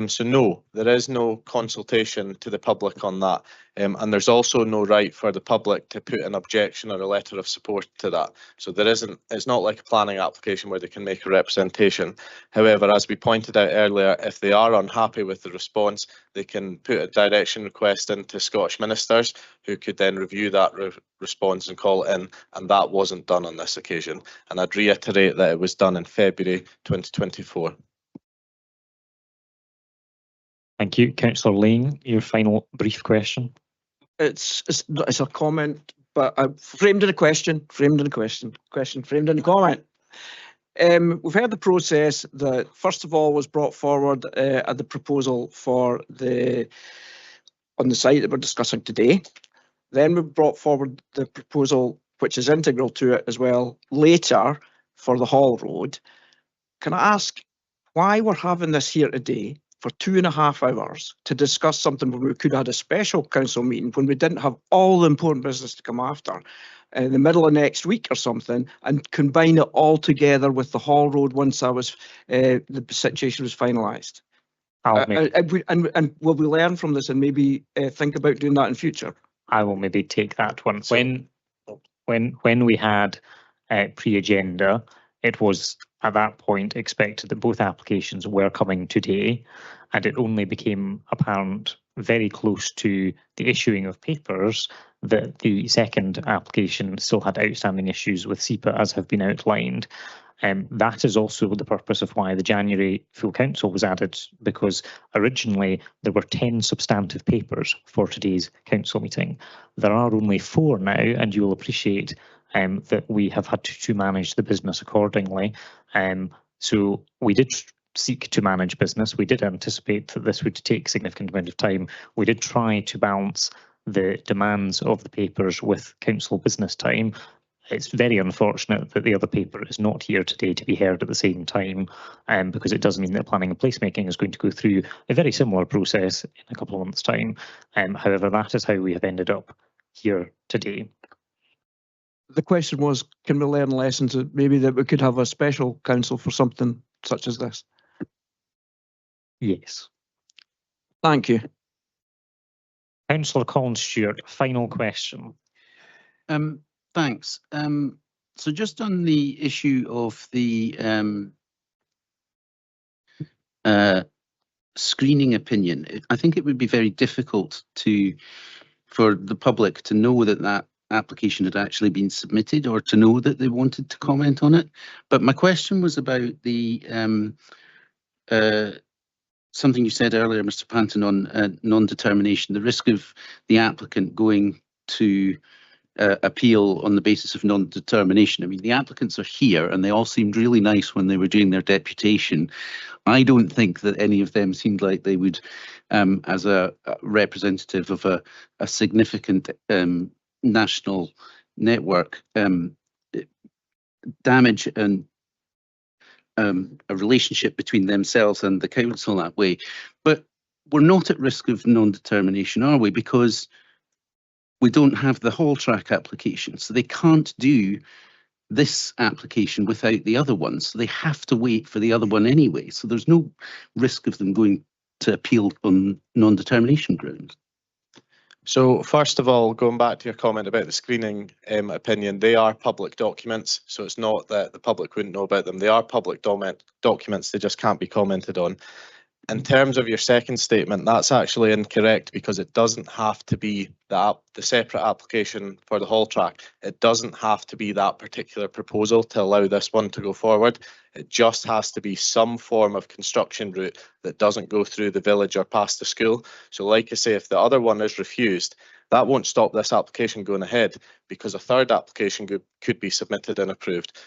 So no, there is no consultation to the public on that. And there's also no right for the public to put an objection or a letter of support to that. So there isn't, it's not like a planning application where they can make a representation. However, as we pointed out earlier, if they are unhappy with the response, they can put a direction request into Scottish ministers who could then review that response and call it in. And that wasn't done on this occasion. And I'd reiterate that it was done in February 2024. Thank you. Councillor Lane, your final brief question. It's a comment, but framed in a question, framed in a question, framed in a comment. We've heard the process that first of all was brought forward at the proposal for on the site that we're discussing today. Then we brought forward the proposal, which is integral to it as well, later for the Hall Road. Can I ask why we're having this here today for 2.5 hours to discuss something when we could have had a special council meeting when we didn't have all the important business to come after in the middle of next week or something, and combine it all together with the Hall Road once the situation was finalised? And will we learn from this and maybe think about doing that in future? I will maybe take that one. When we had pre-agenda, it was at that point expected that both applications were coming today, and it only became apparent very close to the issuing of papers that the second application still had outstanding issues with SEPA, as have been outlined. That is also the purpose of why the January full council was added, because originally there were 10 substantive papers for today's council meeting. There are only 4 now, and you will appreciate that we have had to manage the business accordingly. So we did seek to manage business. We did anticipate that this would take a significant amount of time. We did try to balance the demands of the papers with council business time. It's very unfortunate that the other paper is not here today to be heard at the same time, because it does mean that planning and placemaking is going to go through a very similar process in a couple of months' time. However, that is how we have ended up here today. The question was, can we learn lessons maybe that we could have a special council for something such as this? Yes. Thank you. Councillor Colin Stewart, final question. Thanks. So just on the issue of the screening opinion, I think it would be very difficult for the public to know that application had actually been submitted, or to know that they wanted to comment on it. But my question was about the something you said earlier, Mr. Panton, on non-determination, the risk of the applicant going to appeal on the basis of non-determination. I mean, the applicants are here and they all seemed really nice when they were doing their deputation. I don't think that any of them seemed like they would, as a representative of a significant national network, damage and a relationship between themselves and the council that way. But we're not at risk of non-determination, are we? Because we don't have the whole track application, so they can't do this application without the other one, so they have to wait for the other one anyway. So there's no risk of them going to appeal on non-determination grounds. So first of all, going back to your comment about the screening opinion, they are public documents, so it's not that the public wouldn't know about them. They are public documents, they just can't be commented on. in terms of your second statement, that's actually incorrect because it doesn't have to be the separate application for the haul track. It doesn't have to be that particular proposal to allow this one to go forward. It just has to be some form of construction route that doesn't go through the village or past the school. So like I say, if the other one is refused, that won't stop this application going ahead because a third application could be submitted and approved.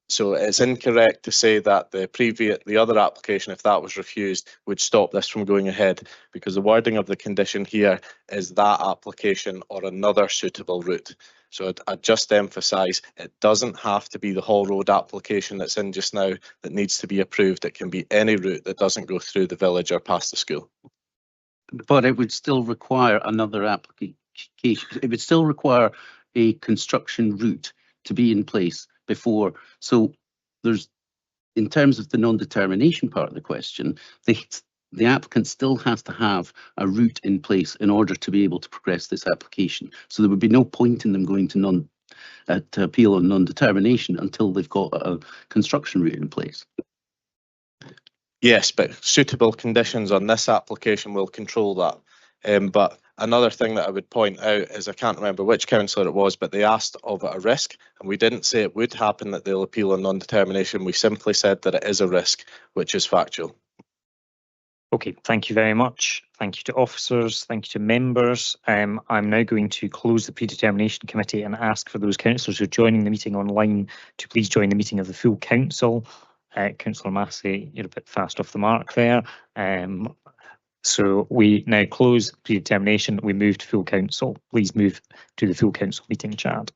So it's incorrect to say that the other application, if that was refused, would stop this from going ahead, because the wording of the condition here is that application or another suitable route. So I'd just emphasise it doesn't have to be the Hall Road application that's in just now that needs to be approved. It can be any route that doesn't go through the village or past the school. But it would still require another application. It would still require a construction route to be in place before. So there's, in terms of the non-determination part of the question, the applicant still has to have a route in place in order to be able to progress this application. So there would be no point in them going to appeal on non-determination until they've got a construction route in place. Yes, but suitable conditions on this application will control that. But another thing that I would point out is, I can't remember which councillor it was, but they asked of it a risk, and we didn't say it would happen that they'll appeal on non-determination. We simply said that it is a risk, which is factual. Okay, thank you very much. Thank you to officers, thank you to members. I'm now going to close the predetermination committee and ask for those councillors who are joining the meeting online to please join the meeting of the full council. Councillor Massey, you're a bit fast off the mark there. So we now close predetermination. We move to full council. Please move to the full council meeting, Chad.